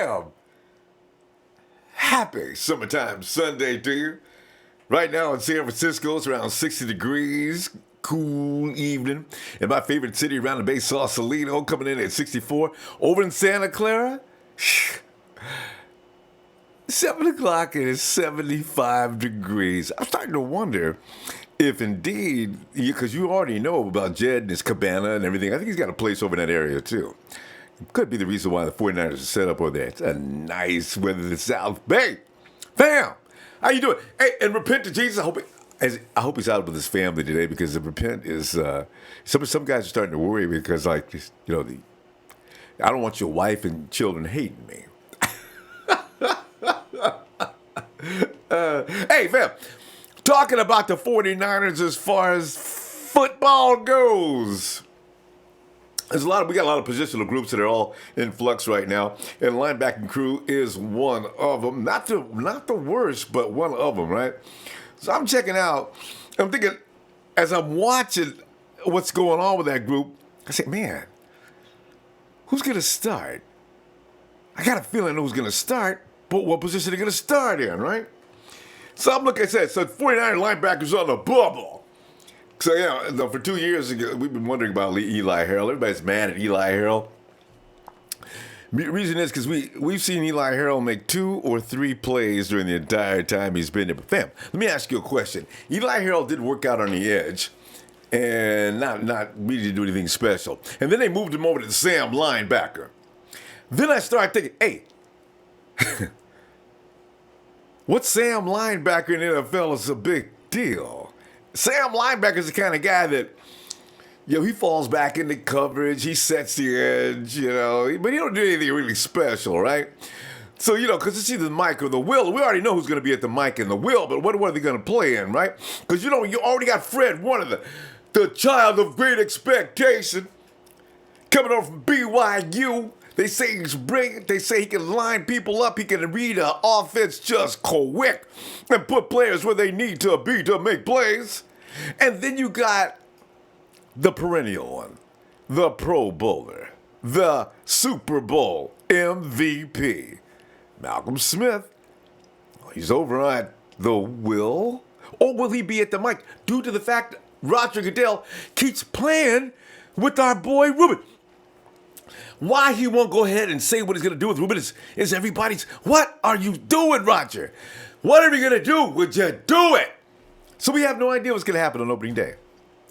Fam, happy summertime Sunday to you. Right now in San Francisco, it's around 60 degrees, cool evening. In my favorite city around the Bay, Sausalito, coming in at 64. Over in Santa Clara, 7 o'clock and it's 75 degrees. I'm starting to wonder if indeed, because you already know about Jed and his cabana and everything. I think he's got a place over in that area too. Could be the reason why the 49ers are set up over there. It's a nice weather in the South Bay. Fam, how you doing? Hey, and repent to Jesus. I hope he's out with his family today, because the repent is some guys are starting to worry because, like, you know, I don't want your wife and children hating me. Hey, fam, talking about the 49ers as far as football goes. We got a lot of positional groups that are all in flux right now, and linebacking crew is one of them. Not the worst, but one of them, right? So I'm checking out. I'm thinking, as I'm watching what's going on with that group, I say, man, who's gonna start? I got a feeling who's gonna start, but what position are they gonna start in, right? So I'm looking at that. So 49 linebackers on the bubble. So, yeah, for 2 years ago, we've been wondering about Eli Harold. Everybody's mad at Eli Harold. The reason is because we've seen Eli Harold make 2 or 3 plays during the entire time he's been there. But, fam, let me ask you a question. Eli Harold did work out on the edge and not really do anything special. And then they moved him over to the Sam linebacker. Then I started thinking, hey, what Sam linebacker in the NFL is a big deal? Sam linebacker is the kind of guy that, he falls back into coverage, he sets the edge, but he don't do anything really special, right? So, because it's either the mic or the will. We already know who's going to be at the mic and the will, but what are they going to play in, right? Because, you already got Fred, one of the child of great expectation, coming over from BYU. They say he's brilliant. They say he can line people up. He can read an offense just quick and put players where they need to be to make plays. And then you got the perennial one, the Pro Bowler, the Super Bowl MVP, Malcolm Smith. He's over at the will. Or will he be at the mic due to the fact that Roger Goodell keeps playing with our boy Ruben? Why he won't go ahead and say what he's going to do with Ruben is everybody's, what are you doing, Roger? What are we going to do? Would you do it? So we have no idea what's going to happen on opening day.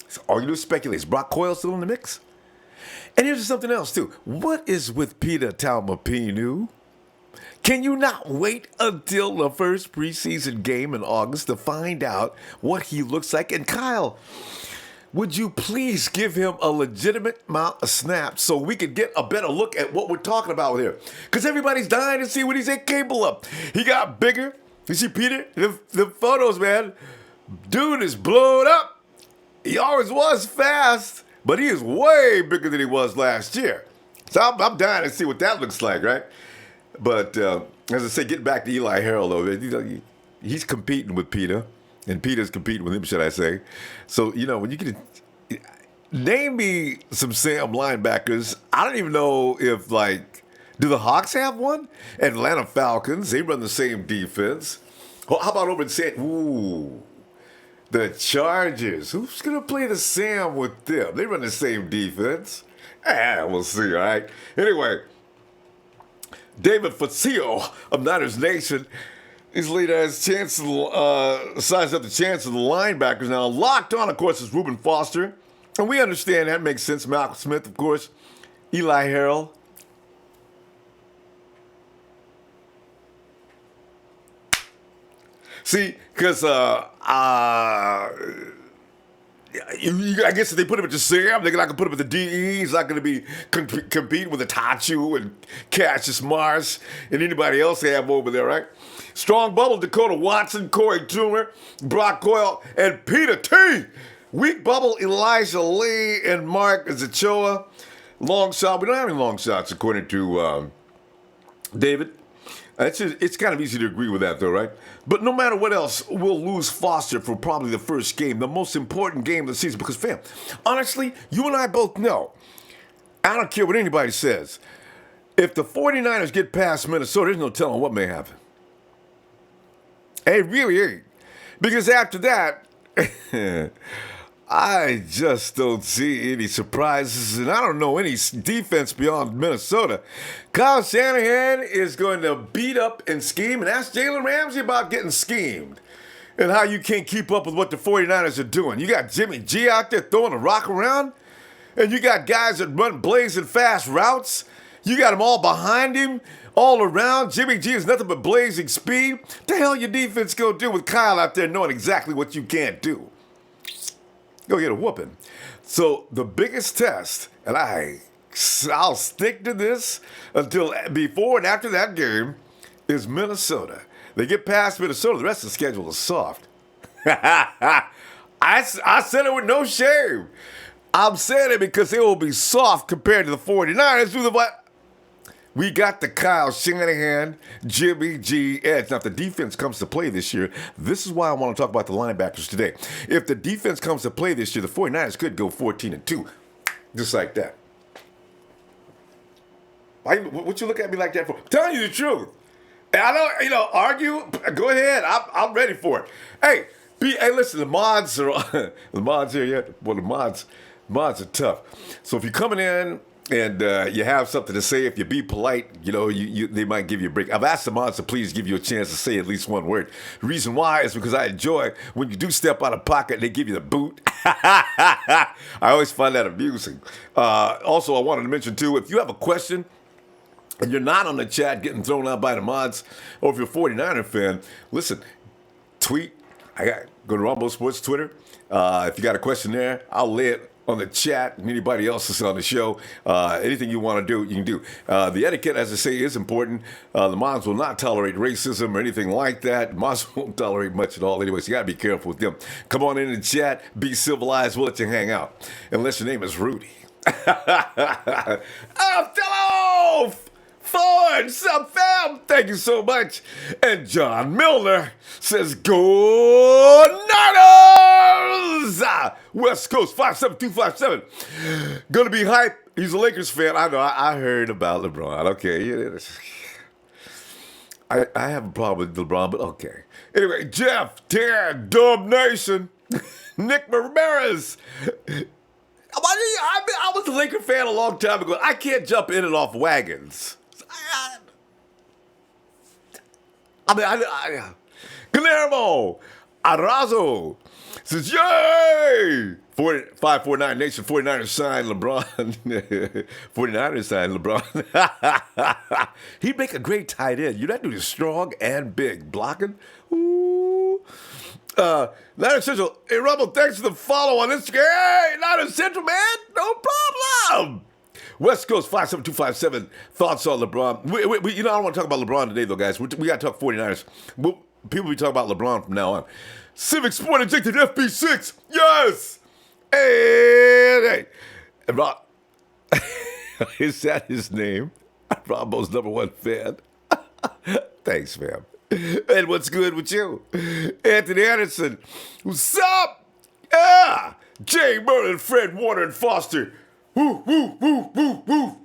So all you do is speculate. Is Brock Coyle still in the mix? And here's something else, too. What is with Pita T? Can you not wait until the first preseason game in August to find out what he looks like? And Kyle, would you please give him a legitimate amount of snaps so we could get a better look at what we're talking about here? Because everybody's dying to see what he's capable of. He got bigger. You see Peter? The photos, man. Dude is blown up. He always was fast, but he is way bigger than he was last year. So I'm dying to see what that looks like, right? But as I say, getting back to Eli Harold, though, he's competing with Peter. And Peter's competing with him, should I say. So, when you get name me some Sam linebackers. I don't even know if, do the Hawks have one? Atlanta Falcons, they run the same defense. Well, how about over in the Chargers. Who's going to play the Sam with them? They run the same defense. We'll see, all right? Anyway, David Facio of Niners Nation, his leader has sized up the chance of the linebackers. Now, locked on, of course, is Reuben Foster. And we understand that makes sense. Malcolm Smith, of course. Eli Harold. See, because I guess if they put him at the Sam, they're not going to put him at the DE. He's not going to be competing with Tachu and Cassius Marsh and anybody else they have over there, right? Strong bubble, Dakota Watson, Corey Toomer, Brock Coyle, and Pita T. Weak bubble, Elijah Lee and Mark Zachoa. Long shot. We don't have any long shots, according to David. It's kind of easy to agree with that, though, right? But no matter what else, we'll lose Foster for probably the first game, the most important game of the season. Because, fam, honestly, you and I both know, I don't care what anybody says, If the 49ers get past Minnesota, there's no telling what may happen. It really ain't. Because after that, I just don't see any surprises, and I don't know any defense beyond Minnesota. Kyle Shanahan is going to beat up and scheme, and ask Jalen Ramsey about getting schemed and how you can't keep up with what the 49ers are doing. You got Jimmy G out there throwing the rock around, and you got guys that run blazing fast routes. You got them all behind him, all around. Jimmy G is nothing but blazing speed. What the hell your defense going to do with Kyle out there knowing exactly what you can't do? Go get a whooping. So the biggest test, and I'll stick to this until before and after that game, is Minnesota. They get past Minnesota, the rest of the schedule is soft. I said it with no shame. I'm saying it because it will be soft compared to the 49ers. We got the Kyle Shanahan, Jimmy G edge. Now, if the defense comes to play this year, this is why I want to talk about the linebackers today. If the defense comes to play this year, the 49ers could go 14-2, just like that. What you look at me like that for? I'm telling you the truth. And I don't, argue. Go ahead. I'm ready for it. Hey, listen, the mods are the mods here yet? Well, the mods are tough. So if you're coming in and you have something to say, if you be polite, they might give you a break. I've asked the mods to please give you a chance to say at least one word. The reason why is because I enjoy when you do step out of pocket and they give you the boot. I always find that amusing. Also, I wanted to mention, too, if you have a question and you're not on the chat getting thrown out by the mods, or if you're a 49er fan, listen, tweet. Go to Ronbo Sports Twitter. If you got a question there, I'll lay it on the chat, and anybody else that's on the show. Anything you want to do, you can do. The etiquette, as I say, is important. The mods will not tolerate racism or anything like that. Mods won't tolerate much at all anyway, so you got to be careful with them. Come on in the chat. Be civilized. We'll let you hang out. Unless your name is Rudy. Hello! Ford, sup fam? Thank you so much. And John Milner says, Go Niners! West Coast 57257. Gonna be hype. He's a Lakers fan. I know. I heard about LeBron. Okay. I have a problem with LeBron, but okay. Anyway, Jeff, Dan, Dub Nation, Nick Ramirez. I was a Laker fan a long time ago. I can't jump in and off wagons. Guillermo Arazo says, yay! 549 Nation, 49ers signed LeBron. 49ers signed LeBron. He'd make a great tight end. That dude is strong and big. Blocking. Ooh. Niners Central. Hey, Rumble, thanks for the follow on Instagram. Hey, Niners Central, man. No problem. West Coast 57257. Thoughts on LeBron? I don't want to talk about LeBron today, though, guys. We got to talk 49ers. People be talking about LeBron from now on. Civic Sport injected FB6. Yes. Hey. And Rob, is that his name? Rombo's #1 fan. Thanks, fam. And what's good with you? Anthony Anderson. What's up? Yeah. Jay Merlin, Fred Warner, and Foster. Woo, woo, woo, woo, woo.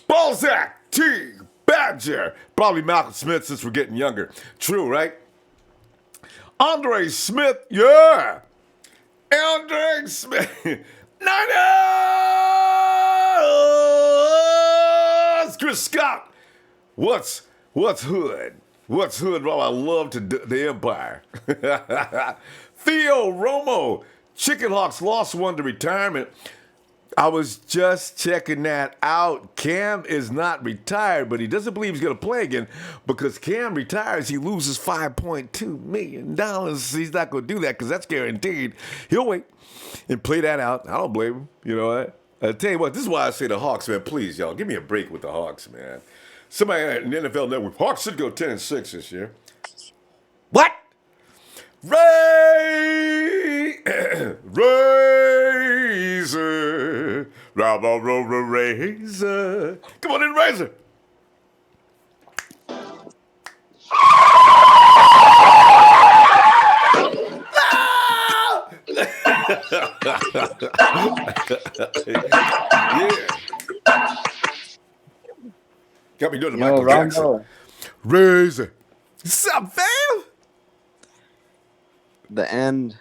Balzac, T, Badger. Probably Malcolm Smith since we're getting younger. True, right? Andre Smith, yeah. Andre Smith. Niners! Chris Scott. What's hood? What's hood? Well, I love the Empire. Theo Romo. Chicken Hawks lost one to retirement. I was just checking that out. Cam is not retired, but he doesn't believe he's going to play again because Cam retires, he loses $5.2 million. He's not going to do that because that's guaranteed. He'll wait and play that out. I don't blame him. You know what? I'll tell you what, this is why I say the Hawks, man. Please, y'all, give me a break with the Hawks, man. Somebody in the NFL Network, Hawks should go 10-6 this year. What? Razor. Razor. Come on in, Razor. Yeah. Got me doing the Yo, Michael Jackson. Ronbo, Razor. What's up, fam? the end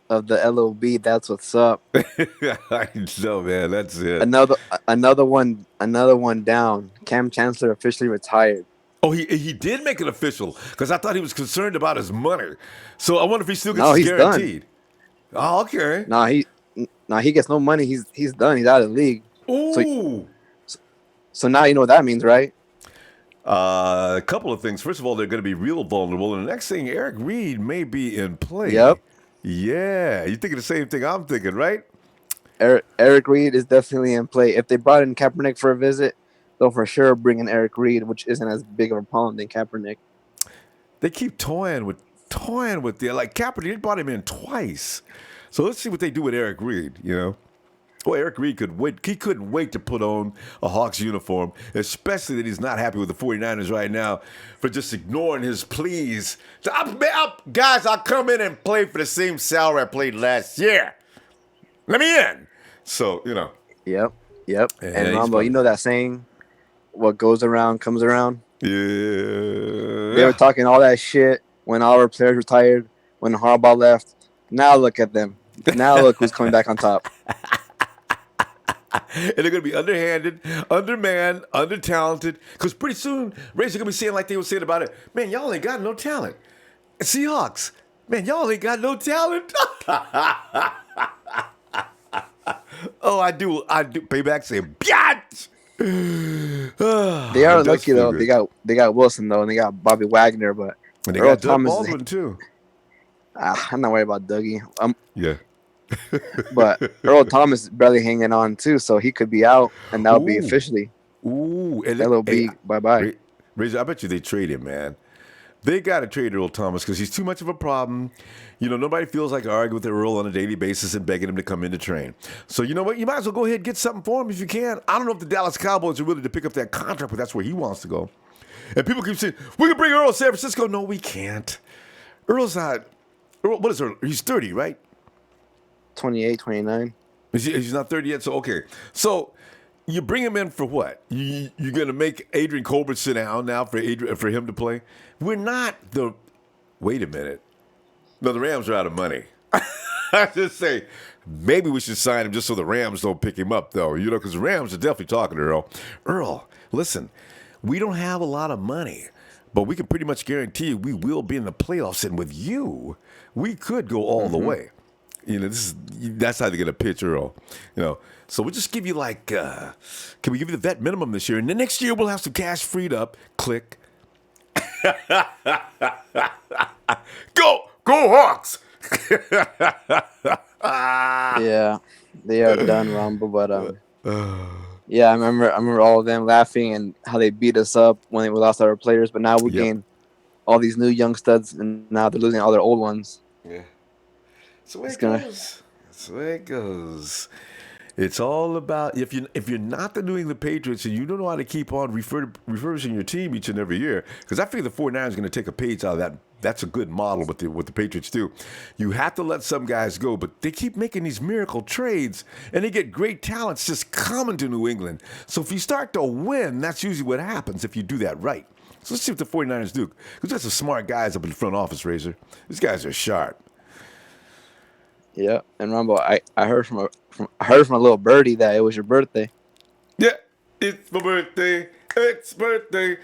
of the LOB. That's what's up. I know, man. That's it. Another one down. Cam Chancellor officially retired. Oh, he did make it official because I thought he was concerned about his money. So I wonder if he still gets No, his he's done. guaranteed. Oh, okay. No, he gets no money. He's done. He's out of the league. So Ooh. so now you know what that means, right? A couple of things. First of all, they're going to be real vulnerable. And the next thing, Eric Reed may be in play. Yep. Yeah. You're thinking the same thing I'm thinking, right? Eric Reed is definitely in play. If they brought in Kaepernick for a visit, they'll for sure bring in Eric Reed, which isn't as big of a problem than Kaepernick. They keep toying with the like Kaepernick. They brought him in twice. So let's see what they do with Eric Reed, you know. Well, Eric Reed could wait. He couldn't wait to put on a Hawks uniform, especially that he's not happy with the 49ers right now for just ignoring his pleas. So, guys, I'll come in and play for the same salary I played last year. Let me in. So, you know. Yep. Yeah, And Ronbo, you know that saying, "What goes around comes around." Yeah. They were talking all that shit when all our players retired, when Harbaugh left. Now look at them. Now look who's coming back on top. And they're going to be underhanded, undermanned, undertalented. Because pretty soon, Rays are going to be saying like they were saying about it, man, y'all ain't got no talent. Seahawks, man, y'all ain't got no talent. Oh, I do. Payback say, biatch. They are lucky though. They got Wilson though, and they got Bobby Wagner, but And they Earl got Doug Thomas Baldwin, too. I'm not worried about Dougie. Yeah. But Earl Thomas is barely hanging on too, so he could be out, and that'll be officially And LOB. Bye. Razor, I bet you they trade him, man. They got to trade Earl Thomas because he's too much of a problem. You know, nobody feels like arguing with Earl on a daily basis and begging him to come in to train. So, you know what? You might as well go ahead and get something for him if you can. I don't know if the Dallas Cowboys are willing to pick up that contract, but that's where he wants to go. And people keep saying, we can bring Earl to San Francisco. No, we can't. Earl's not. Earl, what is Earl? He's 30, right? 28, 29. He's not 30 yet, so okay. So you bring him in for what? You're going to make Adrian Colbert sit down now for him to play? We're not the... Wait a minute. No, the Rams are out of money. I just say, maybe we should sign him just so the Rams don't pick him up, though. You know, because the Rams are definitely talking to Earl. Earl, listen, we don't have a lot of money, but we can pretty much guarantee you we will be in the playoffs, and with you, we could go all the way. You know, that's how they're going to pitch Earl. You know, so we'll just give you like, can we give you the vet minimum this year? And then next year we'll have some cash freed up. Click. Go Hawks! Yeah, they are done, Rumble. But yeah, I remember all of them laughing and how they beat us up when we lost our players. But now we gain all these new young studs, and now they're losing all their old ones. Yeah. That's the way it goes. That's the way it goes. It's all about if you're not the New England Patriots and you don't know how to keep on refurbishing your team each and every year, because I figure the 49ers are going to take a page out of that. That's a good model what the Patriots do. You have to let some guys go, but they keep making these miracle trades and they get great talents just coming to New England. So if you start to win, that's usually what happens if you do that right. So let's see what the 49ers do. Because there's some smart guys up in the front office, Razor. These guys are sharp. Yeah, and Rumble, I heard from a little birdie that it was your birthday. Yeah, it's my birthday. It's birthday.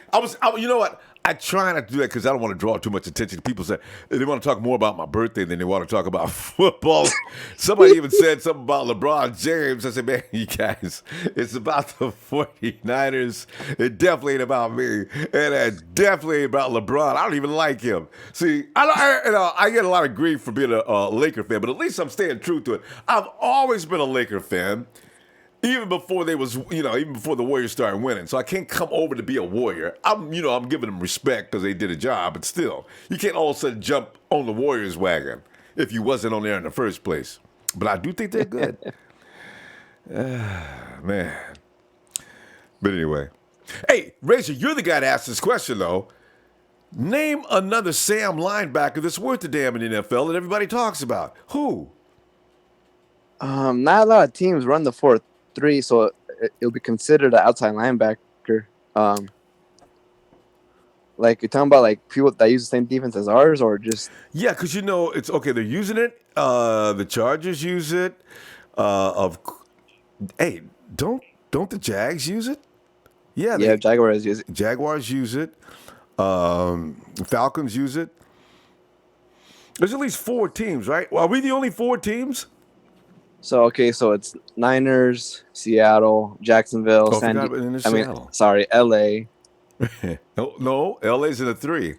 You know what? I try not to do that because I don't want to draw too much attention. People say they want to talk more about my birthday than they want to talk about football. Somebody even said something about LeBron James. I said, man, you guys, it's about the 49ers. It definitely ain't about me. And it definitely ain't about LeBron. I don't even like him. See, I get a lot of grief for being a Laker fan, but at least I'm staying true to it. I've always been a Laker fan. Even before even before the Warriors started winning. So I can't come over to be a Warrior. I'm giving them respect because they did a job, but still, you can't all of a sudden jump on the Warriors wagon if you wasn't on there in the first place. But I do think they're good. Man. But anyway. Hey, Razor, you're the guy to ask this question, though. Name another Sam linebacker that's worth a damn in the NFL that everybody talks about. Who? Not a lot of teams run the 4-3, so it'll be considered an outside linebacker. Like you're talking about like people that use the same defense as ours, or just Yeah, because it's okay. They're using it. The Chargers use it. Of hey, don't the Jags use it? Yeah, yeah, Jaguars use it. Jaguars use it. Falcons use it. There's at least 4 teams, right? Well, are we the only 4 teams? So okay, so it's Niners, Seattle, Jacksonville, Oh, I forgot about Seattle. Sorry, LA. No, LA's in a 3.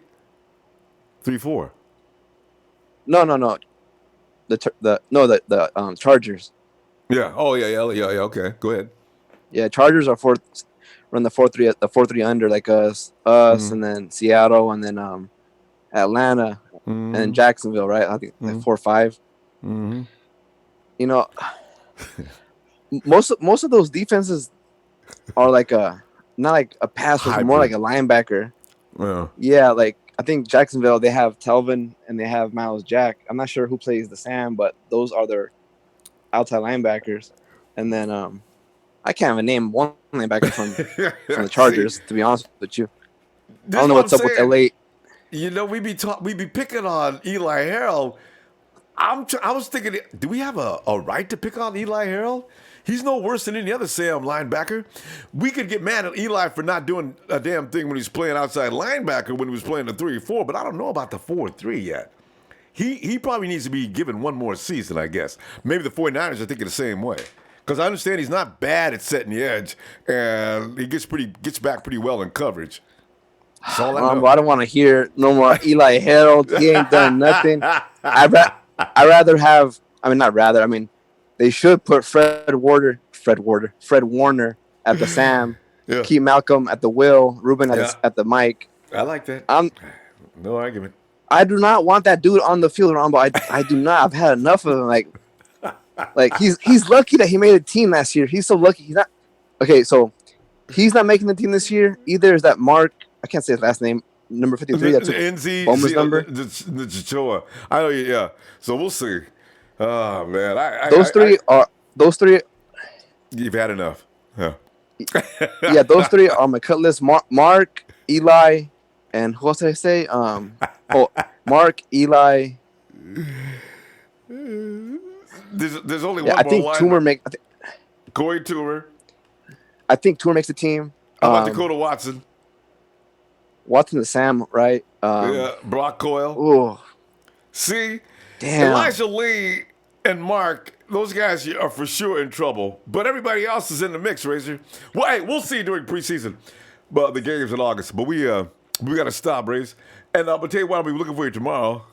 3-4. No. The Chargers. Yeah. Oh yeah. Yeah. Okay. Go ahead. Yeah, Chargers are fourth. Run the 4-3 under like us, and then Seattle, and then Atlanta, and Jacksonville, right? I think like 4-5. Mm-hmm. You know, most of those defenses are like not like a pass rush, more like a linebacker. Yeah, like I think Jacksonville, they have Telvin and they have Miles Jack. I'm not sure who plays the Sam, but those are their outside linebackers. And then I can't even name one linebacker from the Chargers, to be honest with you. I don't know what's up with LA. You know, we be picking on Eli Harold. I was thinking, do we have a right to pick on Eli Harold? He's no worse than any other Sam linebacker. We could get mad at Eli for not doing a damn thing when he's playing outside linebacker when he was playing the 3-4, but I don't know about the 4-3 yet. He probably needs to be given one more season, I guess. Maybe the 49ers are thinking the same way. Because I understand he's not bad at setting the edge, and he gets back pretty well in coverage. That's all I know. I don't want to hear no more Eli Harold. He ain't done nothing. They should put Fred Warner at the Sam, keep Malcolm at the Will, Ruben at the Mike. I like that. No argument. I do not want that dude on the field, Ronbo. I do not. I've had enough of him. Like he's lucky that he made a team last year. He's so lucky. He's not okay. So he's not making the team this year. Either is that Mark. I can't say his last name. Number 53. That's Bomer's number. The Chichoa. I know. Yeah. So we'll see. Oh man. Those three. You've had enough. Yeah. Yeah. Those 3 are my cut list. Mark, Eli, and who else did I say? Mark, Eli. There's only one more. I think Toomer Corey Toomer. I think Toomer makes the team. How about Dakota Watson? Watson to Sam, right? Brock Coyle. Ooh. See? Damn. Elijah Lee and Mark, those guys are for sure in trouble. But everybody else is in the mix, Razor. Well, hey, we'll see during preseason. But the game's in August. But we got to stop, Raze. And I'm going to tell you what I'll be looking for you tomorrow.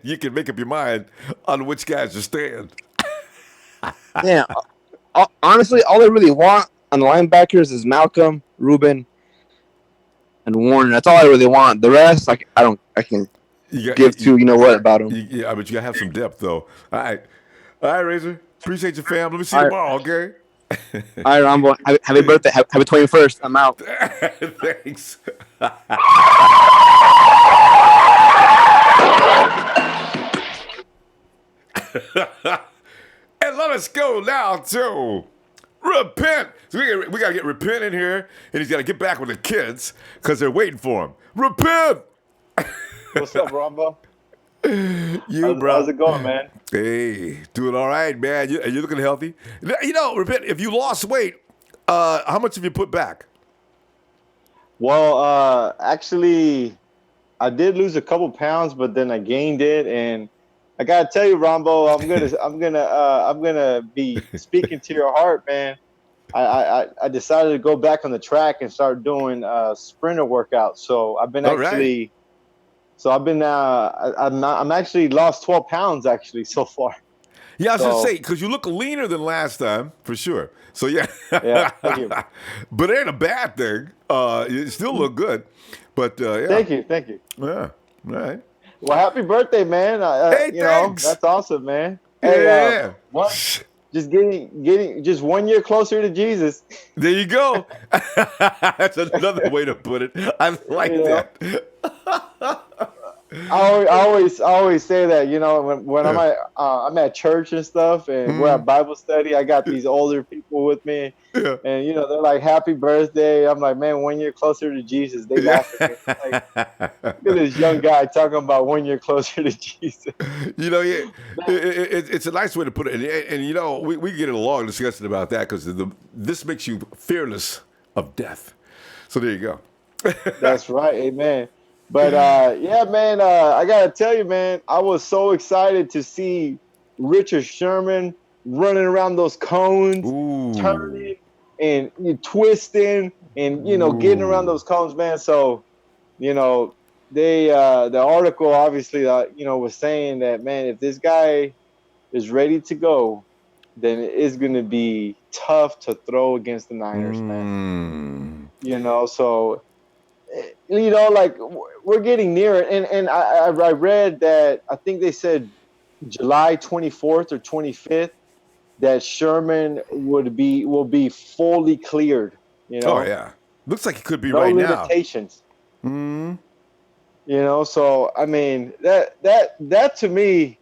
You can make up your mind on which guys to stand. Yeah. Honestly, all I really want on the linebackers is Malcolm, Ruben, and Warner. That's all I really want. The rest, I can give to you know what about them. Yeah, but you gotta have some depth though. All right, Razor. Appreciate your fam. Let me see you tomorrow, okay? All right, Ronbo. Happy birthday. Happy 21st. I'm out. Thanks. And let us go now to Repent. So we got to get Repent in here, and he's got to get back with the kids because they're waiting for him. Repent! What's up, Ronbo? Bro. How's it going, man? Hey, doing all right, man. You're looking healthy. You know, Repent, if you lost weight, how much have you put back? Well, actually, I did lose a couple pounds, but then I gained it, and I gotta tell you, Ronbo, I'm gonna be speaking to your heart, man. I decided to go back on the track and start doing sprinter workouts. So I've been I'm actually lost 12 pounds actually so far. Yeah, I was gonna say because you look leaner than last time for sure. So yeah, thank you. But it ain't a bad thing. You still look good. But yeah. Thank you. Yeah, all right. Well, happy birthday, man. Hey, thanks. That's awesome, man. Yeah. Just getting just 1 year closer to Jesus. There you go. That's another way to put it. I like that. I always say that, when Yeah. I'm at church and stuff, and we're at Mhm. Bible study. I got these older people with me, Yeah. and they're like, "Happy birthday!" I'm like, "Man, 1 year closer to Jesus." They laugh at me. I'm like, look at this young guy talking about 1 year closer to Jesus. Yeah, it's a nice way to put it. And we get a long discussion about that because this makes you fearless of death. So there you go. That's right, amen. But yeah, man, I gotta tell you, man, I was so excited to see Richard Sherman running around those cones, Ooh. turning and twisting, and getting around Ooh. those cones, man. So you know, the article obviously was saying that, man, if this guy is ready to go, then it is going to be tough to throw against the Niners, man. Mm. So like we're getting near it, and I read that I think they said July 24th or 25th that Sherman will be fully cleared. Oh yeah. Looks like it could be No right now. limitations. Mm. So I mean that to me,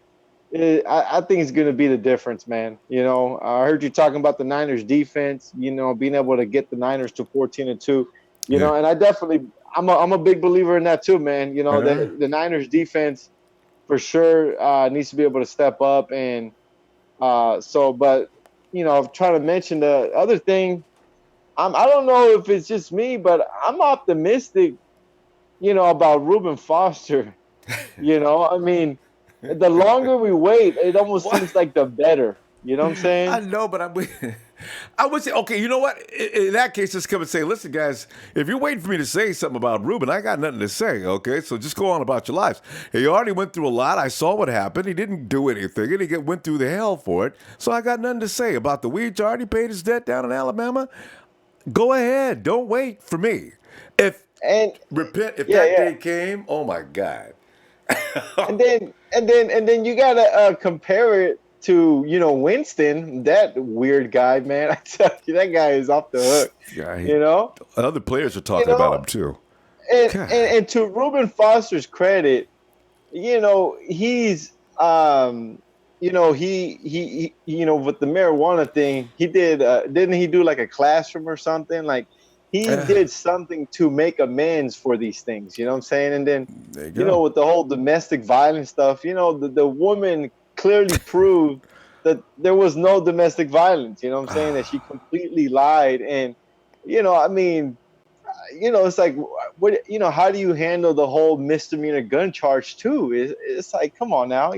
I think it's going to be the difference, man. I heard you talking about the Niners defense. Being able to get the Niners to 14-2. Yeah. And I'm a big believer in that too, man. Uh, The Niners defense for sure needs to be able to step up, and but I'm trying to mention the other thing. I don't know if it's just me, but I'm optimistic. About Reuben Foster. I mean, the longer we wait, it almost what? seems like the better. You know what I'm I saying? know, but I would say, okay, you know what? In that case, just come and say, listen, guys, if you're waiting for me to say something about Ruben, I got nothing to say, okay? So just go on about your lives. He already went through a lot. I saw what happened. He didn't do anything, and he went through the hell for it. So I got nothing to say about the weeds. Already paid his debt down in Alabama. Go ahead. Don't wait for me. If And repent, if yeah, that yeah. day came, oh my God. And then you gotta compare it to Winston, that weird guy, man. I tell you, that guy is off the hook. Yeah, You know, other players are you talking about know, him too. and and, God. and to Ruben Foster's credit, he's with the marijuana thing, he did didn't he do like a classroom or something? Like he Eh, did something to make amends for these things, you know what I'm saying? And then there you go. with the whole domestic violence stuff, the woman clearly proved that there was no domestic violence, you know what I'm saying? That she completely lied. And I mean, it's like, what, how do you handle the whole misdemeanor gun charge too? It's like, come on now,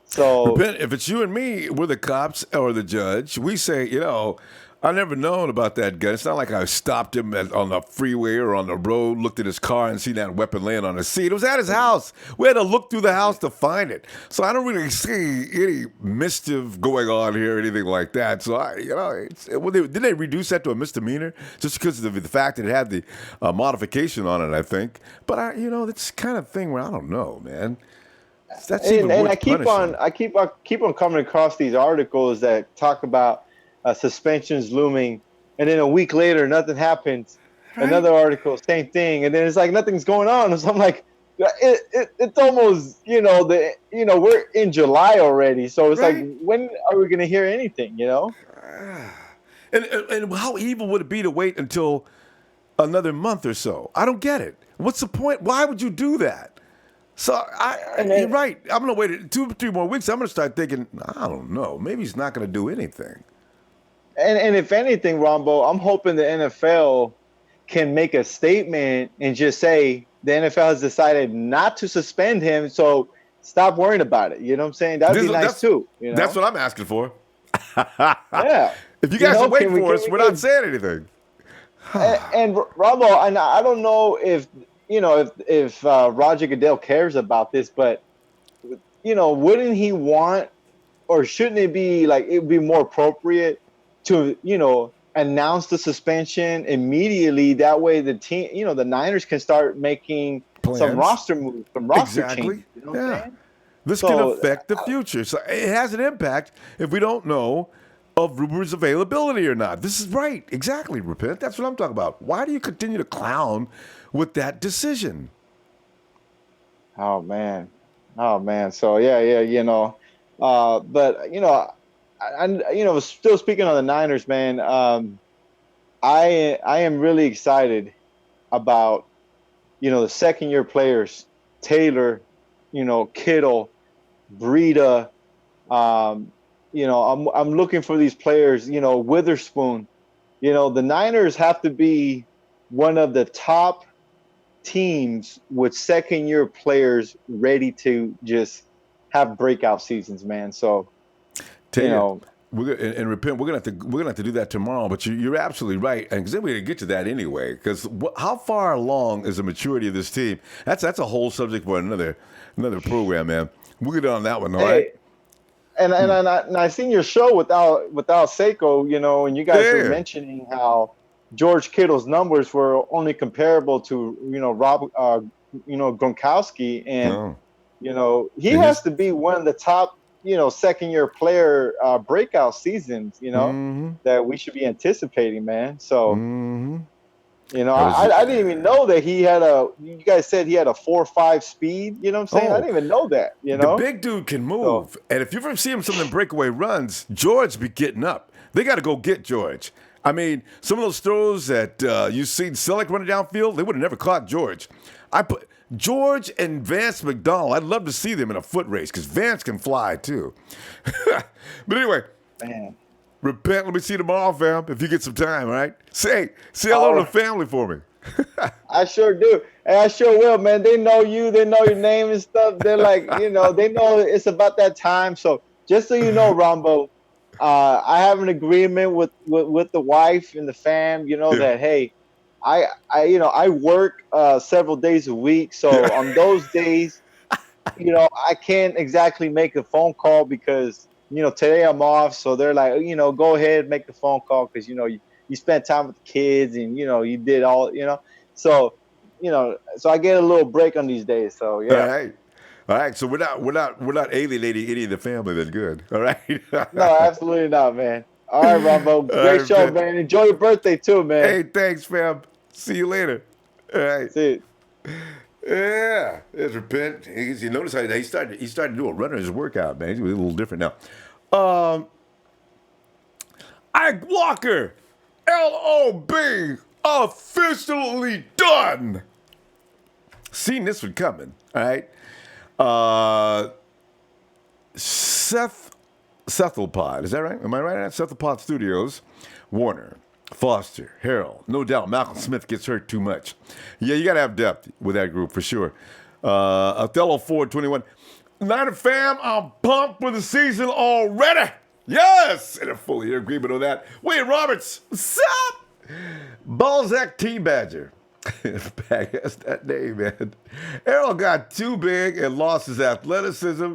So Repent. If it's you and me, we're the cops or the judge. We say, I never known about that gun. It's not like I stopped him on the freeway or on the road, looked at his car, and seen that weapon laying on the seat. It was at his house. We had to look through the house to find it. So I don't really see any mischief going on here or anything like that. So did they reduce that to a misdemeanor just because of the fact that it had the modification on it? I think, but it's kind of thing where I don't know, man. That's even and worse I keep on punishing. I keep on coming across these articles that talk about suspensions looming, and then a week later nothing happens. Right? Another article, same thing, and then it's like nothing's going on. So I'm like, it's almost we're in July already, so it's like, Right? when are we gonna hear anything? And how evil would it be to wait until another month or so? I don't get it. What's the point? Why would you do that? So And you're then right. I'm gonna wait 2 or 3 more weeks. I'm gonna start thinking. I don't know. Maybe he's not gonna do anything. and if anything, Rombo, I'm hoping the NFL can make a statement and just say the NFL has decided not to suspend him, so stop worrying about it. You know what I'm saying? That would This, be nice that's too. that's what I'm asking for. Yeah. If you guys are waiting Can we for can us, we we're not get saying anything. and Rombo, and I don't know if if Roger Goodell cares about this, but wouldn't he want, or shouldn't it be like, it would be more appropriate to announce the suspension immediately? That way the team, the Niners can start making some Plans. roster moves, some roster Exactly. changes. You know what I'm Yeah. saying? This can So affect the future. So it has an impact if we don't know of Ruben's availability or not. This is right. Exactly, Repent. That's what I'm talking about. Why do you continue to clown with that decision? Oh man, oh man. So yeah, but still speaking on the Niners, man. I am really excited about the second year players, Taylor, Kittle, Breida. I'm looking for these players. Witherspoon. The Niners have to be one of the top teams with second year players ready to just have breakout seasons, man. So, Tell you you, know, and repent. We're gonna have to do that tomorrow. But you're absolutely right, and because then we're gonna get to that anyway. Because how far along is the maturity of this team? That's a whole subject for another program, man. We'll get on that one. All right. hey, and I seen your show without Seiko, and you guys were Yeah. mentioning how George Kittle's numbers were only comparable to Rob Gronkowski, and Oh. he And has his. to be one of the top second year player breakout seasons Mm-hmm. that we should be anticipating, man. So Mm-hmm. That was. I didn't even know that he had you guys said he had a 4.5 speed, you know what I'm saying? I Oh. didn't even know that, The big dude can So move, and if you ever see him some of them breakaway runs, George be getting up. They got to go get George. I mean, some of those throws that you seen Selleck running downfield, they would have never caught George. I put George and Vance McDonald. I'd love to see them in a foot race because Vance can fly too. But anyway, man. repent. Let me see you tomorrow, fam. If you get some time, all right? Say hello All to right. the family for me. I sure do. And I sure will, man. They know you, they know your name and stuff. They're like, they know it's about that time. So just so you know, Rombo, I have an agreement with the wife and the fam, Yeah. that hey, I work several days a week. So on those days, I can't exactly make a phone call because today I'm off. So they're like, go ahead, make the phone call because you spent time with the kids and you did all. So so I get a little break on these days. So All yeah. right. All right. So we're not alienating any of the family. That's good. All right. No, absolutely not, man. All right, Rombo. All Great right, show, man. man. Enjoy your birthday too, man. Hey, thanks, fam. See you later. All right. See you. Yeah. There's repent. You notice how he started to do a runner's workout, man. He's a little different now. Ike Walker, LOB, officially done. Seen this one coming. All right. Cephalopod, is that right? Am I right on that? Cephalopod Studios, Warner, Foster, Harold. No doubt Malcolm Smith gets hurt too much. Yeah, you got to have depth with that group for sure. Othello 421. Niner fam, I'm pumped for the season already. Yes! And I fully agreement on that. Wade Roberts, what's up? Balzac T Badger. That's that name, man. Errol got too big and lost his athleticism.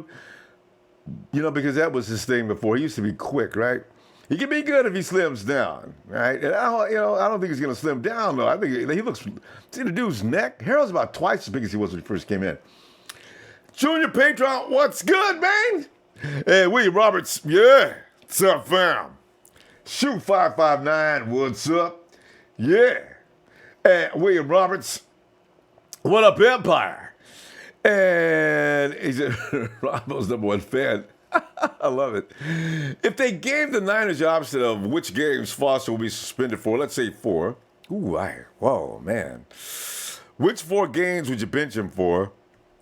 Because that was his thing before. He used to be quick, right? He can be good if he slims down, right? And I don't think he's going to slim down though. I think he looks. See the dude's neck. Harold's about twice as big as he was when he first came in. Junior Patron, what's good, man? Hey, William Roberts, yeah. What's up, fam? Shoot 559, what's up? Yeah. And William Roberts, what up, Empire? And he's Ronbo's #1 fan. I love it. If they gave the Niners the option of which games Foster will be suspended for, let's say 4. Whoa, man. Which 4 games would you bench him for?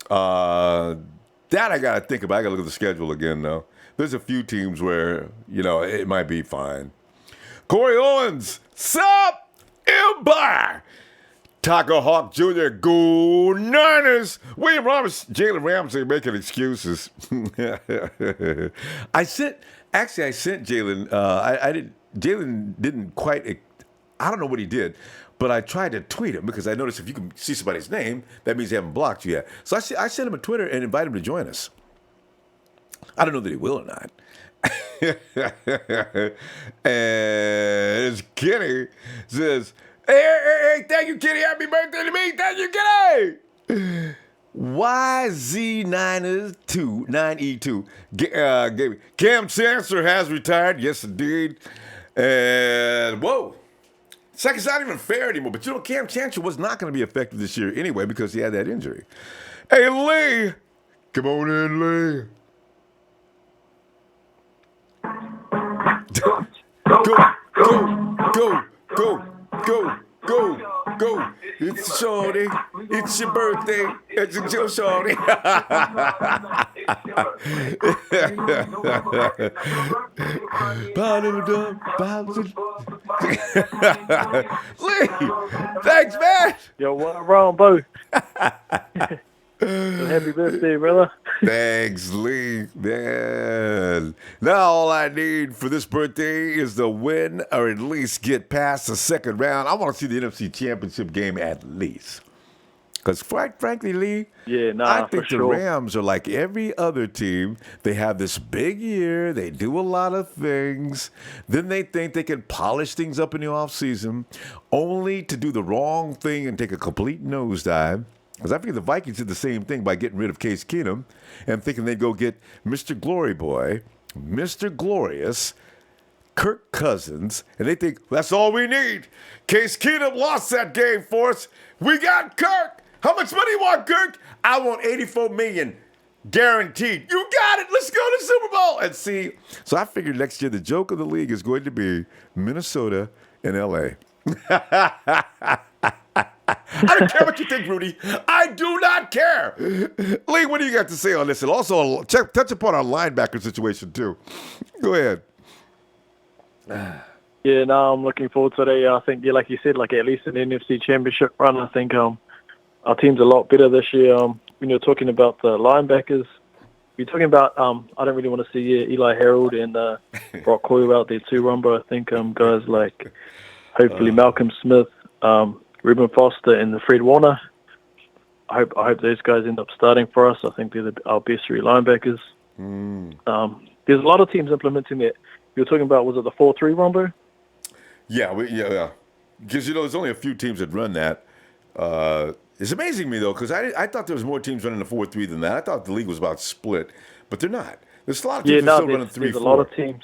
That I got to think about. I got to look at the schedule again, though. There's a few teams where, it might be fine. Corey Owens, sup? Empire. Taco Hawk Jr., go Niners. William Roberts, Jalen Ramsey making excuses. I sent Jalen. Jalen didn't quite. I don't know what he did, but I tried to tweet him because I noticed if you can see somebody's name, that means they haven't blocked you yet. So I sent him a Twitter and invited him to join us. I don't know that he will or not. And it's Kenny says, hey, thank you, Kenny. Happy birthday to me. Thank you, Kenny. YZ9E2 gave me. Cam Chancellor has retired. Yes, indeed. And whoa. It's not even fair anymore. But Cam Chancellor was not going to be effective this year anyway because he had that injury. Hey, Lee. Come on in, Lee. Go, go. It's Shorty. It's your birthday. It's your Shorty. Lee, thanks, man. Yo, what up, Ronbo? Happy birthday, brother. Thanks, Lee. Man. Now all I need for this birthday is to win or at least get past the second round. I want to see the NFC Championship game at least. Because quite frankly, Lee, I think the Rams are like every other team. They have this big year. They do a lot of things. Then they think they can polish things up in the offseason only to do the wrong thing and take a complete nosedive. Because I figure the Vikings did the same thing by getting rid of Case Keenum and thinking they'd go get Mr. Glory Boy, Mr. Glorious, Kirk Cousins, and they think that's all we need. Case Keenum lost that game for us. We got Kirk. How much money you want, Kirk? I want $84 million. Guaranteed. You got it. Let's go to the Super Bowl. And see, so I figured next year the joke of the league is going to be Minnesota and L.A. I don't care what you think, Rudy. I do not care. Lee, what do you got to say on this? And also touch upon our linebacker situation, too. Go ahead. Yeah, no, I'm looking forward to it. I think, like you said, like at least an NFC Championship run. I think our team's a lot better this year. When you're talking about the linebackers, you're talking about, I don't really want to see Eli Harold and Brock Coyle out there too, Ronbo. I think guys like hopefully Malcolm Smith, Reuben Foster, and Fred Warner. I hope those guys end up starting for us. I think they're our best three linebackers. There's a lot of teams implementing that. You were talking about, was it the 4-3, Ronbo? Yeah. Because, there's only a few teams that run that. It's amazing me, though, because I thought there was more teams running the 4-3 than that. I thought the league was about split, but they're not. There's a lot of teams that still running 3-4. There's a lot of teams.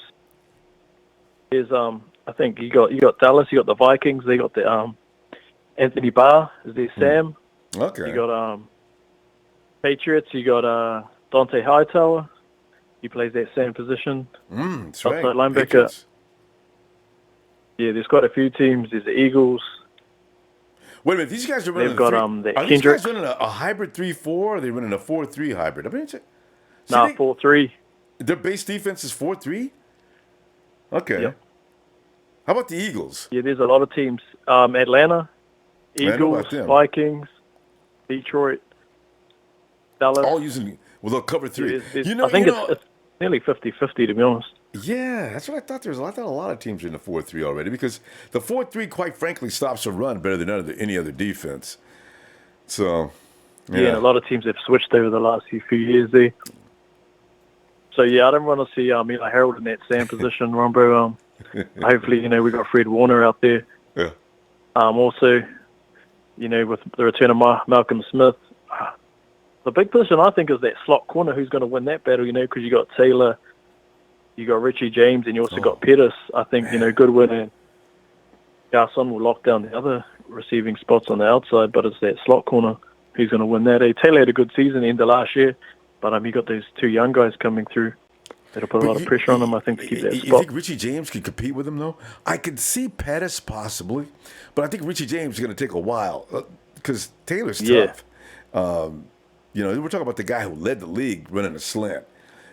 There's, I think you got Dallas, you got the Vikings, they got the Anthony Barr, is there Sam. Okay. You got Patriots, you got Dante Hightower. He plays that same position. That's right. Outside linebacker. Patriots. Yeah, there's quite a few teams. There's the Eagles. Wait a minute, these guys are running these guys running a hybrid 3-4 or are they running a 4-3 hybrid? 4-3. Their base defense is 4-3? Okay. Yep. How about the Eagles? Yeah, there's a lot of teams. Atlanta, Eagles, Vikings, Detroit, Dallas. All using, they'll cover 3. I think it's nearly 50-50, to be honest. Yeah, that's what I thought. I thought a lot of teams are in the 4-3 already because the 4-3, quite frankly, stops a run better than any other defense. So, yeah, and a lot of teams have switched over the last few years there. So, yeah, I don't want to see Eli Harold in that same position, Ronbo. Hopefully, we got Fred Warner out there. Yeah. Also, with the return of Malcolm Smith, the big position I think is that slot corner. Who's going to win that battle? Because you got Taylor. You got Richie James, and you also got Pettis. I think, Goodwin and Garson will lock down the other receiving spots on the outside, but it's that slot corner who's going to win that. Taylor had a good season end of last year, but you got those two young guys coming through. That'll put a lot of pressure on him, I think, to keep that spot. You think Richie James could compete with him, though? I could see Pettis possibly, but I think Richie James is going to take a while because Taylor's tough. We're talking about the guy who led the league running a slant.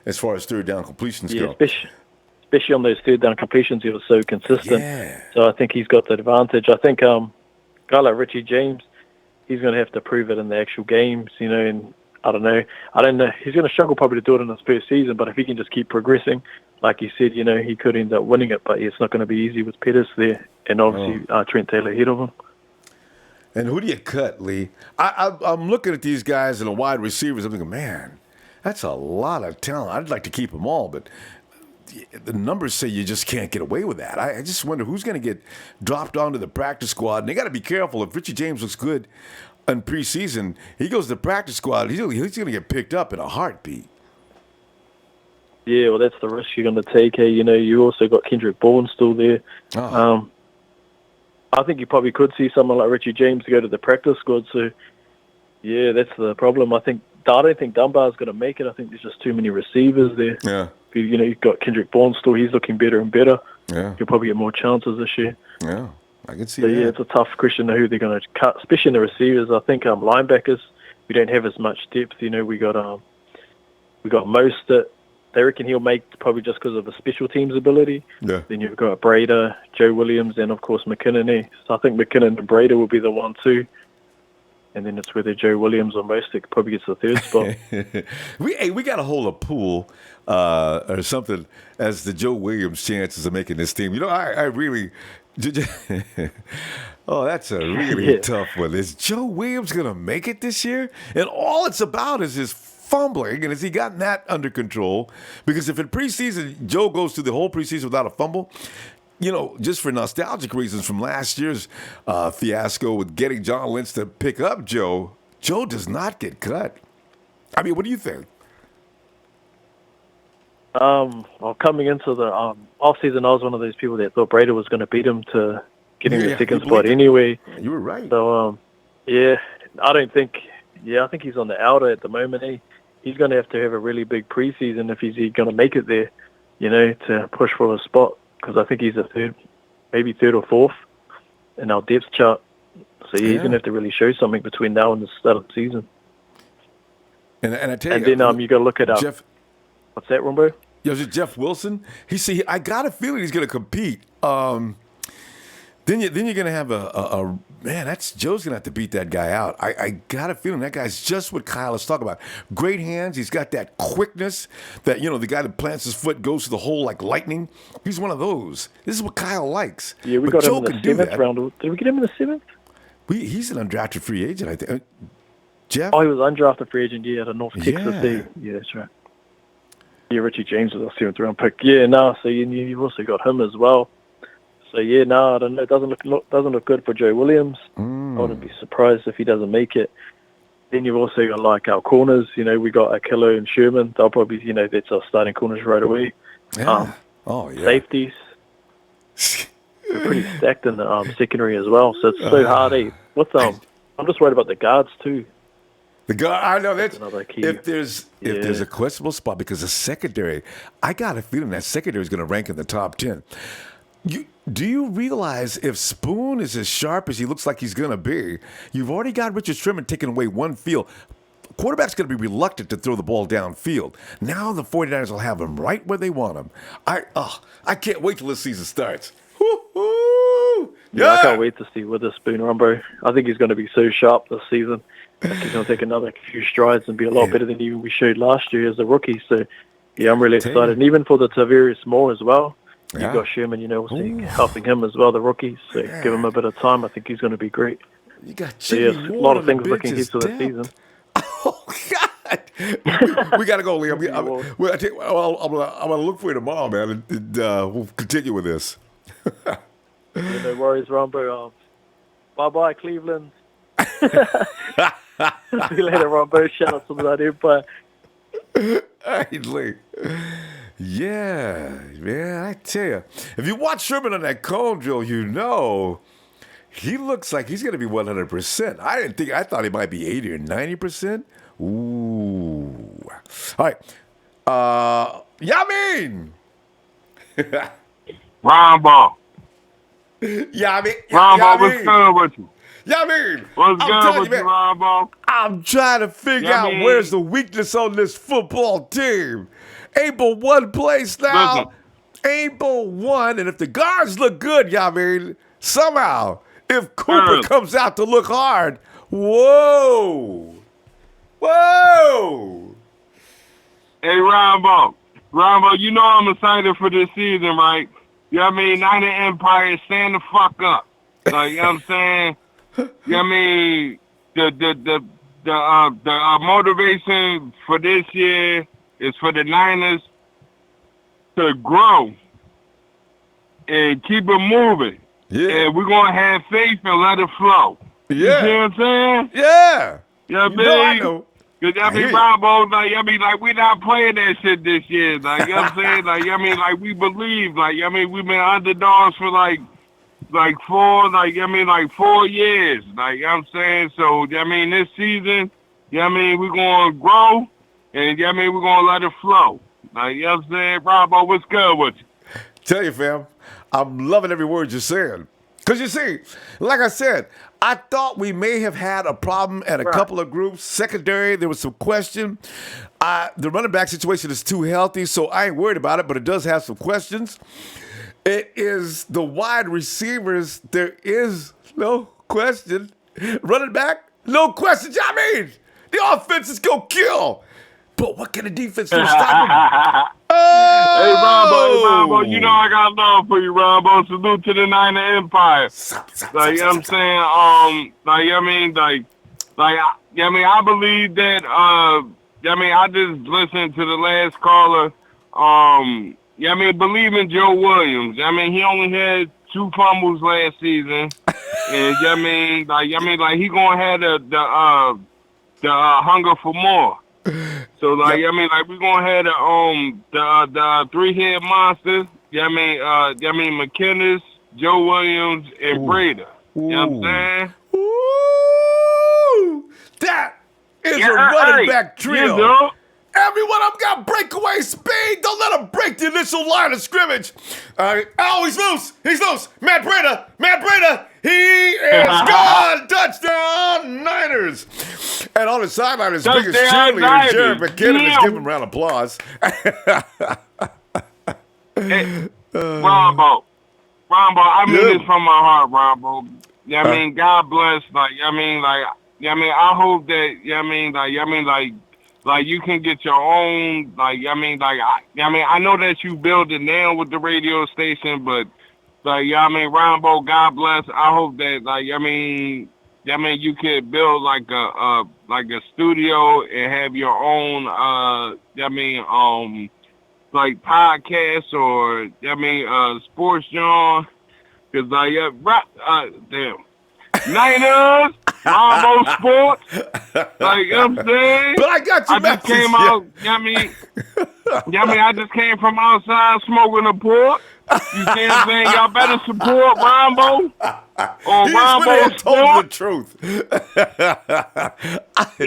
As far as third down completions go. Especially on those third down completions, he was so consistent. Yeah. So I think he's got the advantage. I think a guy like Richie James, he's going to have to prove it in the actual games, and I don't know. He's going to struggle probably to do it in his first season, but if he can just keep progressing, like he said, he could end up winning it, but it's not going to be easy with Pettis there, and obviously Trent Taylor ahead of him. And who do you cut, Lee? I'm looking at these guys and the wide receivers. I'm thinking, man, that's a lot of talent. I'd like to keep them all, but the numbers say you just can't get away with that. I just wonder who's going to get dropped onto the practice squad. And they got to be careful. If Richie James looks good in preseason, he goes to the practice squad, he's going to get picked up in a heartbeat. Yeah, well, that's the risk you're going to take. Hey, you also got Kendrick Bourne still there. I think you probably could see someone like Richie James go to the practice squad. So, yeah, that's the problem. I think don't think Dunbar's going to make it. I think there's just too many receivers there. Yeah. You've got Kendrick Bourne still. He's looking better and better. Yeah. He'll probably get more chances this year. Yeah. I can see So, that. yeah, it's a tough question of who they're going to cut, especially in the receivers. I think linebackers, we don't have as much depth. We got Mostert. They reckon he'll make probably just because of the special teams ability. Yeah. Then you've got Breda, Joe Williams, and, of course, McKinnon. So I think McKinnon and Breda will be the 1-2. And then it's whether Joe Williams or Mostert probably gets the third spot. we got to hold a pool or something as the Joe Williams chances of making this team. I really oh, that's a really tough one. Is Joe Williams going to make it this year? And all it's about is his fumbling, and has he gotten that under control? Because if in preseason Joe goes through the whole preseason without a fumble, just for nostalgic reasons from last year's fiasco with getting John Lynch to pick up Joe does not get cut. I mean, what do you think? Well, coming into the offseason, I was one of those people that thought Breda was going to beat him to getting the second spot anyway. You were right. So, I think he's on the outer at the moment. He's going to have a really big preseason if he's going to make it there, to push for a spot. Because I think he's a third or fourth in our depth chart. So he's going to have to really show something between now and the start of the season. And I tell you, then you got to look at Jeff. What's that, Ronbo? Is it Jeff Wilson? I got a feeling he's going to compete. Then you're going to have Joe's going to have to beat that guy out. I got a feeling that guy's just what Kyle is talking about. Great hands. He's got that quickness that, the guy that plants his foot goes to the hole like lightning. He's one of those. This is what Kyle likes. Yeah, we got him in the 7th round. Did we get him in the 7th? He's an undrafted free agent, I think. Jeff? Oh, he was undrafted free agent, out of North Texas. Yeah. Yeah, that's right. Yeah, Richie James was a 7th round pick. Yeah, so you've also got him as well. So, I don't know. It doesn't look good for Joe Williams. I wouldn't be surprised if he doesn't make it. Then you've also got, our corners. We got Akillo and Sherman. They'll probably, that's our starting corners right away. Yeah. Safeties. We're pretty stacked in the secondary as well. So it's so hard. I'm just worried about the guards, too. The guard, I know that's another key. If there's a questionable spot, because the secondary, I got a feeling that secondary is going to rank in the top 10. Do you realize if Spoon is as sharp as he looks like he's going to be, you've already got Richard Sherman taking away one field. Quarterback's going to be reluctant to throw the ball downfield. Now the 49ers will have him right where they want him. I can't wait till this season starts. Woo-hoo! Yeah, I can't wait to see Witherspoon Rumbo. I think he's going to be so sharp this season. I think he's going to take another few strides and be a lot better than even we showed last year as a rookie. So, I'm really excited. And even for the Tavarius Moore as well. You've got Sherman, helping him as well, the rookie. So give him a bit of time. I think he's going to be great. You got a lot of things looking ahead to the season. Oh, God. we got to go, Liam. I'm going to look for you tomorrow, man, and we'll continue with this. No worries, Rombo. Bye-bye, Cleveland. See you later, Rombo. Shout out to that empire. Hey, Lee. Yeah, I tell you. If you watch Sherman on that cone drill, he looks like he's going to be 100%. I thought he might be 80 or 90%. Ooh. All right. Yamin. Ronbo. Yamin. Ronbo, what's good with you? Yamin. What's good with you, Ronbo? I'm trying to figure out where's the weakness on this football team. Ain't but one place now. Ain't but one. And if the guards look good, somehow, if Cooper comes out to look hard, whoa. Hey, Ronbo, I'm excited for this season, right? Now the Empire, stand the fuck up. Like, you know what I'm saying? The motivation for this year is for the Niners to grow and keep it moving. Yeah. And we're going to have faith and let it flow. Yeah. You see what I'm saying? Yeah. I know. Because, Ronbo, we're not playing that shit this year. Like, you know what I'm saying? We believe. We've been underdogs for, 4 years. Like, you know what I'm saying? So, this season, you know what I mean, we're going to grow, and, you know what I mean, we're going to let it flow. Like, you know what I'm saying? Robbo, what's good with you? Tell you, fam, I'm loving every word you're saying. Because you see, like I said, I thought we may have had a problem at a couple of groups. Secondary, there was some question. The running back situation is too healthy, so I ain't worried about it, but it does have some questions. It is the wide receivers. There is no question. Running back, no questions. I mean, the offense is going to kill. But what can the defense do to stop him? Hey, Ronbo, you know I got love for you, Ronbo. Salute to the Niner Empire. Like, you know what I'm saying? Like, you know what I mean? You know what I mean? I believe that, you know what I mean? I just listened to the last caller. You know what I mean? Believe in Joe Williams. I mean, he only had 2 fumbles last season. And, you know what I mean? Like, you know what I mean? Like, he going to have the hunger for more. So, like, I mean, like, we're going to have the 3-head monster, you know what I mean, McKinnis, Joe Williams, and Breda. You know what I'm saying? Ooh, that is a running back trio. Yeah, Everyone up got breakaway speed. Don't let him break the initial line of scrimmage. Oh, he's loose. He's loose. Matt Breda. He is gone. Touchdown, Niners. And on the sideline, his biggest cheerleader, Jared McKinnon, is giving him a round of applause. Hey, Ronbo, I mean this from my heart, Ronbo. You know what I mean? God bless. Like, you know what I mean? Like, you know what I mean? I hope that, you know what I mean? Like, you know what I mean? Like you can get your own, like, I mean, like, I know that you build it now with the radio station, but, like, you know what I mean, Ronbo, God bless. I hope that, like, I mean, you could build like a studio and have your own, like podcast or, sports genre. Cause like, damn, Niners, Ronbo Sports, like, you know what I'm saying? But I got you. I just came out, I just came from outside smoking a port. You see what I'm saying? Y'all better support Ronbo or Ronbo told the truth. You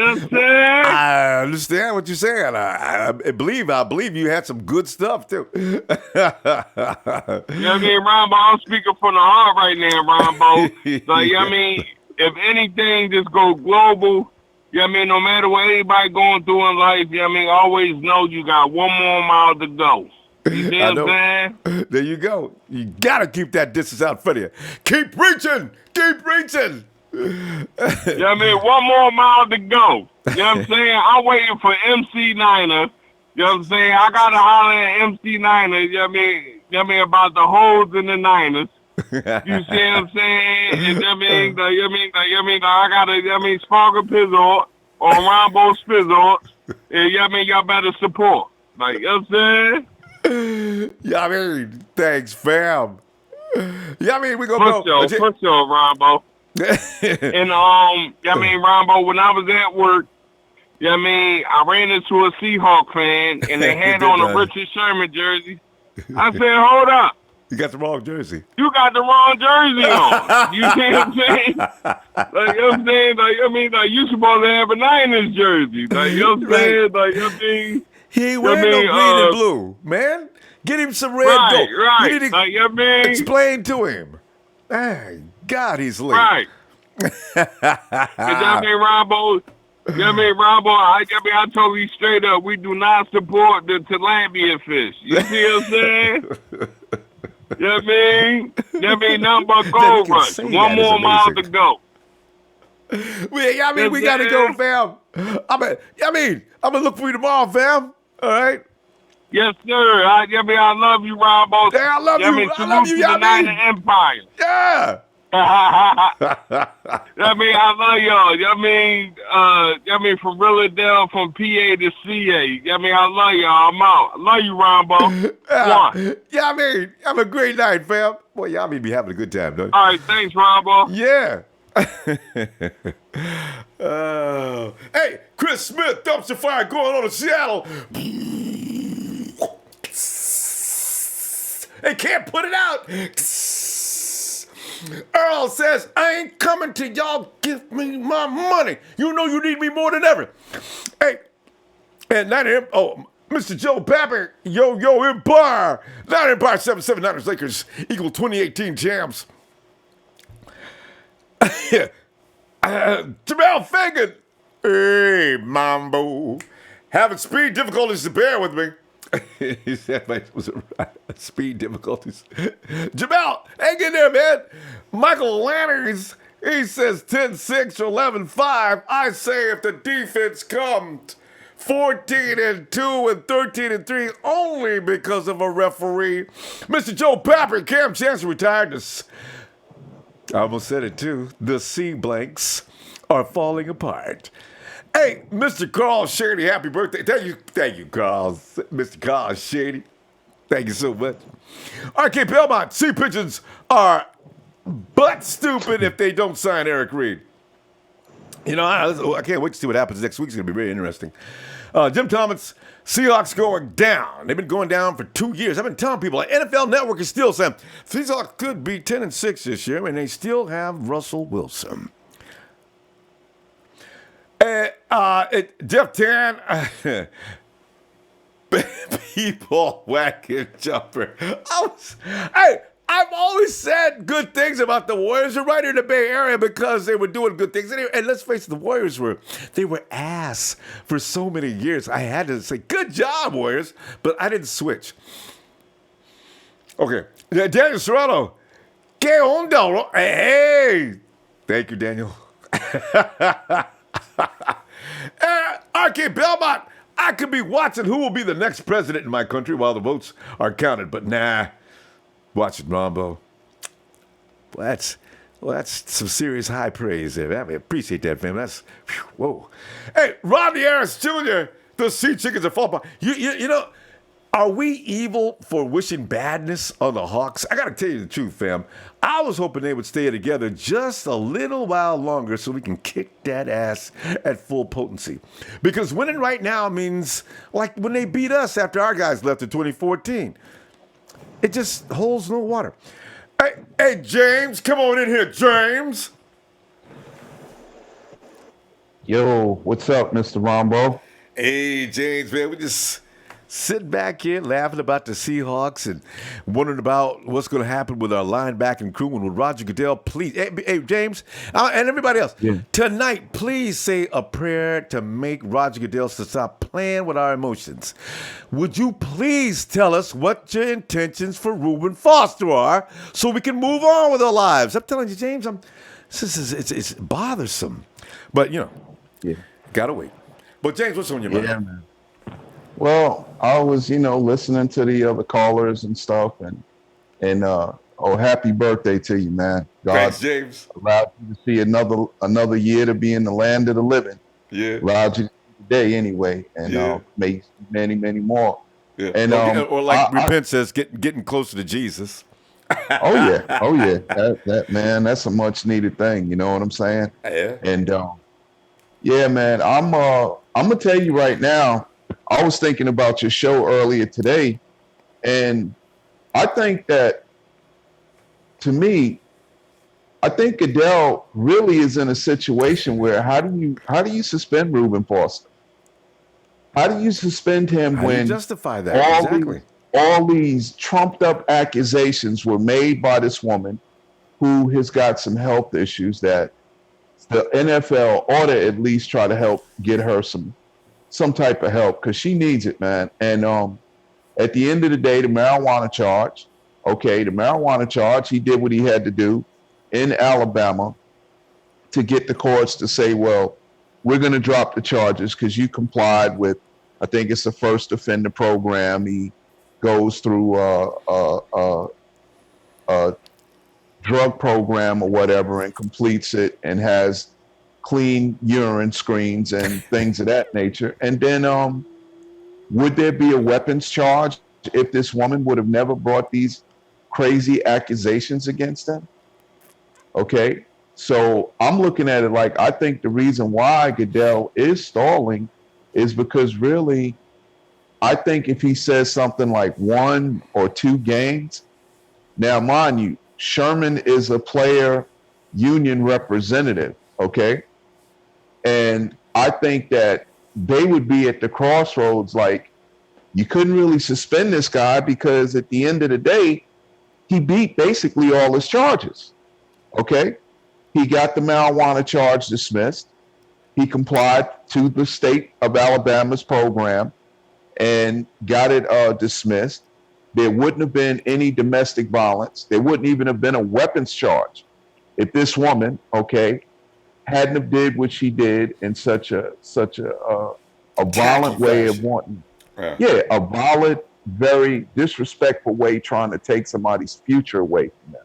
know what I'm saying? I understand what you're saying. I believe you had some good stuff too. You know what I mean, Ronbo? I'm speaking from the heart right now, Ronbo. Like, you know what I mean? If anything, just go global. You know what I mean? No matter what anybody going through in life, you know what I mean? Always know you got one more mile to go. You see what I'm saying? There you go. You got to keep that distance out in front of you. Keep reaching. You know what I mean? One more mile to go. You know what I'm saying? I'm waiting for MC Niner. You know what I'm saying? I got to holler at MC Niner, you know what I mean? About the holes in the Niners. You see what I'm saying? And, you know what I mean? I got to, Sparkle Pizzle or Ronbo Spizzle. And, you know what I mean? Y'all better support. Like, you know what I'm saying? Yeah, I mean, thanks, fam. Yeah, I mean, we gonna go. For sure, Ronbo. And I mean, Ronbo, when I was at work, you know what I mean, I ran into a Seahawks fan and they had on a Richard Sherman jersey. I said, hold up. You got the wrong jersey. You got the wrong jersey on. You see what I'm saying? Like, you know what I'm saying? Like, I mean, like, you supposed to have a Niners jersey. Like, you know what I'm saying? Like, you know what I mean? He ain't wearing no green and blue, man. Get him some red gold. Right. You need to explain to him. Hey, God, he's late. Right. You know what I mean, Ronbo? You know what I mean, Ronbo? I told you straight up, we do not support the tilapia fish. You see what I'm saying? You know what I mean? You know what I mean? Nothing but gold rush. One more mile to go. We got to go, fam. I'm going to look for you tomorrow, fam. All right? Yes, sir. I love you, Ronbo. Yeah, I love you. I love you, the Niner Empire. Yeah. I love y'all. I mean, from Philadelphia, from PA to CA. I love y'all. I'm out. I love you, Ronbo. Yeah, have a great night, fam. Boy, y'all be having a good time, don't you? All right, thanks, Ronbo. Yeah. Hey, Chris Smith, dumpster fire going on in Seattle. They can't put it out. Earl says, I ain't coming till y'all give me my money. You know you need me more than ever. Hey, and not him. Oh, Mr. Joe Papper, yo Empire. Not Empire 779ers Lakers equal 2018 champs. Jamal Fagan. Hey, Mambo. Having speed difficulties to bear with me. He said it was speed difficulties. Jamal, hang in there, man. Michael Lanners, he says 10-6 or 11-5. I say if the defense comes 14-2 and 13-3 only because of a referee. Mr. Joe Papper, Cam Chancellor retired. I almost said it too. The C blanks are falling apart. Hey, Mr. Carl Shady, happy birthday. Thank you, Carl. Mr. Carl Shady. Thank you so much. RK Belmont, Sea Pigeons are butt stupid if they don't sign Eric Reed. You know, I can't wait to see what happens next week. It's going to be very interesting. Jim Thomas, Seahawks going down. They've been going down for 2 years. I've been telling people, like, NFL Network is still saying Seahawks could be 10-6 this year, and they still have Russell Wilson. Jeff Tan, people whacking jumper. I've always said good things about the Warriors. They're right in the Bay Area because they were doing good things. And let's face it, the Warriors were ass for so many years. I had to say, good job, Warriors, but I didn't switch. Okay, Daniel Serrano, que onda? Hey, thank you, Daniel. RK Belmont, I could be watching who will be the next president in my country while the votes are counted, but nah. Watch it, Ronbo. That's some serious high praise there. I appreciate that, fam. Whoa. Hey, Rodney Harris Jr., the Sea Chickens are fall apart. You know, are we evil for wishing badness on the Hawks? I got to tell you the truth, fam. I was hoping they would stay together just a little while longer so we can kick that ass at full potency. Because winning right now means like when they beat us after our guys left in 2014. It just holds no water. Hey, James, come on in here, James. Yo, what's up, Mr. Ronbo? Hey, James, man, we just sitting back here laughing about the Seahawks and wondering about what's going to happen with our linebacking crew and with Roger Goodell. Please, hey James, and everybody else, tonight, please say a prayer to make Roger Goodell to stop playing with our emotions. Would you please tell us what your intentions for Reuben Foster are so we can move on with our lives? I'm telling you, James, it's bothersome. But, you know, gotta wait. But, James, what's on your mind? Yeah, man. Well, I was, listening to the other callers and stuff, and happy birthday to you, man. God Thanks, James. allowed you to see another year to be in the land of the living. Yeah. Allowed you today anyway, and may you see many, many more. Yeah. And or like Repent says, getting closer to Jesus. Oh yeah. That man, that's a much needed thing. You know what I'm saying? Yeah. And yeah, man, I'm gonna tell you right now. I was thinking about your show earlier today, and I think that, to me, I think Goodell really is in a situation where how do you suspend Ruben Foster? How do you suspend him How do when you justify that? Exactly. all these trumped up accusations were made by this woman who has got some health issues that the NFL ought to at least try to help get her some type of help, because she needs it, man. And at the end of the day, the marijuana charge, he did what he had to do in Alabama to get the courts to say, well, we're going to drop the charges because you complied with, I think it's the first offender program. He goes through a drug program or whatever and completes it and has clean urine screens and things of that nature. And then would there be a weapons charge if this woman would have never brought these crazy accusations against them? Okay, so I'm looking at it like, I think the reason why Goodell is stalling is because really, I think if he says something like 1 or 2 games, now mind you, Sherman is a player union representative, okay? And I think that they would be at the crossroads like, you couldn't really suspend this guy because at the end of the day, he beat basically all his charges, okay? He got the marijuana charge dismissed. He complied to the state of Alabama's program and got it dismissed. There wouldn't have been any domestic violence. There wouldn't even have been a weapons charge if this woman, okay, hadn't have did what she did in such a violent way of wanting, a violent, very disrespectful way trying to take somebody's future away from them.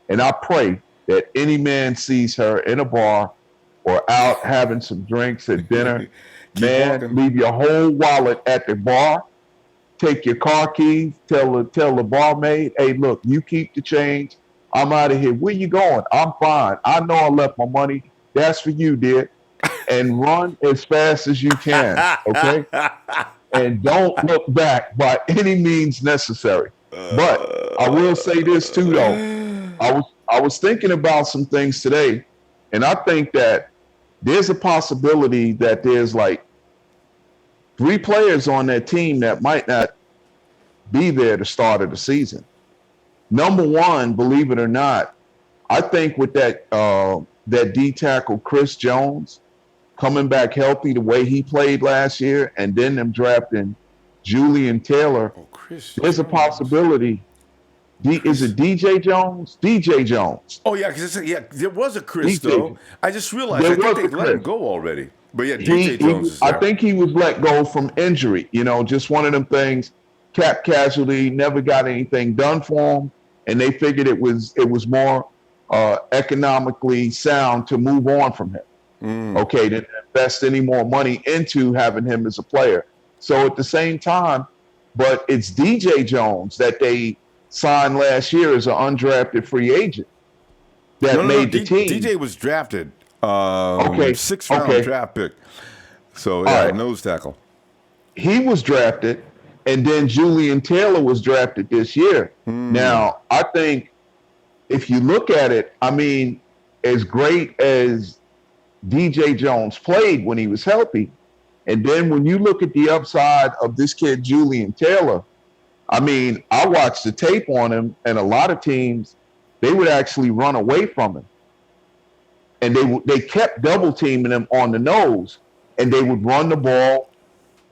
And I pray that any man sees her in a bar or out having some drinks at dinner, man, leave your whole wallet at the bar, take your car keys, tell the barmaid, hey, look, you keep the change. I'm out of here. Where you going? I'm fine. I know I left my money. That's for you, dear. And run as fast as you can, okay? And don't look back by any means necessary. But I will say this too, though. I was thinking about some things today, and I think that there's a possibility that there's like 3 players on that team that might not be there to start of the season. Number one, believe it or not, I think with that D tackle Chris Jones coming back healthy the way he played last year, and then them drafting Julian Taylor, there's a possibility. Is it DJ Jones? DJ Jones. Oh, yeah, because there was a Chris, DJ. Though. I just realized I think they let him go already. But yeah, DJ Jones is there. I think he was let go from injury. You know, just one of them things, cap casualty, never got anything done for him, and they figured it was more economically sound to move on from him. Okay, to invest any more money into having him as a player. So at the same time, but it's DJ Jones that they signed last year as an undrafted free agent that made the team. DJ was drafted, 6th round draft pick. So yeah, nose tackle. He was drafted, and then Julian Taylor was drafted this year. Now, I think if you look at it, I mean, as great as DJ Jones played when he was healthy, and then when you look at the upside of this kid, Julian Taylor, I mean, I watched the tape on him, and a lot of teams, they would actually run away from him. And they kept double teaming him on the nose, and they would run the ball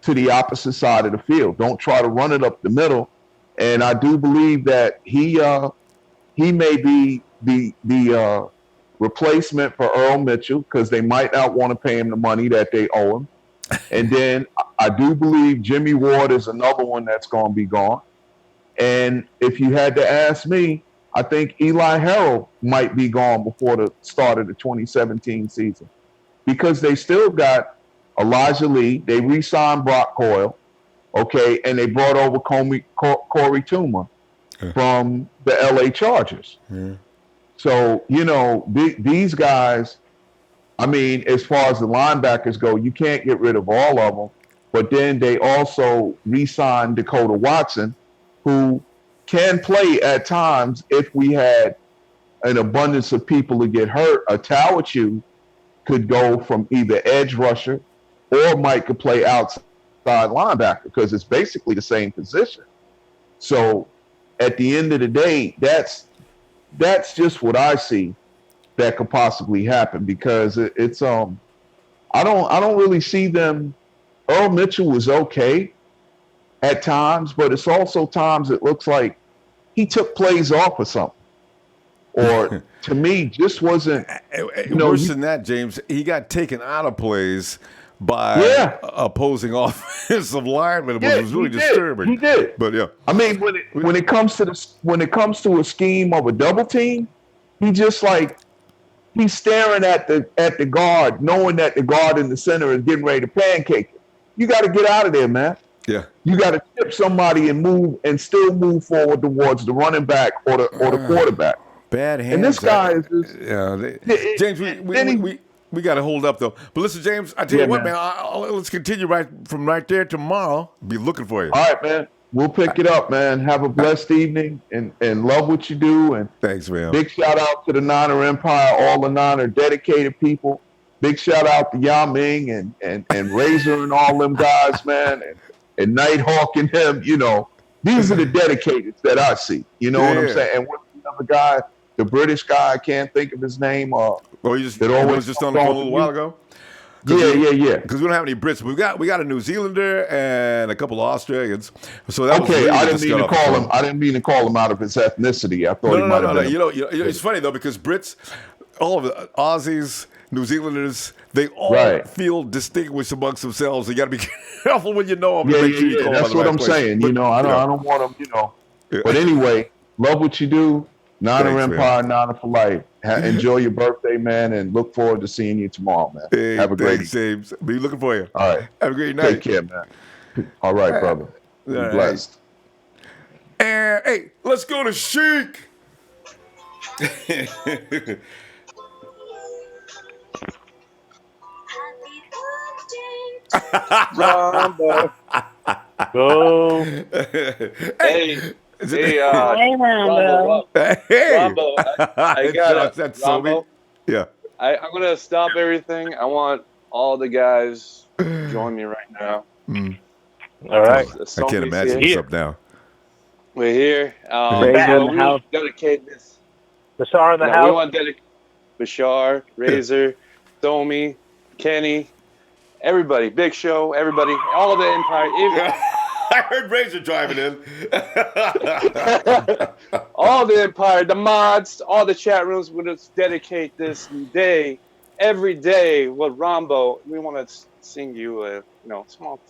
to the opposite side of the field. Don't try to run it up the middle. And I do believe that he may be the replacement for Earl Mitchell, because they might not want to pay him the money that they owe him. And then I do believe Jimmy Ward is another one that's going to be gone. And if you had to ask me, I think Eli Harold might be gone before the start of the 2017 season, because they still got Elijah Lee. They re-signed Brock Coyle, okay, and they brought over Corey Toomer from the LA Chargers. So, you know, these guys, I mean, as far as the linebackers go, you can't get rid of all of them. But then they also re-signed Dakota Watson, who can play at times if we had an abundance of people to get hurt. A Tawachu could go from either edge rusher or Mike could play outside linebacker, because it's basically the same position. So at the end of the day, that's just what I see that could possibly happen, because it's I don't really see them. Earl Mitchell was okay at times, but it's also times it looks like he took plays off or something, or to me just wasn't. Worse than that, James, he got taken out of plays by opposing offensive linemen, which was really disturbing. He did, but yeah, I mean, when it comes to a scheme of a double team, he just like he's staring at the guard, knowing that the guard in the center is getting ready to pancake it. You got to get out of there, man. Yeah, you got to tip somebody and still move forward towards the running back or the quarterback. Bad hands. And this guy is just, James. We got to hold up though. But listen, James, I tell you what, man. Let's continue right there tomorrow. Be looking for you. All right, man. We'll pick it up, man. Have a blessed evening and love what you do. And Thanks, man. big shout out to the Niner Empire, all the Niner dedicated people. Big shout out to Yao Ming and Razor and all them guys, man, and Nighthawk and them. You know, these are the dedicated that I see. You know what I'm saying? And what's the other guy, the British guy? I can't think of his name. Oh, you was just on the phone a little while ago. Yeah. Because we don't have any Brits. We got a New Zealander and a couple of Australians. So that was okay. really I didn't mean to call him. I didn't mean to call him out of his ethnicity. I thought he might have been. You know, it's funny though because Brits, all of the Aussies, New Zealanders, they all feel distinguished amongst themselves. You got to be careful when you know them. Yeah. That's what I'm saying. You know, I don't want them. You know, but anyway, love what you do. Niner Empire, Niner for life. Enjoy your birthday, man, and look forward to seeing you tomorrow, man. Hey, have a great day. James. Be looking for you. All right. Have a great night. Take care, man. All right, brother. Be blessed. And hey, let's go to Sheik. Ronbo. Go. Hey, Ronbo. Ronbo. I got it. Ronbo. Yeah. I'm gonna stop everything. I want all the guys to join me right now. All right. I can't imagine what's up now. We're here. We dedicate this. Bashar in the house. We want to dedicate Bashar, Razor, Domi, Kenny, everybody, Big Show, everybody, all of the Empire. I heard Razor driving in. All the Empire, the mods, all the chat rooms. We're going to dedicate this day, every day with Ronbo. We want to sing you,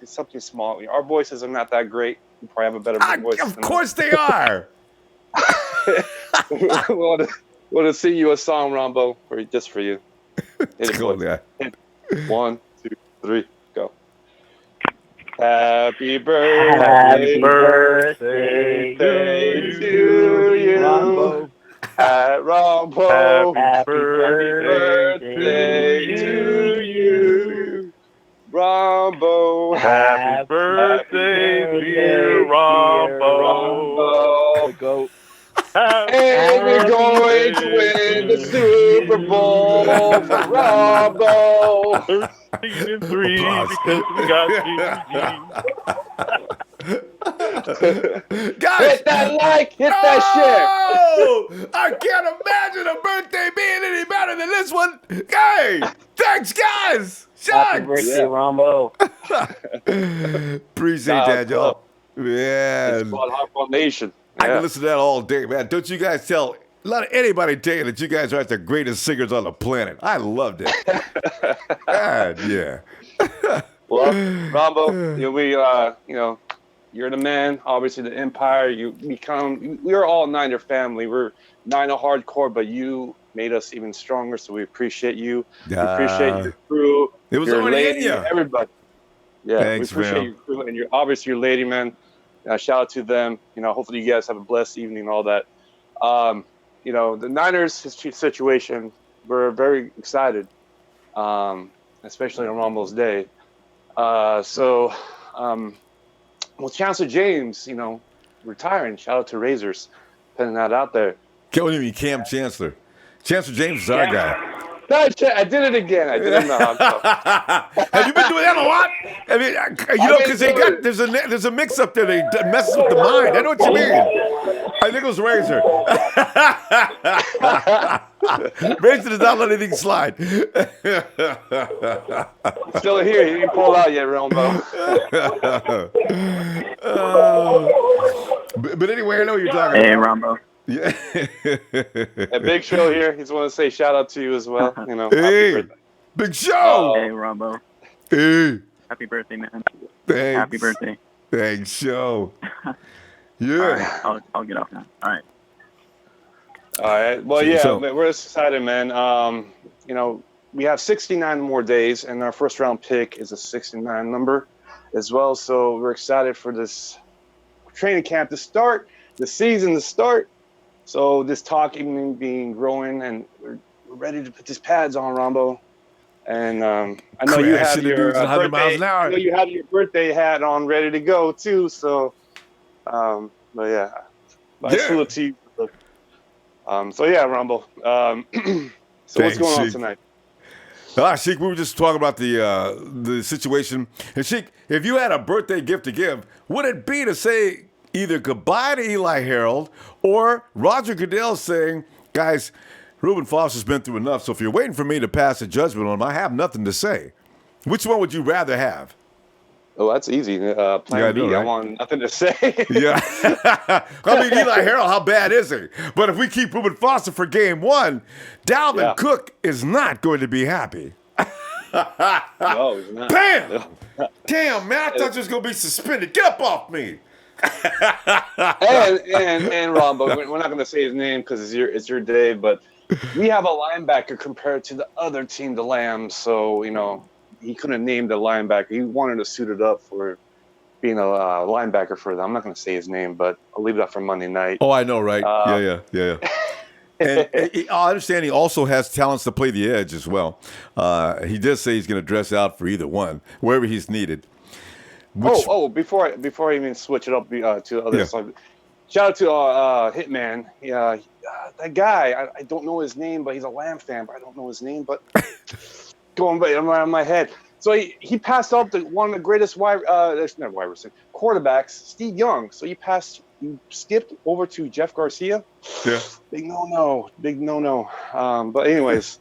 something small. Our voices are not that great. You probably have a better voice. Of course they are. We want to sing you a song, Ronbo, just for you. It's cool, yeah. 1, 2, 3, go. Happy birthday to you, Ronbo. Ronbo. Happy birthday to you, Ronbo. Happy birthday, dear Ronbo. Go. And we're going to win the Super Bowl for Ronbo. 13-3 because we got Guys, hit that like, hit that share. I can't imagine a birthday being any better than this one. Hey, thanks, guys. Happy birthday, Ronbo. Appreciate that, y'all. Man. It's called Hardball Nation. I can listen to that all day, man. Don't you guys tell anybody tell you that you guys are the greatest singers on the planet. I loved it. God, yeah. Well, Ronbo, you're the man. Obviously, the Empire. We're all Niner family. We're Niner hardcore, but you made us even stronger. So we appreciate you. We appreciate your crew. It was your already lady, in you. everybody. Yeah, thanks, we appreciate your crew and obviously your lady, man. Shout out to them. Hopefully you guys have a blessed evening and all that. The Niners situation, we're very excited, especially on Ronbo's day. With Chancellor James, retiring, shout out to Razors, putting that out there. What do you mean, Cam Chancellor? Chancellor James is our guy. No, I did it again. I didn't know. Have you been doing that a lot? I mean, because there's a mix up there. They messes with the mind. I know what you mean. I think it was Razor. Razor does not let anything slide. Still here. He didn't pull out yet, Ronbo. But anyway, I know what you're talking about. Hey, Ronbo. Yeah. A Big Show here. He's want to say shout out to you as well. Hey, Big Show. Hey, Ronbo. Hey. Happy birthday, man. Thanks. Happy birthday. Thanks, Show. Yeah. Right, I'll get off now. All right. Well, we're excited, man. We have 69 more days, and our first round pick is a 69 number as well. So we're excited for this training camp to start, the season to start. So this talk even being growing, and we're ready to put these pads on, Ronbo. And I know you have your 100 miles an hour. I know you have your birthday hat on, ready to go too. So But yeah, I salute to you. So yeah, Rumble. So what's going on tonight? Sheik, we were just talking about the situation. And Sheik, if you had a birthday gift to give, would it be to say either goodbye to Eli Harold or Roger Goodell saying, guys, Reuben Foster's been through enough, so if you're waiting for me to pass a judgment on him, I have nothing to say. Which one would you rather have? Oh, that's easy. Plan B. Right? I want nothing to say. Yeah. I mean, Eli Harold, how bad is he? But if we keep Reuben Foster for game one, Dalvin Cook is not going to be happy. No, he's not. Bam! No. Damn, man, I thought you was going to be suspended. Get up off me. and Ronbo, we're not going to say his name because it's your day, but we have a linebacker compared to the other team, the Lambs, so, you know, he couldn't name the linebacker. He wanted to suit it up for being a linebacker for them. I'm not going to say his name, but I'll leave that for Monday night. Oh, I know, right? Yeah. And I understand he also has talents to play the edge as well. He does say he's going to dress out for either one, wherever he's needed. Before I even switch it up to other stuff, shout out to Hitman. Yeah, that guy, I don't know his name, but he's a Lamb fan, but I don't know his name, but... going around my head. So he passed up one of the greatest quarterbacks, Steve Young. So you skipped over to Jeff Garcia. Yeah. Big no. But anyways,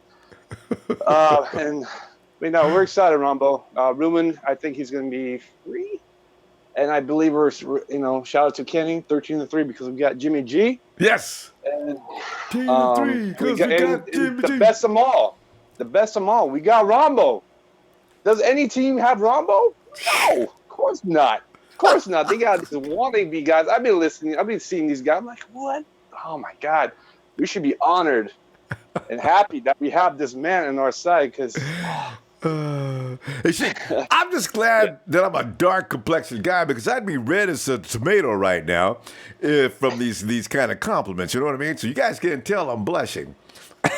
and we're excited, Ronbo. Ruben, I think he's going to be free. And I believe we're, shout out to Kenny, 13-3, because we got Jimmy G. Yes. And 13-3, because we got Jimmy G. The best of them all. We got Ronbo. Does any team have Ronbo? No, of course not. They got these wannabe guys. I've been seeing these guys. I'm like, what? Oh my God. We should be honored and happy that we have this man on our side because. I'm just glad that I'm a dark complexioned guy because I'd be red as a tomato right now from these kind of compliments. You know what I mean? So you guys can't tell I'm blushing. We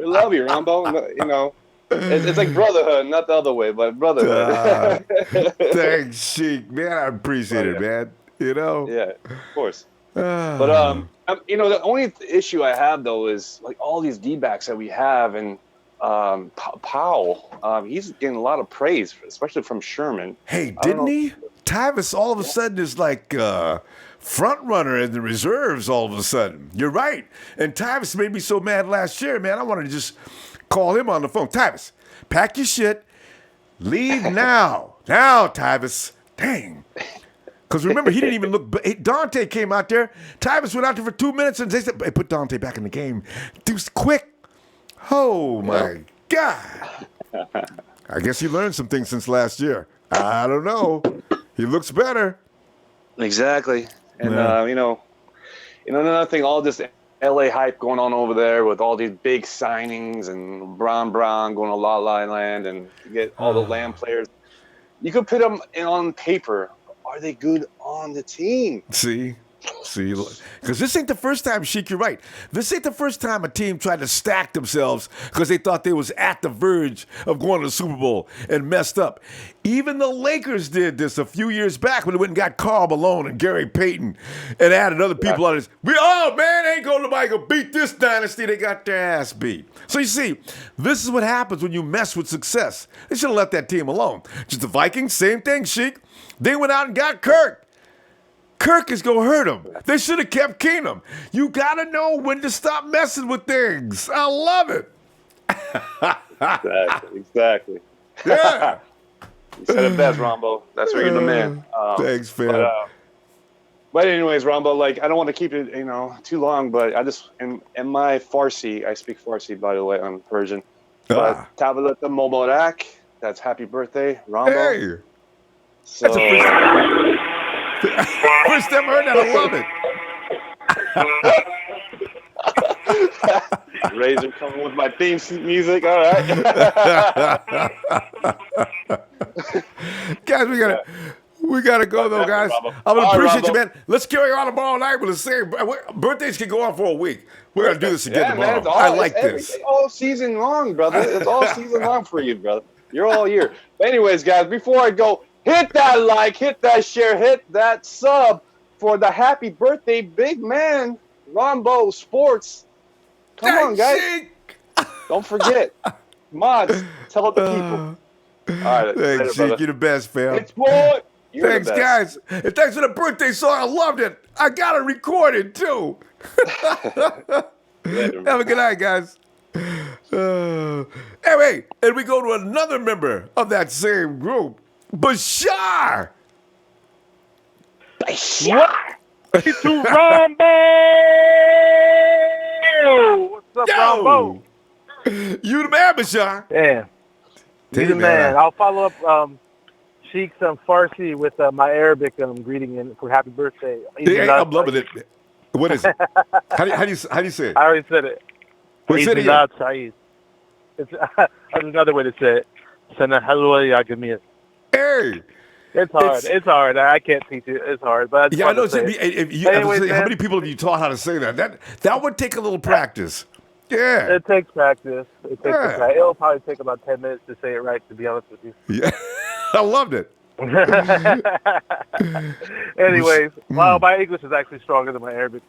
love you, Ronbo. It's like brotherhood, not the other way, but brotherhood. Thanks, Sheik. Man, I appreciate it, man. Yeah, of course. But the only issue I have though is like all these D-backs that we have, and Powell, he's getting a lot of praise, especially from Sherman. Hey, didn't he? Tyvis all of a sudden is like front runner in the reserves all of a sudden. You're right. And Tyvis made me so mad last year, man. I wanted to just call him on the phone. Tyvis, pack your shit. Leave now. Now, Tyvis. Dang. Because remember, he didn't even look. Dante came out there. Tyvis went out there for 2 minutes and they said, hey, put Dante back in the game. Deuce, quick. Oh, my God. I guess he learned some things since last year. I don't know. He looks better. Exactly. And, another thing, all this LA hype going on over there with all these big signings and Brown going to La La Land and you get all the Lamb players. You could put them on paper. Are they good on the team? See, because this ain't the first time, Sheik, you're right. This ain't the first time a team tried to stack themselves because they thought they was at the verge of going to the Super Bowl and messed up. Even the Lakers did this a few years back when they went and got Karl Malone and Gary Payton and added other people on this. Ain't going nobody go beat this dynasty. They got their ass beat. So you see, this is what happens when you mess with success. They should have left that team alone. Just the Vikings, same thing, Sheik. They went out and got Kirk. Kirk is going to hurt him. They should have kept Keenum. You got to know when to stop messing with things. I love it. Exactly. Yeah. You said it best, Ronbo. That's where you're the man. Thanks, fam. But anyways, Ronbo, I don't want to keep it, too long, but I just, in my Farsi, I speak Farsi, by the way, I'm Persian. But Tavalat Mubarak, that's happy birthday, Ronbo. Hey. So, that's first time I heard that, I love it. Razor coming with my theme music. All right. Guys, we gotta go though, guys. I'm gonna appreciate you, man. Let's carry on tomorrow night with the same birthdays can go on for a week. We're gonna do this again tomorrow. Man, I like this. It's all season long, brother. It's all season long for you, brother. You're all year. But anyways, guys, before I go, Hit that like, hit that share, hit that sub for the happy birthday big man, Ronbo Sports. Come on, guys. Don't forget. Mods, tell the people. All right. Thanks, Later, Sheik. brother. You're the best, fam. It's boy. You're Thanks, the best. guys. And thanks for the birthday song. I loved it. I got it recorded, too. Have a good night, guys. Anyway, and we go to another member of that same group, Bashar. What? It's to Ronbo! What's up, Ronbo? You the man, Bashar. Yeah. You the man. I'll follow up Sheik's Farsi with my Arabic greeting in for happy birthday. Hey, I'm loving it. What is it? How do you say it? I already said it. What Eid said it? Milad Saeed. It's another way to say it. Sana halwa ya jamil. Hey. It's hard. It's hard. I can't teach it. It's hard. But Yeah, I know. Anyways, how many people have you taught how to say that? That would take a little practice. Yeah. It takes practice. It'll probably take about 10 minutes to say it right, to be honest with you. Yeah. I loved it. Anyways, well, my English is actually stronger than my Arabic.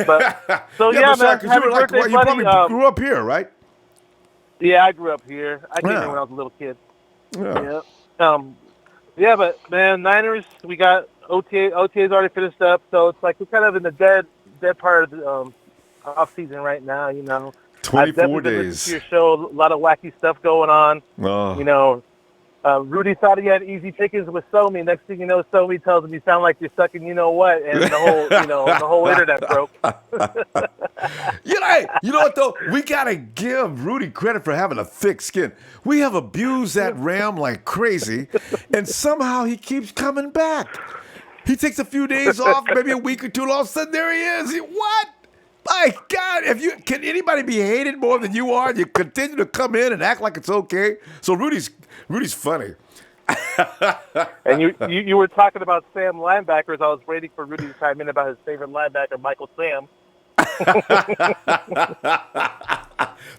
But, so, man, happy birthday, you buddy. probably grew up here, right? Yeah, I grew up here. I came here when I was a little kid. Yeah. Yeah, but, man, Niners, we got OTA's already finished up, so it's like we're kind of in the dead part of the off-season right now, you know. 24 I've been days. listening to your show, a lot of wacky stuff going on. Oh. You know, Rudy thought he had easy pickings with Somi. Next thing you know, Somi tells him you sound like you're sucking you know what, and the whole internet broke. You know what though? We gotta give Rudy credit for having a thick skin. We have abused that Ram like crazy, and somehow he keeps coming back. He takes a few days off, maybe a week or two, and all of a sudden there he is. What? My God, can anybody be hated more than you are? You continue to come in and act like it's okay. So Rudy's funny. And you were talking about Sam linebackers. I was waiting for Rudy to chime in about his favorite linebacker, Michael Sam.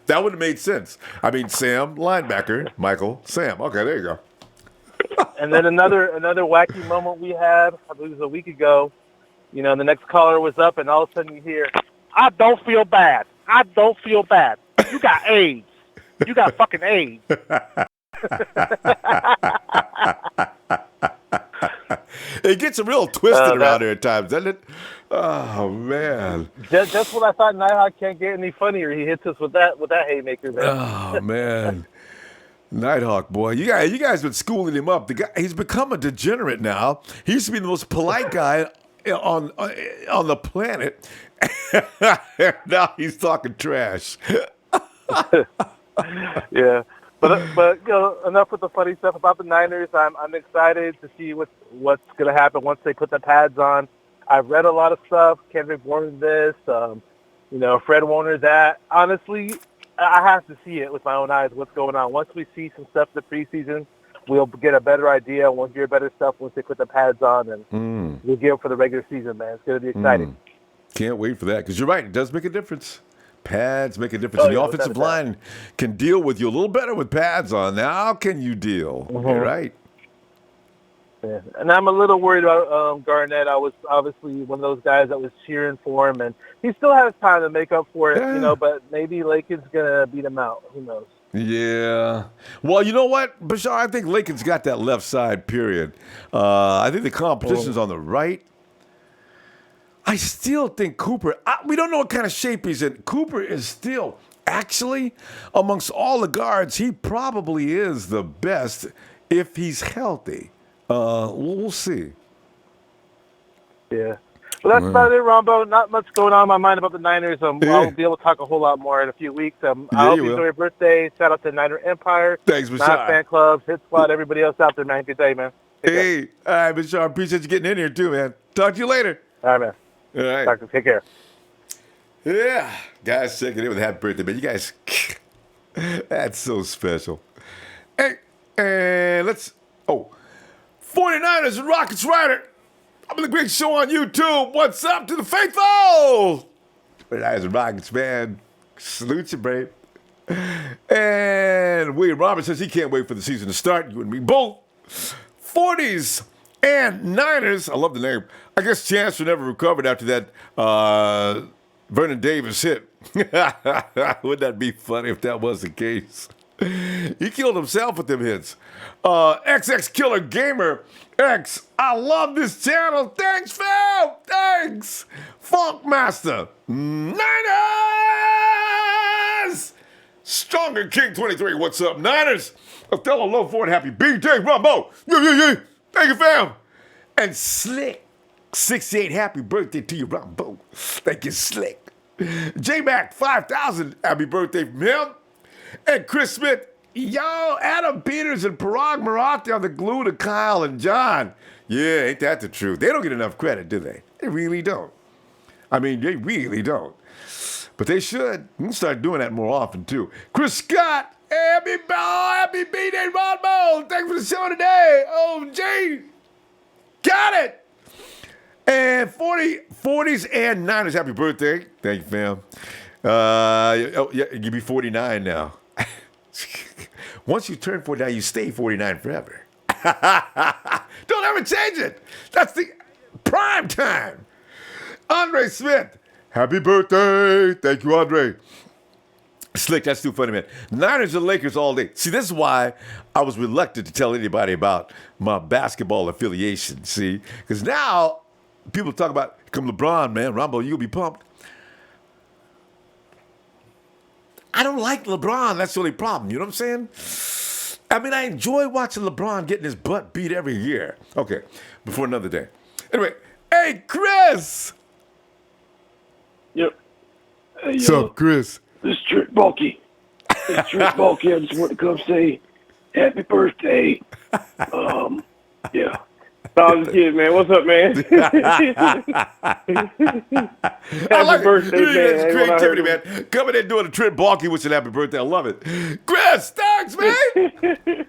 That would have made sense. I mean, Sam, linebacker, Michael, Sam. Okay, there you go. And then another wacky moment we had, I believe it was a week ago. You know, the next caller was up, and all of a sudden you hear, I don't feel bad. I don't feel bad. You got AIDS. You got fucking AIDS. It gets a real twisted around here at times, doesn't it? Oh man! Just when I thought Nighthawk can't get any funnier, he hits us with that haymaker. Man. Oh man, Nighthawk boy, you guys been schooling him up. The guy, he's become a degenerate now. He used to be the most polite guy on the planet. Now he's talking trash. Yeah. But you know, enough with the funny stuff about the Niners. I'm excited to see what's going to happen once they put the pads on. I've read a lot of stuff. Kendrick warned this. Fred Warner that. Honestly, I have to see it with my own eyes. What's going on? Once we see some stuff in the preseason, we'll get a better idea. We'll hear better stuff once they put the pads on, and we'll get it for the regular season. Man, it's going to be exciting. Can't wait for that because you're right. It does make a difference. Pads make a difference. And the offensive line can deal with you a little better with pads on. Now, can you deal? You're right. Yeah. And I'm a little worried about Garnett. I was obviously one of those guys that was cheering for him, and he still has time to make up for it, but maybe Lakin's going to beat him out. Who knows? Yeah. Well, you know what, Bashar? I think Lakin's got that left side, period. I think the competition's on the right. I still think Cooper, we don't know what kind of shape he's in. Cooper is still, actually, amongst all the guards, he probably is the best if he's healthy. We'll see. Yeah. Well, that's about it, Ronbo. Not much going on in my mind about the Niners. I'll be able to talk a whole lot more in a few weeks. I hope you enjoy your birthday. Shout out to Niner Empire. Thanks, Bashar. Not fan clubs, Hit Squad, everybody else out there, man. Good day, man. Hey, all right, Bashar. Appreciate you getting in here, too, man. Talk to you later. All right, man. All right. Doctor, take care. Yeah. Guys, checking in with a happy birthday, man. You guys, that's so special. Hey, and 49ers and Rockets Rider. I'm in the great show on YouTube. What's up to the faithful? 49ers and Rockets, man. Salute you, babe. And William Roberts says he can't wait for the season to start. You and me both. 40s and Niners. I love the name. I guess Chancellor never recovered after that Vernon Davis hit. Wouldn't that be funny if that was the case? He killed himself with them hits. XX Killer Gamer X. I love this channel. Thanks, fam. Thanks. Funk Master. Niners. Stronger King 23. What's up, Niners? Othello Low Ford Happy B-Day Rumbo. Yeah. Thank you, fam. And Slick 68. Happy birthday to you, Rumbo. Thank you, Slick. J-Mac 5000. Happy birthday from him. And Chris Smith. Yo, Adam Peters and Parag Marathi are the glue to Kyle and John. Yeah, ain't that the truth? They don't get enough credit, do they? They really don't. I mean, they really don't. But they should. We can start doing that more often, too. Chris Scott, happy B-Day, Ronbo. Thanks for the show today. Oh, Jay, got it. And 40s and 9ers, happy birthday. Thank you, fam. You be 49 now. Once you turn 49, you stay 49 forever. Don't ever change it. That's the prime time. Andre Smith, happy birthday. Thank you, Andre. Slick, that's too funny, man. Niners and Lakers all day. See, this is why I was reluctant to tell anybody about my basketball affiliation, see? Because now people talk about, come LeBron, man. Rumble, you'll be pumped. I don't like LeBron. That's the only problem. You know what I'm saying? I mean, I enjoy watching LeBron getting his butt beat every year. Okay, before another day. Anyway, hey, Chris. Yep. Hey, What's up, Chris? This is Trick Bulky. I just want to come say happy birthday. Yeah. No, I was just kidding, man. What's up, man? Happy birthday, man. That's creativity, man. Coming in doing a Trent Balky with an happy birthday. I love it. Chris, thanks, man.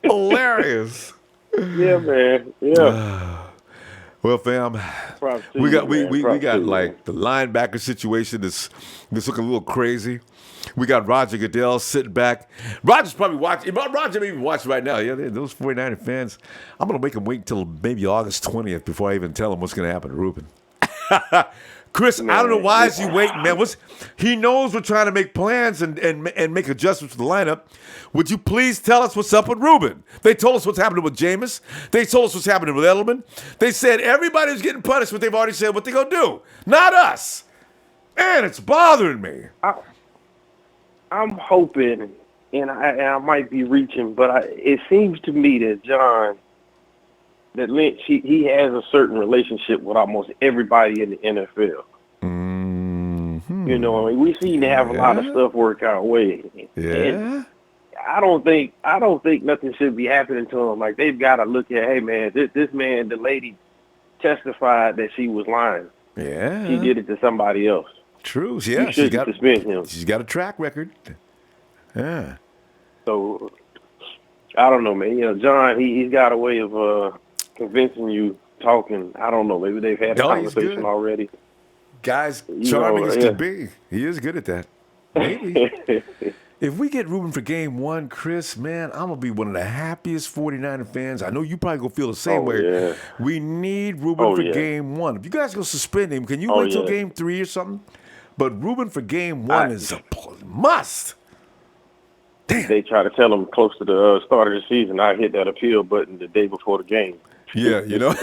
Hilarious. Yeah, man. Yeah. Well, fam, we got like the linebacker situation that's looking a little crazy. We got Roger Goodell sitting back. Roger's probably watching. Roger may even watch right now. Yeah, those 49er fans. I'm going to make them wait until maybe August 20th before I even tell them what's going to happen to Ruben. Chris, man, I don't know why is he waiting, man. He knows we're trying to make plans and make adjustments to the lineup. Would you please tell us what's up with Ruben? They told us what's happening with Jameis. They told us what's happening with Edelman. They said everybody's getting punished, but they've already said what they're going to do. Not us. Man, it's bothering me. I'm hoping, and I might be reaching, but it seems to me that John, that Lynch, he has a certain relationship with almost everybody in the NFL. Mm-hmm. You know, I mean, we seem to have a lot of stuff work our way. Yeah. And I don't think nothing should be happening to him. Like, they've got to look at, hey man, this man, the lady testified that she was lying. Yeah. She did it to somebody else. True. Yeah. You shouldn't suspend him. She's got a track record. Yeah. So I don't know, man. You know, John, he's got a way of convincing you, talking. I don't know. Maybe they've had a conversation already. Guys, charming as can be. He is good at that. Maybe. If we get Ruben for game one, Chris, man, I'm going to be one of the happiest 49er fans. I know you probably going to feel the same way. Yeah. We need Ruben for game one. If you guys go suspend him, can you wait till game 3 or something? But Ruben for game one is a must. Damn. They try to tell him close to the start of the season, I hit that appeal button the day before the game. Yeah, you know,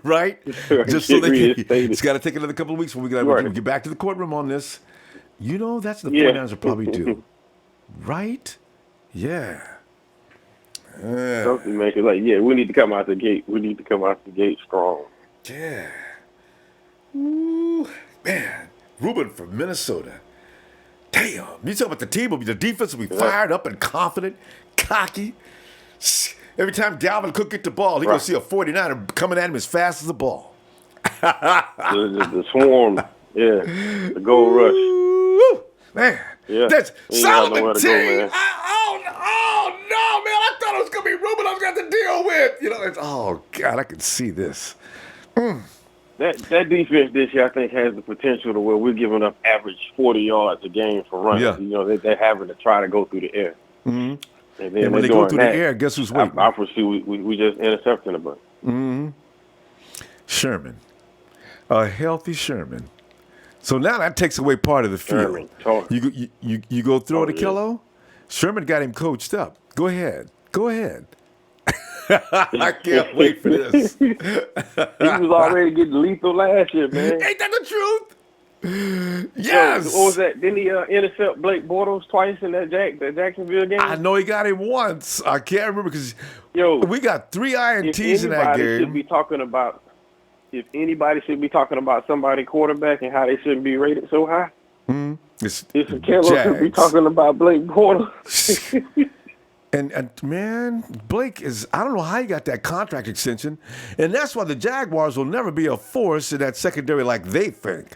right? Just so it's got to take another couple of weeks when we get back to the courtroom on this. You know, that's what the 49ers will probably do. Right? Yeah. Something make it like, we need to come out the gate. We need to come out the gate strong. Yeah. Ooh, man. Ruben from Minnesota. Damn. You talking about the team will be, the defense will be fired up and confident, cocky. Every time Dalvin Cook get the ball, he gonna see a 49er coming at him as fast as the ball. the swarm, the gold rush. Woo, man, that's Solomon T. Man. Oh no, man! I thought it was gonna be Ruben I was gonna have to deal with. You know, oh God, I can see this. That defense this year, I think, has the potential to where we're giving up average 40 yards a game for running. Yeah. You know, they're having to try to go through the air. Mm-hmm. And then And when they're they go doing through that, the air, guess who's waiting? I foresee we just intercepting a bunch. Mm-hmm. Sherman. A healthy Sherman. So now that takes away part of the field. You go throw to Kello? Sherman got him coached up. Go ahead. I can't wait for this. He was already getting lethal last year, man. Ain't that the truth? Yes. Yo, what was that? Didn't he intercept Blake Bortles twice in that Jacksonville game? I know he got him once. I can't remember because we got 3 INTs in that game. If anybody should be talking about somebody quarterback and how they shouldn't be rated so high, it's Kello should be talking about Blake Bortles. And man, Blake is, I don't know how he got that contract extension. And that's why the Jaguars will never be a force in that secondary like they think.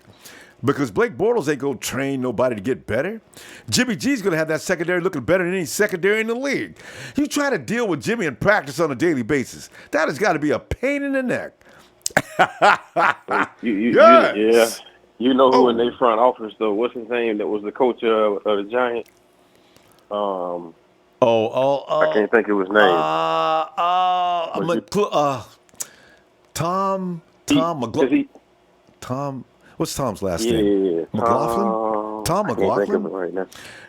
Because Blake Bortles ain't going to train nobody to get better. Jimmy G's going to have that secondary looking better than any secondary in the league. You try to deal with Jimmy in practice on a daily basis. That has got to be a pain in the neck. Yeah. You know who in their front office, though. What's his name that was the coach of the Giants? I can't think of his name. Tom McLaughlin. What's Tom's last name? McLaughlin? Tom McLaughlin? I can't think of it right now.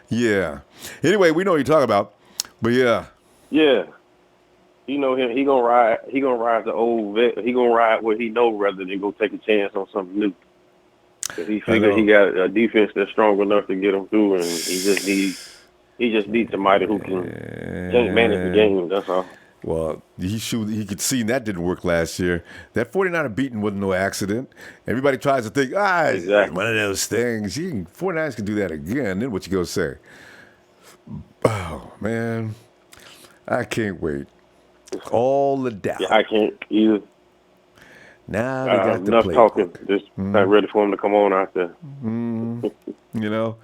Yeah. Anyway, we know what you're talking about. But yeah. Yeah. You know him. He gonna ride the old vet. He gonna ride what he know rather than go take a chance on something new. Cause he figured he got a defense that's strong enough to get him through, and he just needs somebody who can manage the game. That's all. Well, he could see that didn't work last year. That 49er beating wasn't no accident. Everybody tries to think, exactly. One of those things. 49ers can do that again. Then what you gonna say? Oh man, I can't wait. All the doubt. Yeah, I can't either. Now they got the enough play. Talking. Just not ready for him to come on out there. You know.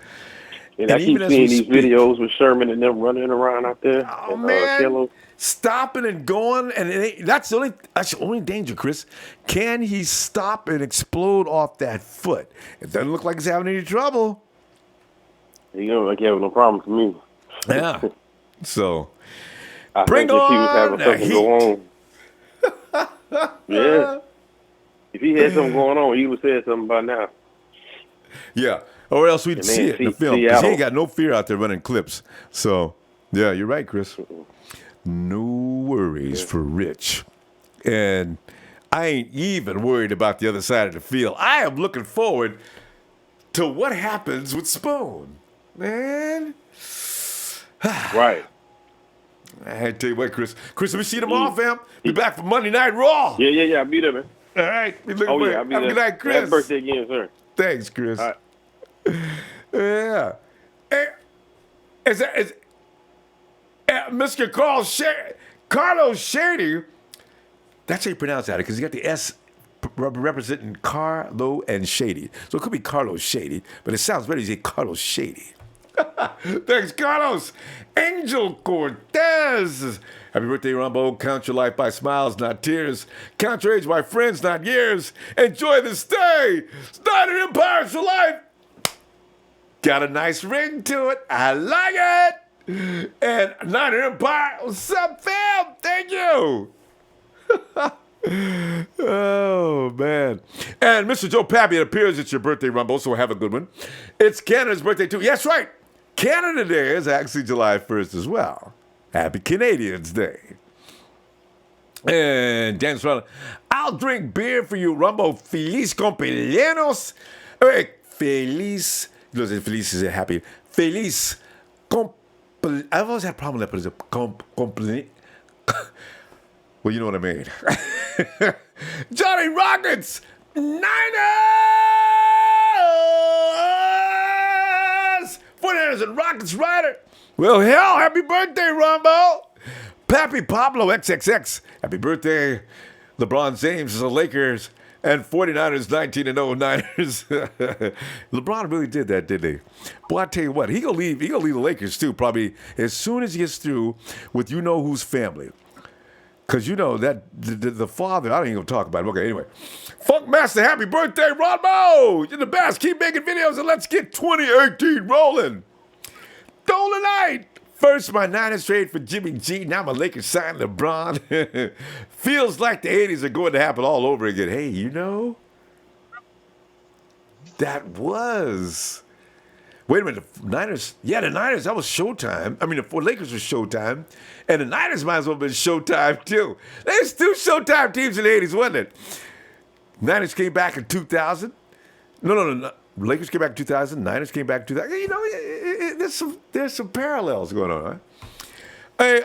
And I keep seeing these videos with Sherman and them running around out there. Oh man, stopping and going, and that's the only danger, Chris. Can he stop and explode off that foot? It doesn't look like he's having any trouble. He don't like having no problem to me. Yeah. So I bring think on if he was having something go on. Yeah. If he had something going on, he would have said something by now. Yeah. Or else we'd see it in the film. Because he ain't got no fear out there running clips. So, yeah, you're right, Chris. No worries for Rich. And I ain't even worried about the other side of the field. I am looking forward to what happens with Spoon. Man. Right. I tell you what, Chris. Chris, let me see them off, fam. Be back for Monday Night Raw. Yeah. I'll be there, man. All right. I'll be there. Have a good night, Chris. Happy birthday again, sir. Thanks, Chris. All right. Yeah. Is Mr. Carlos Shady? That's how you pronounce that, because you got the S representing Carlo and Shady. So it could be Carlos Shady, but it sounds better to say Carlos Shady. Thanks, Carlos. Angel Cortez. Happy birthday, Ronbo. Count your life by smiles, not tears. Count your age by friends, not years. Enjoy this day. Snyder Empires for life. Got a nice ring to it. I like it. And Snyder Empire, what's up, fam? Thank you. Oh, man. And Mr. Joe Pappy, it appears it's your birthday, Rumbo, so have a good one. It's Canada's birthday, too. Yes, right. Canada Day is actually July 1st as well. Happy Canadians Day. And Dan Srella, I'll drink beer for you, Rumbo. Feliz cumpleaños. Hey, feliz. Feliz is happy. Feliz. I've always had a problem with that, but well, you know what I mean. Johnny Rockets, Niners! 49ers and Rockets rider. Well, hell, happy birthday, Ronbo. Pappy Pablo XXX. Happy birthday, LeBron James, the Lakers, and 49ers 19-0 Niners. LeBron really did that, didn't he? Boy, I tell you what, he gonna leave the Lakers too, probably as soon as he gets through with you-know-whose family. Because you know that the father, I ain't going to talk about him. Okay, anyway. Funk Master, happy birthday, Ronbo! You're the best. Keep making videos and let's get 2018 rolling. Dolan Night, First, my Niners trade for Jimmy G. Now my Lakers sign LeBron. Feels like the 80s are going to happen all over again. Hey, you know, that was... Wait a minute, the Niners... Yeah, the Niners, that was Showtime. I mean, the Lakers was Showtime. And the Niners might as well have been Showtime, too. There's two Showtime teams in the 80s, wasn't it? Niners came back in 2000. No. Lakers came back in 2000. Niners came back in 2000. You know, there's some parallels going on, right? Hey,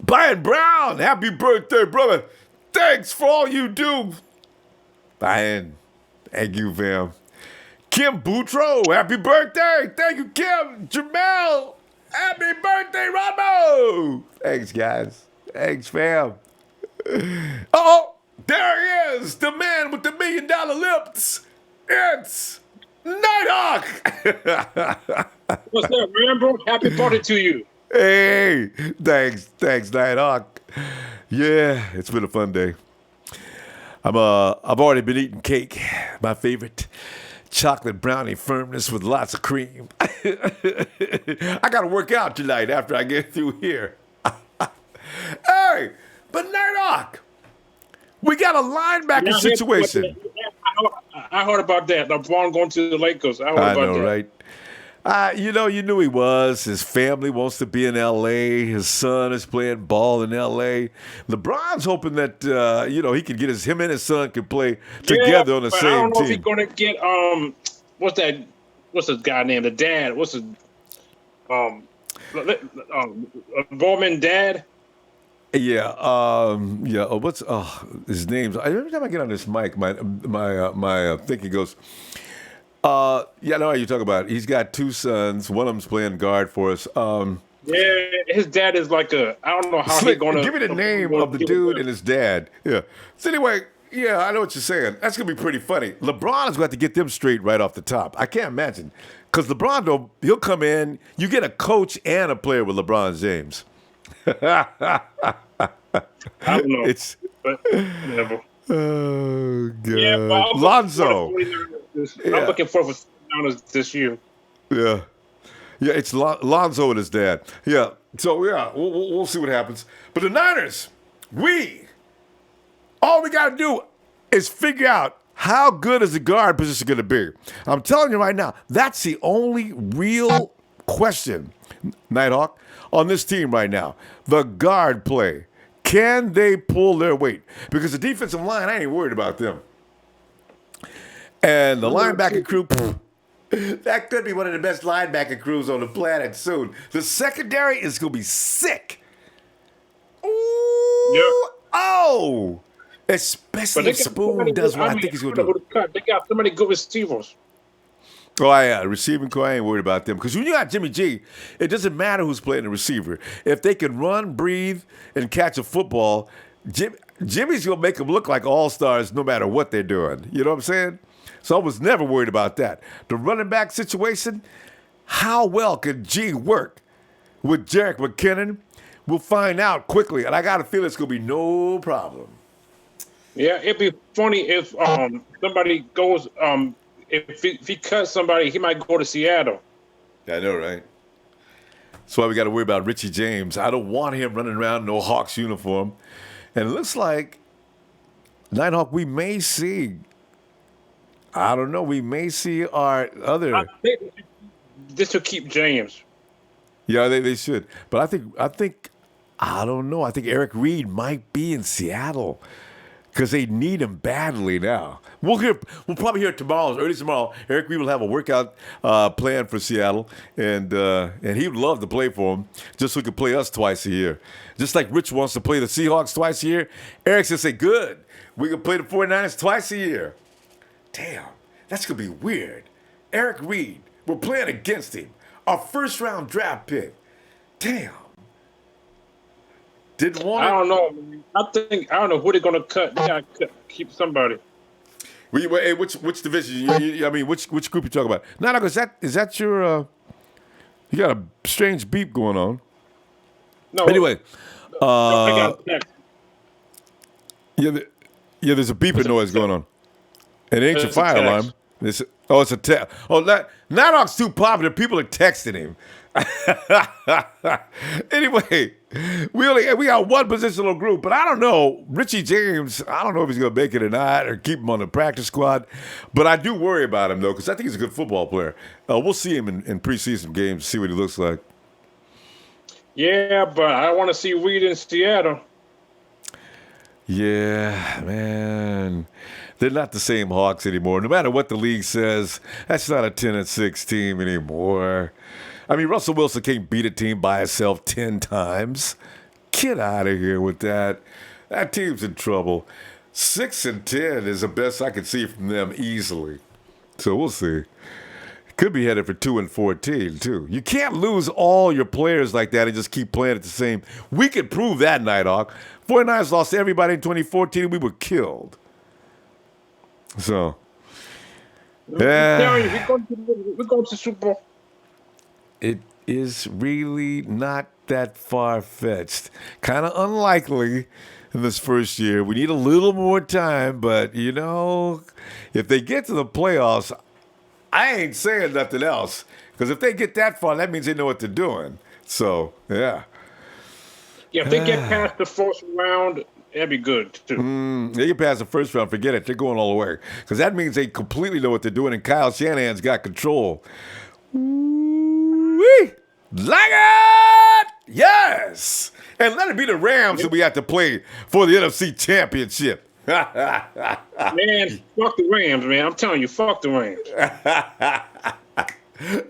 Brian Brown, happy birthday, brother. Thanks for all you do. Brian, thank you, fam. Kim Boutro, happy birthday. Thank you, Kim. Jamel, happy birthday, Ronbo. Thanks, guys. Thanks, fam. Uh-oh, there he is, the man with the $1 million lips. It's Nighthawk. What's up, man, bro? Happy birthday to you. Hey, thanks, Nighthawk. Yeah, it's been a fun day. I've already been eating cake, my favorite. Chocolate brownie firmness with lots of cream. I got to work out tonight after I get through here. Hey, but Nighthawk, we got a linebacker situation. I heard about that. LeBron going to the Lakers. I heard about know, that. Right? You knew he was. His family wants to be in L.A. His son is playing ball in L.A. LeBron's hoping that, he can get him and his son can play together on the same team. I don't know if he's going to get, what's his guy name? The dad. What's his, Bowman dad? Yeah, what's his name? Every time I get on this mic, my thinking goes. I know how you talk about it. He's got two sons. One of them's playing guard for us. Yeah, his dad is like I don't know how he's going to... Give me the name of the dude and his dad. Yeah. So anyway, yeah, I know what you're saying. That's going to be pretty funny. LeBron is going to have to get them straight right off the top. I can't imagine. Because LeBron, though, he'll come in. You get a coach and a player with LeBron James. I don't know. But whatever. Oh, God. Yeah, but Lonzo. I'm looking forward to this year. Yeah. Yeah, it's Lonzo and his dad. Yeah. So, yeah, we'll see what happens. But the Niners, all we got to do is figure out how good is the guard position going to be. I'm telling you right now, that's the only real question, Nighthawk, on this team right now. The guard play. Can they pull their weight? Because the defensive line, I ain't worried about them. And the linebacker crew, that could be one of the best linebacker crews on the planet soon. The secondary is going to be sick. Ooh, yep. Oh, especially if Spoon does what I think he's going to do. They got so many good receivers. Oh, yeah, receiving core, I ain't worried about them. Because when you got Jimmy G, it doesn't matter who's playing the receiver. If they can run, breathe, and catch a football, Jimmy's going to make them look like all-stars no matter what they're doing. You know what I'm saying? So I was never worried about that. The running back situation, how well can G work with Jerick McKinnon? We'll find out quickly, and I got a feeling it's going to be no problem. Yeah, it'd be funny if somebody goes if he cuts somebody, he might go to Seattle. I know, right? That's why we got to worry about Richie James. I don't want him running around in no Hawks uniform. And it looks like, Nighthawk, we may see, I don't know, we may see our other... This will keep James. Yeah, they should. But I don't know. I think Eric Reed might be in Seattle because they need him badly now. We'll probably hear early tomorrow. Eric Reed will have a workout plan for Seattle, and he would love to play for him, just so he could play us twice a year. Just like Rich wants to play the Seahawks twice a year, Eric's gonna say, good, we can play the 49ers twice a year. Damn, that's gonna be weird. Eric Reed, we're playing against him. Our first-round draft pick. Damn. Didn't want it. I don't know. I don't know who they're gonna cut. They gotta keep somebody. Hey, which division? I mean, which group you talking about? No, is that your? You got a strange beep going on. No. Anyway, I got text. There's a beeping noise going on. It ain't your fire alarm. It's a text. Oh, Nighthawk's too popular. People are texting him. Anyway, we got one positional group, but I don't know. Richie James, I don't know if he's going to make it or not, or keep him on the practice squad. But I do worry about him, though, because I think he's a good football player. We'll see him in preseason games, see what he looks like. Yeah, but I want to see Reed in Seattle. Yeah, man. They're not the same Hawks anymore. No matter what the league says, that's not a 10-6 team anymore. I mean, Russell Wilson can't beat a team by himself 10 times. Get out of here with that. That team's in trouble. 6-10 is the best I can see from them easily. So we'll see. Could be headed for 2-14 too. You can't lose all your players like that and just keep playing at the same. We could prove that, Nighthawk. 49ers lost everybody in 2014 and we were killed. So, yeah. We're going to Super Bowl. It is really not that far-fetched. Kind of unlikely in this first year. We need a little more time, but, you know, if they get to the playoffs, I ain't saying nothing else. Because if they get that far, that means they know what they're doing. So, yeah. Yeah, if they get past the first round, that'd be good, too. They get past the first round, forget it. They're going all the way. Because that means they completely know what they're doing, and Kyle Shanahan's got control. Woo-wee! Like it! Yes! And let it be the Rams that we have to play for the NFC Championship. Man, fuck the Rams, man. I'm telling you, fuck the Rams.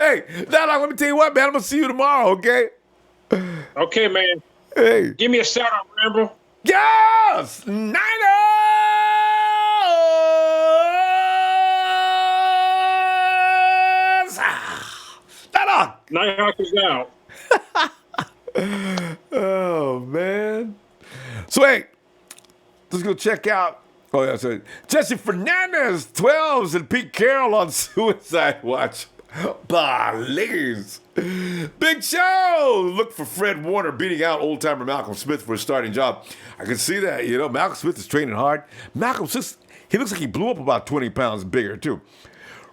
Hey, now let me tell you what, man. I'm going to see you tomorrow, okay? Okay, man. Hey. Give me a shout-out, Rambo. Yes! Niners! Nighthawk is out. Oh, man. So, hey, let's go check out. Oh, yeah, sorry. Jesse Fernandez, 12s, and Pete Carroll on Suicide Watch. Please. Big Show. Look for Fred Warner beating out old-timer Malcolm Smith for a starting job. I can see that. You know, Malcolm Smith is training hard. Malcolm Smith, he looks like he blew up about 20 pounds bigger, too.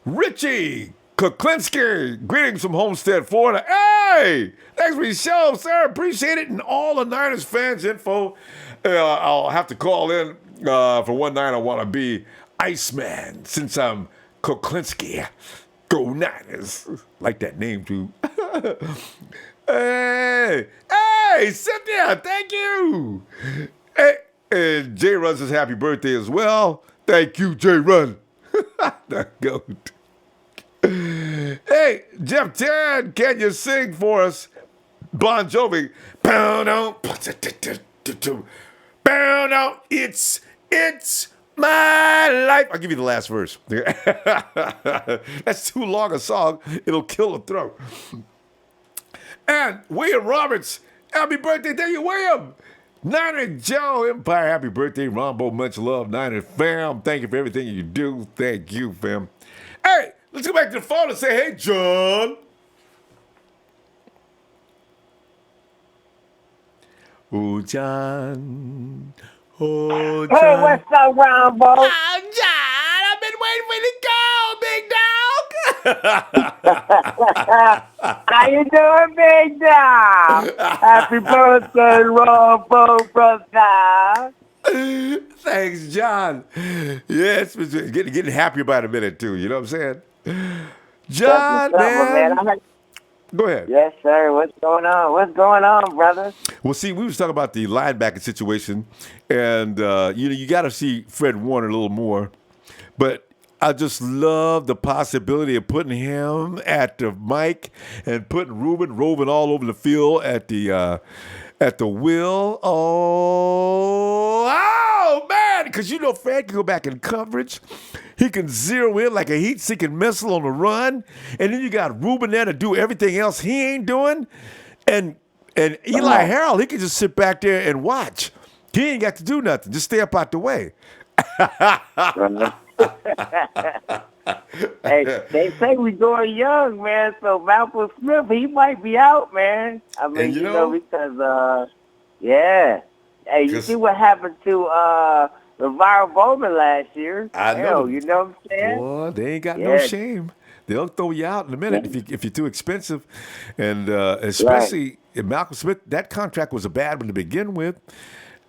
Richie Kuklinski, greetings from Homestead, Florida. Hey, thanks for your show, sir. Appreciate it. And all the Niners fans info. I'll have to call in for one night. I want to be Iceman since I'm Kuklinski. Go Niners. Like that name, too. Hey, Cynthia, thank you. Hey, and Jay Run says happy birthday as well. Thank you, Jay Run. The goat. Hey, Jeff Tad, can you sing for us? Bon Jovi. It's my life. I'll give you the last verse. That's too long a song. It'll kill the throat. And William Roberts, happy birthday. Thank you, William. Niner Joe Empire, happy birthday. Ronbo, much love. Niner fam, thank you for everything you do. Thank you, fam. Hey, let's go back to the phone and say, hey, John. Oh, John. Oh, John. Hey, what's up, Ronbo? Oh, John, I've been waiting for you to go, big dog. How you doing, big dog? Happy birthday, Ronbo, brother. Thanks, John. Yes, getting happier by the minute, too. You know what I'm saying? John, man. Go ahead. Yes, sir. What's going on? What's going on, brother? Well, see, we was talking about the linebacker situation, and you got to see Fred Warner a little more. But I just love the possibility of putting him at the mic and putting Ruben all over the field at the wheel. Oh, man, because you know Fred can go back in coverage. He can zero in like a heat-seeking missile on the run. And then you got Reuben there to do everything else he ain't doing. And Eli Harold, he can just sit back there and watch. He ain't got to do nothing. Just stay up out the way. Hey, they say we going young, man. So Malcolm Smith, he might be out, man. I mean, you know because, yeah. Hey, you see what happened to LeVar Bowman last year. I Hell, know. you know what I'm saying? Boy, they ain't got no Yeah. shame. They'll throw you out in a minute if you're too expensive, and Right. especially if Malcolm Smith. That contract was a bad one to begin with.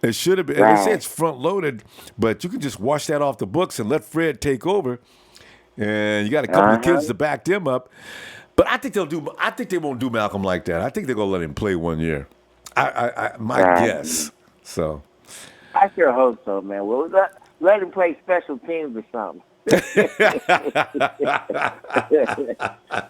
It should have been. And they say Right. it's front loaded, but you can just wash that off the books and let Fred take over. And you got a couple of kids to back them up. But I think they'll do. I think they won't do Malcolm like that. I think they're gonna let him play 1 year. My guess. So. I sure hope so, man. Well, let him play special teams or something.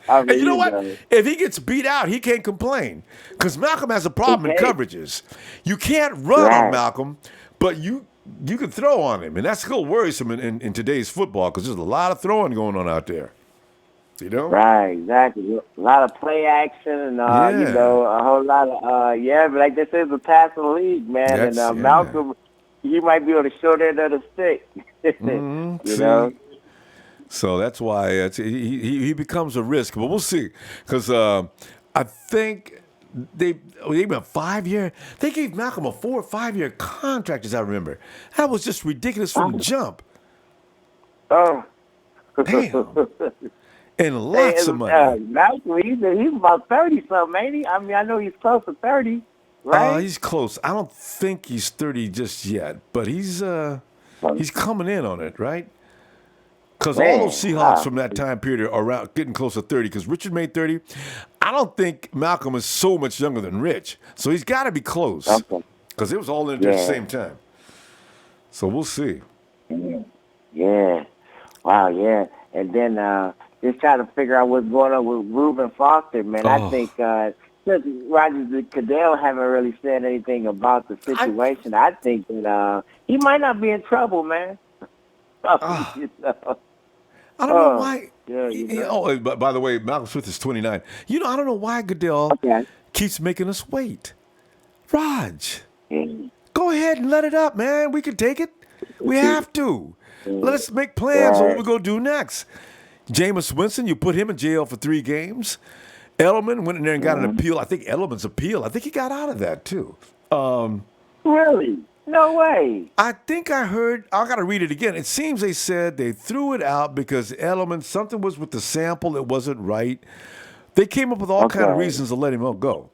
I mean, And you know what? If he gets beat out, he can't complain. Because Malcolm has a problem in coverages. You can't run on Malcolm, but you can throw on him. And that's still worrisome in today's football because there's a lot of throwing going on out there. You know? Right, exactly. A lot of play action and, you know, a whole lot of, but like this is a passing league, man. And Malcolm, he might be on the short end of the stick. You know? So that's why he becomes a risk. But we'll see. Because I think they went 5 year. They gave Malcolm a 4 or 5 year contract, as I remember. That was just ridiculous from the jump. Oh. Damn. And lots of money. Malcolm, he's about 30-something, ain't he? I mean, I know he's close to 30, right? He's close. I don't think he's 30 just yet, but he's coming in on it, right? Because all those Seahawks from that time period are around getting close to 30. Because Richard made 30. I don't think Malcolm is so much younger than Rich, so he's got to be close. Because it was all in at the same time. So we'll see. Yeah. Wow. Yeah. And then just trying to figure out what's going on with Reuben Foster, man. I think since Rogers and Goodell haven't really said anything about the situation, I think that he might not be in trouble, man. You know? I don't know why. Yeah, but by the way, Malcolm Smith is 29. You know, I don't know why Goodell keeps making us wait. Raj, go ahead and let it up, man. We can take it. We have to. Let us make plans on what we're going to do next. Jameis Winston, you put him in jail for 3 games. Edelman went in there and got an appeal. I think Edelman's appeal. I think he got out of that, too. Really? No way. I think I heard, I got to read it again. It seems they said they threw it out because Edelman, something was with the sample that wasn't right. They came up with all kind of reasons to let him go.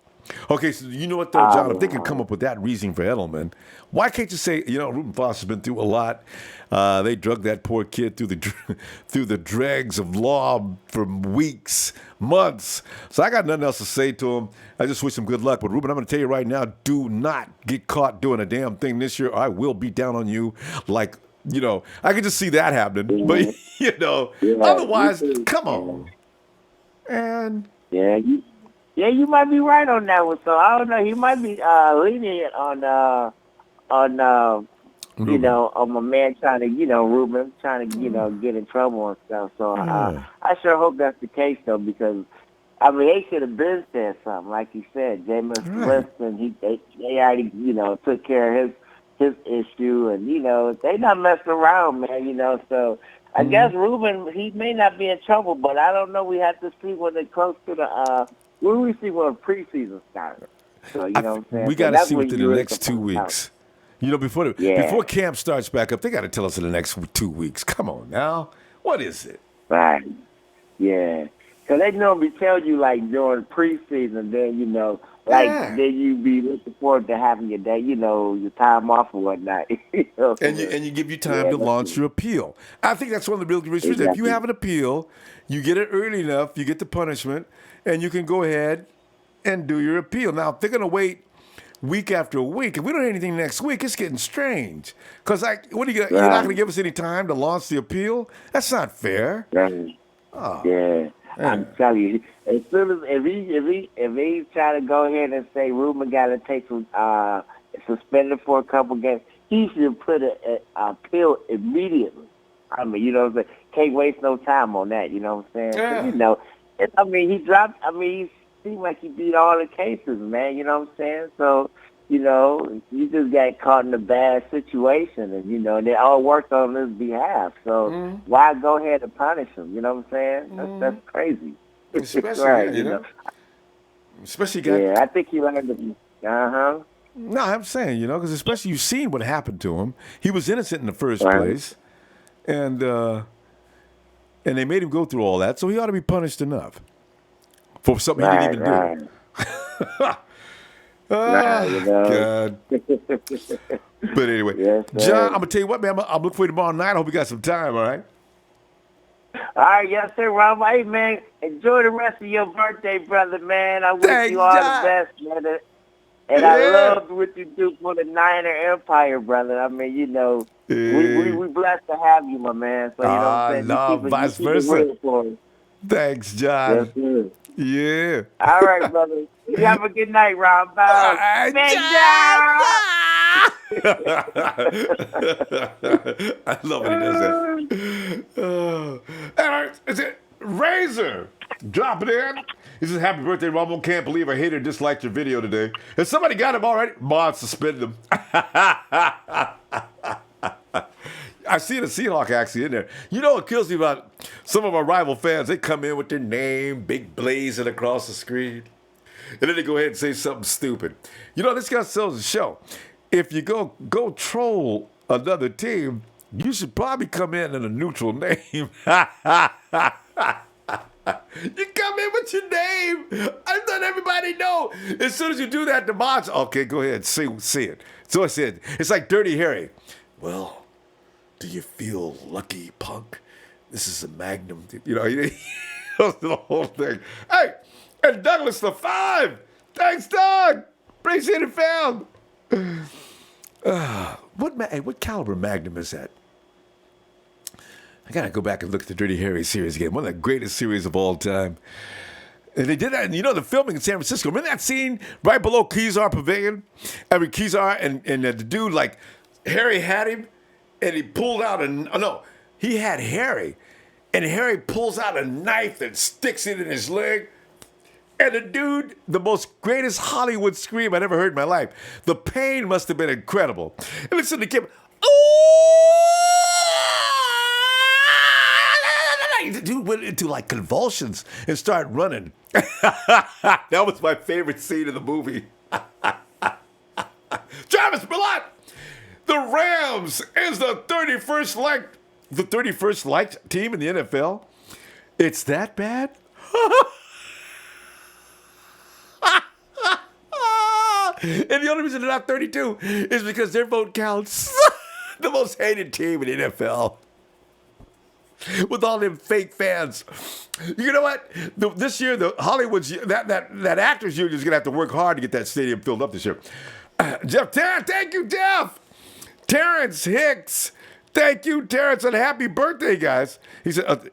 Okay, so you know what, though, John? If they can come up with that reasoning for Edelman, why can't you say, you know, Ruben Foster's been through a lot. They drug that poor kid through the dregs of law for weeks, months. So I got nothing else to say to him. I just wish him good luck. But, Ruben, I'm going to tell you right now, do not get caught doing a damn thing this year, or I will beat down on you like, you know, I can just see that happening. But, you know, otherwise, come on. And you might be right on that one. So I don't know. He might be lenient on you know, on my man trying to, you know, Ruben trying to, you know, get in trouble and stuff. So I sure hope that's the case though, because I mean they should have been said something, like you said. Jameis Winston, they already, you know, took care of his issue, and you know they not messing around, man. You know, so. I guess Ruben, he may not be in trouble, but I don't know. We have to see when they're close to the when we see when preseason starts. So you know what I'm saying? We got to see within the next 2 weeks. You know, before camp starts back up, they got to tell us in the next 2 weeks. Come on now, what is it? Right. Yeah. Because they normally tell you like during preseason, then you know, like then you be looking forward to having your day, you know, your time off or whatnot. You know? And you give you time to launch your appeal. I think that's one of the real reasons. If you have an appeal, you get it early enough, you get the punishment, and you can go ahead and do your appeal. Now, if they're going to wait week after week, if we don't have anything next week, it's getting strange. Because what are you're not going to give us any time to launch the appeal? That's not fair. Yeah. I'm telling you, as soon as if he try to go ahead and say Ruben got to take some suspended for a couple games, he should put an appeal immediately. I mean, you know what I'm saying? Can't waste no time on that. You know what I'm saying? Yeah. You know, I mean, he dropped. I mean, he seemed like he beat all the cases, man. You know what I'm saying? So, you know, he just got caught in a bad situation, and you know, they all worked on his behalf. So why go ahead and punish him? You know what I'm saying? That's crazy. Especially, right, you know. Especially I think he learned it. No, I'm saying, because especially you've seen what happened to him. He was innocent in the first place, and they made him go through all that, so he ought to be punished enough for something he didn't even do. God. But anyway, Yes, John, I'm gonna tell you what, man. I'm looking for you tomorrow night. I hope you got some time. All right. All right, yes, sir, Rob. Hey, man, enjoy the rest of your birthday, brother, man. I wish you all the best, man. And I love what you do for the Niner Empire, brother. I mean, we blessed to have you, my man. So, you know what I'm saying? Vice versa. Thanks, John. Yes, sir. Yeah. All right, brother. You have a good night, Rob. I love when he does that. All right, is it Razor? Drop it in. He says, happy birthday, Ronbo. Can't believe I hated or disliked your video today. Has somebody got him already? Mod suspended him. I see the Seahawk actually in there. You know what kills me about some of our rival fans? They come in with their name, big blazing across the screen. And then they go ahead and say something stupid. This guy sells the show. If you go troll another team, you should probably come in a neutral name. You come in with your name. I let everybody know. As soon as you do that, the mods, okay, go ahead, see it. So I said, it's like Dirty Harry. Well, do you feel lucky, punk? This is a magnum. He goes through the whole thing. Hey, and Douglas the 5. Thanks, Doug. Appreciate it, fam. What caliber magnum is that? I gotta go back and look at the Dirty Harry series again. One of the greatest series of all time. And they did that, and the filming in San Francisco. Remember that scene right below Kezar Pavilion? Kezar and the dude, like, Harry had him, and he pulled out he had Harry, and Harry pulls out a knife and sticks it in his leg. And the dude, the greatest Hollywood scream I'd ever heard in my life. The pain must have been incredible. And listen to Kim. The dude went into like convulsions and started running. That was my favorite scene of the movie. Travis Millett, the Rams is the 31st liked team in the NFL. It's that bad? And the only reason they're not 32 is because their vote counts. The most hated team in the NFL. With all them fake fans. You know what? This year, the Hollywood's that actors union is gonna have to work hard to get that stadium filled up this year. Jeff Tarrant, thank you, Jeff. Terrence Hicks, thank you, Terrence, and happy birthday, guys. He said,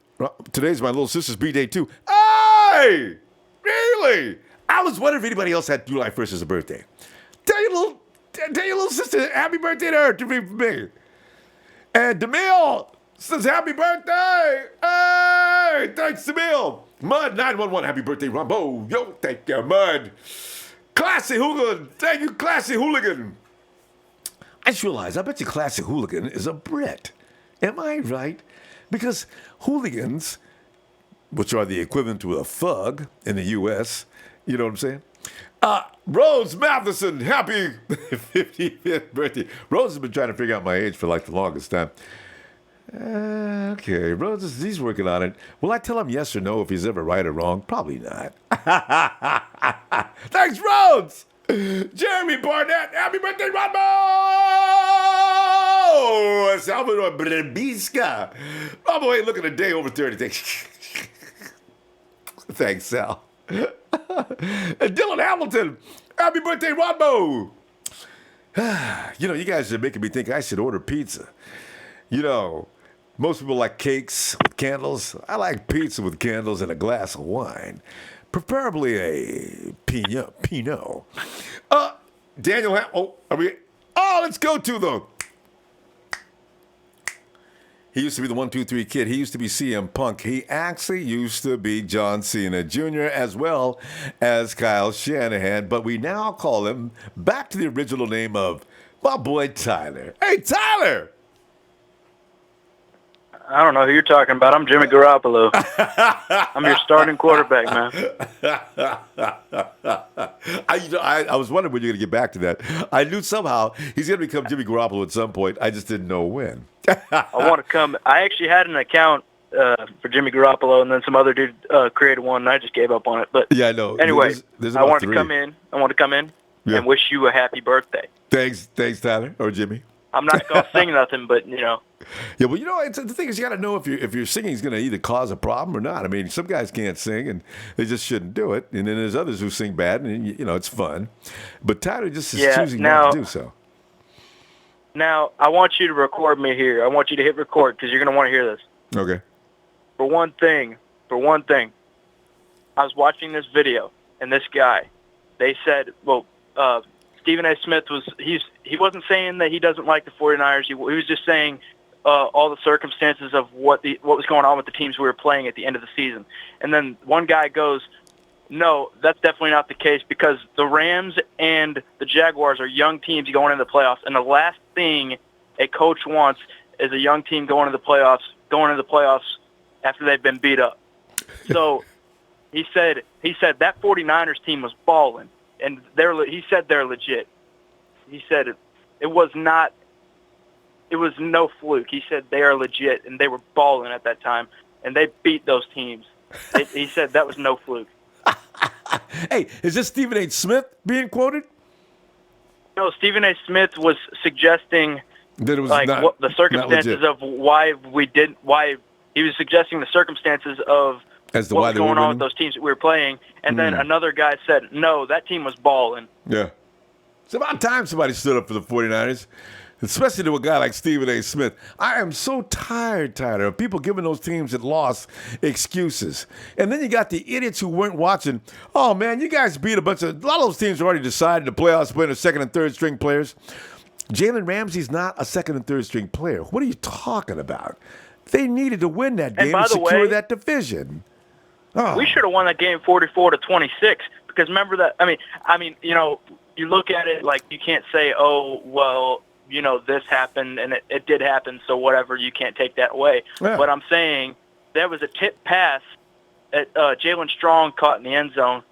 today's my little sister's B-Day too. Hey, really? I was wondering if anybody else had July 1st as a birthday. Tell your little sister happy birthday to her to me. And DeMille says happy birthday. Hey, thanks, DeMille. Mud 911, happy birthday, Ronbo. Yo, thank you, Mud. Classy Hooligan, thank you, Classy Hooligan. I just realized, I bet you Classy Hooligan is a Brit. Am I right? Because hooligans, which are the equivalent to a thug in the U.S., you know what I'm saying? Rose Matheson, happy 55th birthday. Rose has been trying to figure out my age for like the longest time. Okay, Rose, he's working on it. Will I tell him yes or no if he's ever right or wrong? Probably not. Thanks, Rhodes! Jeremy Barnett, happy birthday, Ronbo! Salvador Brebiska. Ronbo ain't looking a day over 30. Thanks, Sal. And Dylan Hamilton, happy birthday, Ronbo! You guys are making me think I should order pizza. Most people like cakes with candles. I like pizza with candles and a glass of wine. Preferably a Pinot. Daniel, let's go to the... He used to be the 1, 2, 3 kid. He used to be CM Punk. He actually used to be John Cena Jr. as well as Kyle Shanahan. But we now call him back to the original name of my boy Tyler. Hey, Tyler! I don't know who you're talking about. I'm Jimmy Garoppolo. I'm your starting quarterback, man. I was wondering when you're going to get back to that. I knew somehow he's going to become Jimmy Garoppolo at some point. I just didn't know when. I want to come. I actually had an account for Jimmy Garoppolo, and then some other dude created one, and I just gave up on it. But yeah, I know. Anyway, there's I wanted to come in. And wish you a happy birthday. Thanks, Tyler or Jimmy. I'm not gonna sing nothing, but Yeah, well, the thing is, you got to know if your singing is going to either cause a problem or not. I mean, some guys can't sing and they just shouldn't do it, and then there's others who sing bad, and it's fun. But Tyler just is choosing not to do so. Now, I want you to record me here. I want you to hit record because you're going to want to hear this. Okay. For one thing, I was watching this video, and this guy, they said, Stephen A. Smith he wasn't saying that he doesn't like the 49ers. He was just saying all the circumstances of what was going on with the teams we were playing at the end of the season. And then one guy goes, no, that's definitely not the case because the Rams and the Jaguars are young teams going into the playoffs, and the last thing a coach wants is a young team going into the playoffs after they've been beat up. So he said that 49ers team was balling, and he said they're legit. He said it was no fluke. He said they are legit, and they were balling at that time, and they beat those teams. He said that was no fluke. Hey, is this Stephen A. Smith being quoted? No, Stephen A. Smith was suggesting that it was the circumstances of why he was suggesting the circumstances of what was going on with those teams that we were playing, and then another guy said, no, that team was balling. Yeah. It's about time somebody stood up for the 49ers, especially to a guy like Stephen A. Smith. I am so tired, Tyler, of people giving those teams that lost excuses. And then you got the idiots who weren't watching. Oh, man, you guys beat a lot of those teams already decided the playoffs playing their second and third string players. Jalen Ramsey's not a second and third string player. What are you talking about? They needed to win that game and secure that division. Oh. We should have won that game 44-26 because remember that. I mean, you look at it like you can't say, oh, well, this happened and it did happen, so whatever, you can't take that away. Yeah. But I'm saying there was a tip pass that Jalen Strong caught in the end zone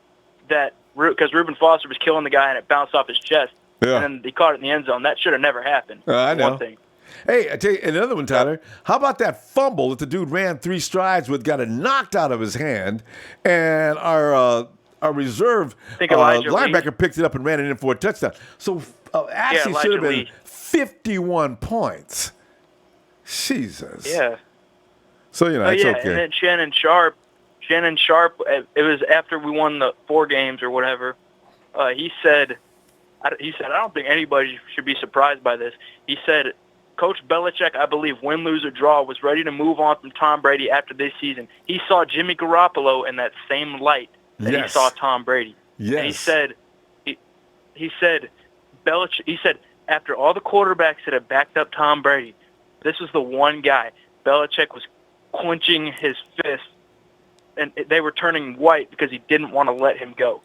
because Reuben Foster was killing the guy and it bounced off his chest. Yeah. And then he caught it in the end zone. That should have never happened. I know. One thing. Hey, I tell you another one, Tyler. How about that fumble that the dude ran 3 strides with, got it knocked out of his hand, and our reserve linebacker picked it up and ran it in for a touchdown. So actually should have been 51 points. Jesus. Yeah. So, it's okay. And then Shannon Sharp, it was after we won the 4 games or whatever, he said, I don't think anybody should be surprised by this. He said, Coach Belichick, I believe, win, lose, or draw, was ready to move on from Tom Brady after this season. He saw Jimmy Garoppolo in that same light that he saw Tom Brady. Yes. And he said, Belichick. He said, after all the quarterbacks that have backed up Tom Brady, this was the one guy. Belichick was clenching his fist, and they were turning white because he didn't want to let him go.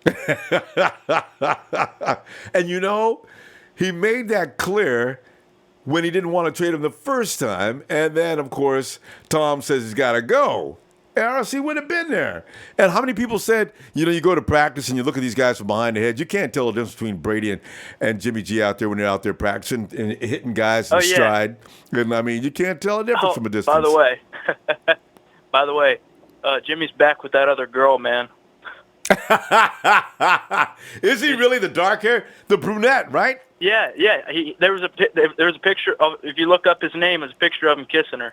And he made that clear when he didn't want to trade him the first time. And then, of course, Tom says he's got to go. Or else he would have been there. And how many people said, you go to practice and you look at these guys from behind the head, you can't tell the difference between Brady and Jimmy G out there when they're out there practicing and hitting guys in stride. And, you can't tell the difference from a distance. By the way, Jimmy's back with that other girl, man. Is he really the dark hair? The brunette, right? Yeah. There was a picture of, if you look up his name, there's a picture of him kissing her.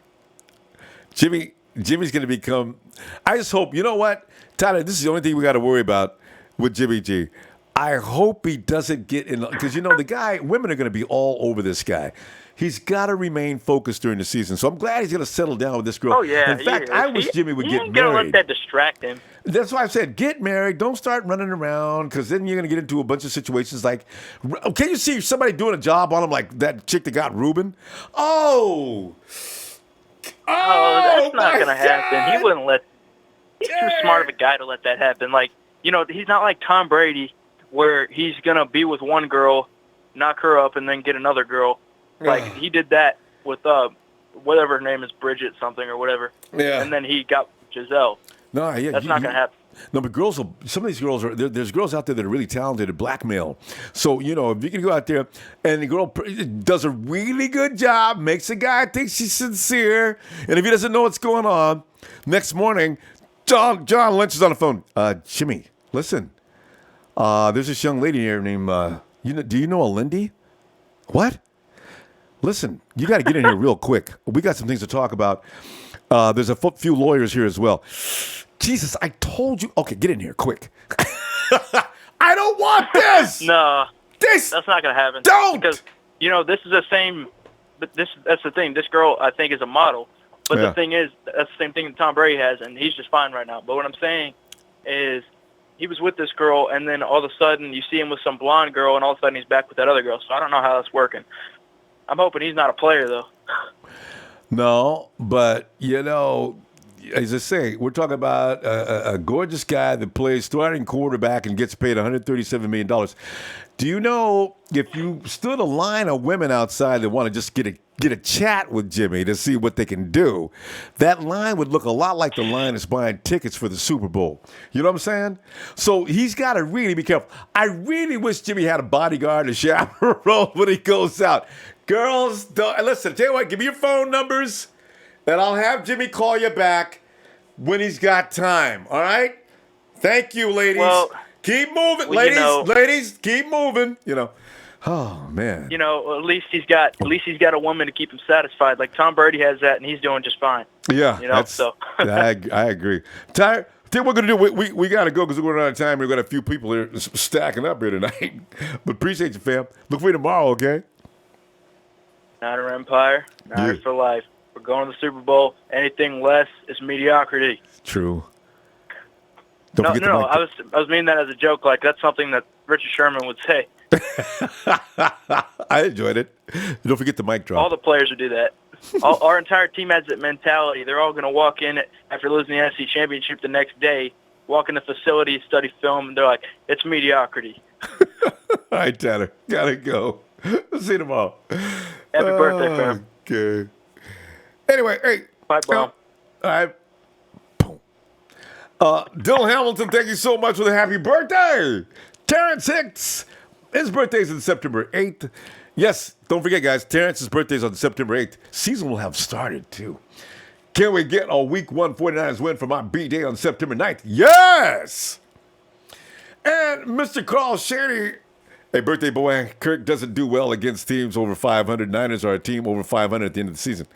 Jimmy's going to become. I just hope. You know what, Tyler? This is the only thing we got to worry about with Jimmy G. I hope he doesn't get in because the guy. Women are going to be all over this guy. He's got to remain focused during the season. So I'm glad he's going to settle down with this girl. Oh, yeah. In fact, I wish Jimmy would get married. He ain't going to let that distract him. That's why I said get married. Don't start running around because then you're going to get into a bunch of situations like, can you see somebody doing a job on him like that chick that got Reuben? Oh, that's not going to happen. He wouldn't let – he's too smart of a guy to let that happen. Like, he's not like Tom Brady where he's going to be with one girl, knock her up, and then get another girl. Like, he did that with whatever her name is, Bridget something or whatever. Yeah. And then he got Giselle. No, yeah, That's not going to happen. No, but some of these girls there's girls out there that are really talented at blackmail. So, if you can go out there and the girl does a really good job, makes the guy think she's sincere, and if he doesn't know what's going on, next morning, John Lynch is on the phone. Jimmy, listen, there's this young lady here named, do you know a Lindy? What? Listen, you got to get in here real quick. We got some things to talk about. There's a few lawyers here as well. Jesus, I told you. Okay, get in here quick. I don't want this. No, that's not going to happen. Don't. Because this is the same. But that's the thing. This girl, I think, is a model. But the thing is, that's the same thing that Tom Brady has, and he's just fine right now. But what I'm saying is, he was with this girl, and then all of a sudden, you see him with some blonde girl, and all of a sudden, he's back with that other girl. So I don't know how that's working. I'm hoping he's not a player, though. No, but, as I say, we're talking about a gorgeous guy that plays starting quarterback and gets paid $137 million. Do you know if you stood a line of women outside that want to just get a chat with Jimmy to see what they can do, that line would look a lot like the line that's buying tickets for the Super Bowl. You know what I'm saying? So he's got to really be careful. I really wish Jimmy had a bodyguard to chaperone when he goes out. Girls, listen, tell you what, give me your phone numbers, and I'll have Jimmy call you back when he's got time. All right? Thank you, ladies. Well, keep moving, ladies. Keep moving. Oh man. At least he's got a woman to keep him satisfied. Like Tom Brady has that, and he's doing just fine. Yeah. So. I agree. Tyler, tell you what we're gonna do. We gotta go because we're running out of time. We've got a few people here stacking up here tonight. But appreciate you, fam. Look for you tomorrow, okay? Niner Empire, Niners for life. We're going to the Super Bowl. Anything less is mediocrity. True. No, I was meaning that as a joke. Like, that's something that Richard Sherman would say. I enjoyed it. Don't forget the mic drop. All the players would do that. Our entire team has that mentality. They're all going to walk in after losing the NFC Championship the next day, walk in the facility, study film, and they're like, it's mediocrity. All right, Tanner. Gotta go. See you tomorrow. Happy birthday, fam. Okay. Anyway, hey. Bye, bro. All right. Boom. Dylan Hamilton, thank you so much for the happy birthday. Terrence Hicks, his birthday's on September 8th. Yes, don't forget, guys, Terrence's birthday's on September 8th. Season will have started, too. Can we get a Week 1 49ers win for my B-Day on September 9th? Yes! And Mr. Carl Shady, hey, birthday boy, Kirk doesn't do well against teams over 500. Niners are a team over 500 at the end of the season.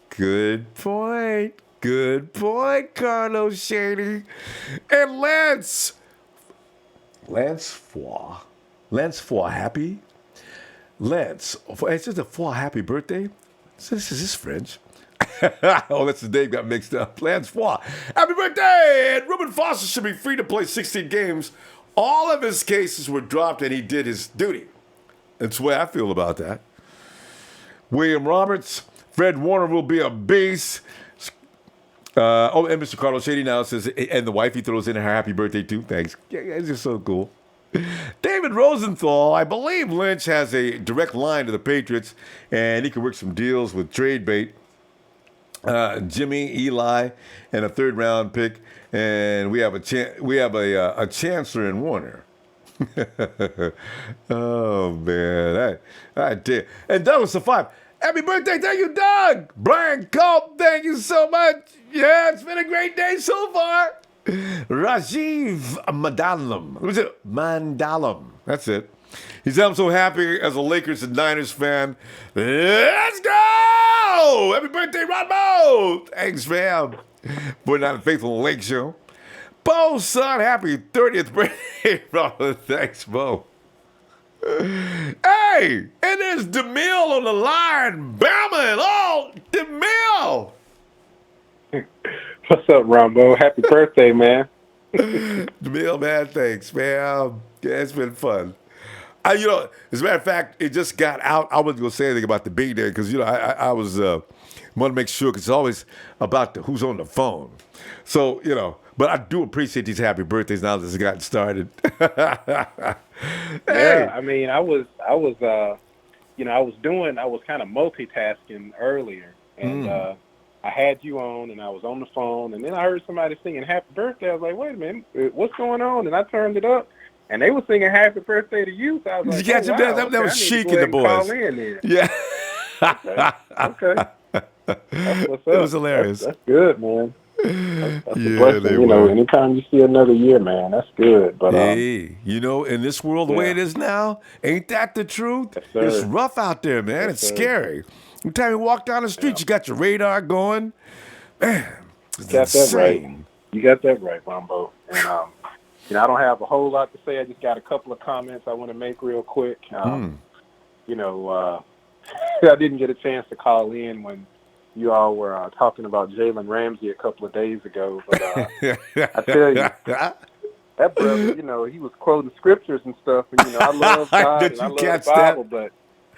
Good point. Good point, Carlos Shady. And Lance Foy, happy? Lance, is this a Foy happy birthday? Is this French? Oh, that's the name got mixed up. Lance Foy, happy birthday! And Ruben Foster should be free to play 16 games. All of his cases were dropped and he did his duty. That's the way I feel about that. William Roberts, Fred Warner will be a beast. And Mr. Carlos Shady now says, and the wife, he throws in her happy birthday too. Thanks. Yeah, it's just so cool. David Rosenthal, I believe Lynch has a direct line to the Patriots, and he can work some deals with trade bait. Jimmy, Eli, and a third-round pick, and we have a chancellor in Warner. Oh man, I did. And Douglas the 5. Happy birthday, thank you, Doug. Brian Culp, thank you so much. Yeah, it's been a great day so far. Rajiv Mandalam. What was it? Mandalam. That's it. He said, I'm so happy as a Lakers and Niners fan. Let's go! Happy birthday, Ronbo! Thanks, fam. Putting on the Faithful Lake Show. Bo, son, happy 30th birthday, brother. Thanks, Bo. Hey, and there's DeMille on the line. Bama and all. DeMille. What's up, Ronbo? Happy birthday, man. DeMille, man, thanks, man. Yeah, it's been fun. As a matter of fact, it just got out. I wasn't going to say anything about the big day because, I was want to make sure because it's always about who's on the phone. So, but I do appreciate these happy birthdays now that it's gotten started. Hey. Yeah, I mean, I was I was kind of multitasking earlier, and I had you on, and I was on the phone, and then I heard somebody singing "Happy Birthday." I was like, "Wait a minute, what's going on?" And I turned it up, and they were singing "Happy Birthday" to you. So I was like, "Oh, wow, that was chic in the boys." Call in then. Yeah. Okay. That's what's up. It was hilarious. That's good, man. That's a Yeah, blessing. they were. Anytime you see another year, man, that's good. But hey, in this world, the way it is now, ain't that the truth? Yes, it's rough out there, man. Yes, it's scary. Every time you walk down the street, you got your radar going. Man, it's insane. You got that right, Ronbo. And I don't have a whole lot to say. I just got a couple of comments I want to make real quick. I didn't get a chance to call in when you all were talking about Jalen Ramsey a couple of days ago, but I tell you, that brother, he was quoting scriptures and stuff, and I love God and I love the Bible, but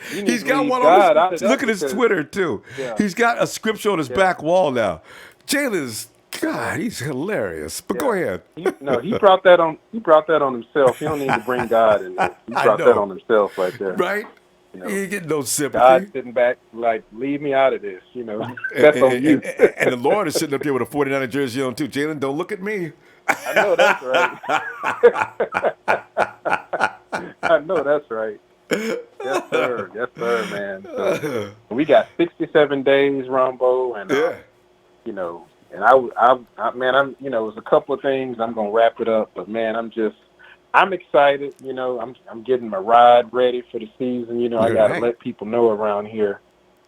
he's got one on his, look at his Twitter too. Yeah. He's got a scripture on his back wall now. Jalen's, God, he's hilarious. But go ahead. He brought that on. He brought that on himself. He don't need to bring God in there. He brought that on himself right there. Right. You ain't getting no sympathy. God sitting back like, leave me out of this, That's on you. And the Lord is sitting up here with a 49er jersey on too. Jalen, don't look at me. I know that's right. I know that's right. Yes, sir. Yes, sir, man. So, we got 67 days, Ronbo, and and I man, it was a couple of things. I'm gonna wrap it up, but man, I'm excited. I'm getting my ride ready for the season. I got to let people know around here,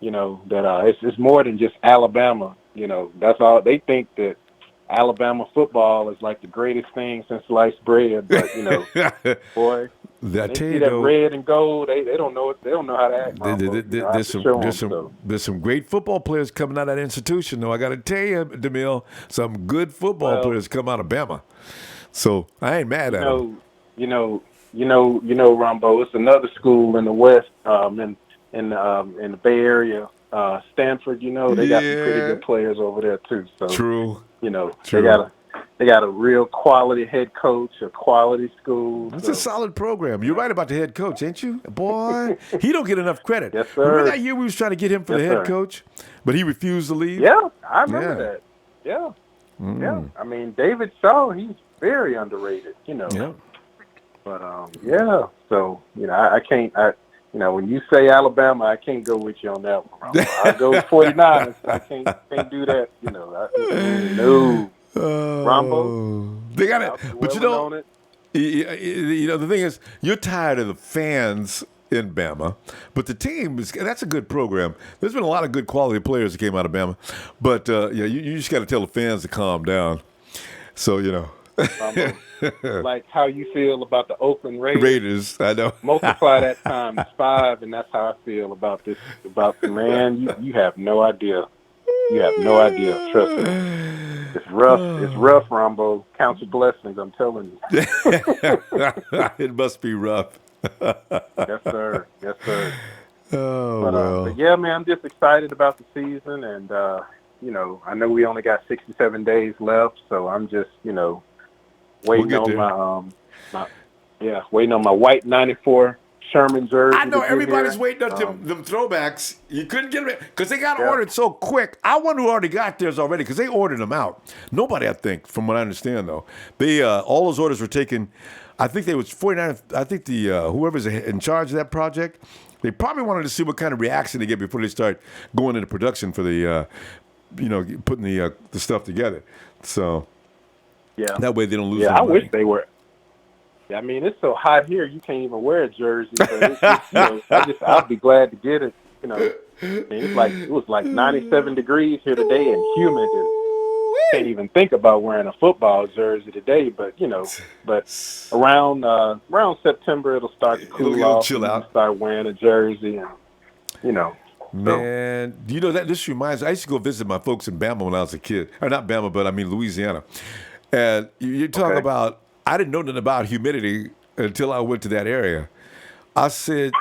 that it's more than just Alabama. That's all. They think that Alabama football is like the greatest thing since sliced bread. But boy, they see that red and gold. They don't know it. They don't know how to act. There's some great football players coming out of that institution. Though I got to tell you, DeMille, some good football players come out of Bama. So I ain't mad at them. Ronbo, it's another school in the West, in the Bay Area, Stanford. They got some pretty good players over there too. So true. They got a real quality head coach, a quality school. That's a solid program. You're right about the head coach, ain't you? Boy, he don't get enough credit. Yes, sir. Remember that year we was trying to get him for the head coach, but he refused to leave? Yeah, I remember that. Yeah. Yeah. I mean, David Shaw, he's very underrated, Yeah. But so I can't. When you say Alabama, I can't go with you on that one. I go 49ers. I can't do that. No. Rombo, they got it. But the thing is, you're tired of the fans in Bama, but the team that's a good program. There's been a lot of good quality players that came out of Bama, but you just got to tell the fans to calm down. So like how you feel about the Oakland Raiders. Raiders, I know. Multiply that times 5, and that's how I feel about this. Man, you have no idea. You have no idea. Trust me. It's rough. It's rough, Ronbo. Count your blessings. I'm telling you. It must be rough. Yes, sir. Yes, sir. Oh, but yeah, man, I'm just excited about the season, and I know we only got 67 days left, so I'm just waiting on waiting on my white 94 Sherman jersey. I know everybody's waiting on them throwbacks. You couldn't get them because they got ordered so quick. I wonder who already got theirs already because they ordered them out. Nobody, I think, from what I understand, though. They all those orders were taken. I think they was 49. I think the whoever's in charge of that project, they probably wanted to see what kind of reaction they get before they start going into production for the, putting the stuff together. So that way they don't lose. I wish they were. I mean, it's so hot here, you can't even wear a jersey. But it's just, I'll be glad to get it. It was like 97 degrees here today and humid, and can't even think about wearing a football jersey today. But around September it'll start to cool off. Chill out. Start wearing a jersey, and Man, that this reminds me. I used to go visit my folks in Bama when I was a kid, or not Bama, but I mean Louisiana. And you talk about. I didn't know nothing about humidity until I went to that area. I said,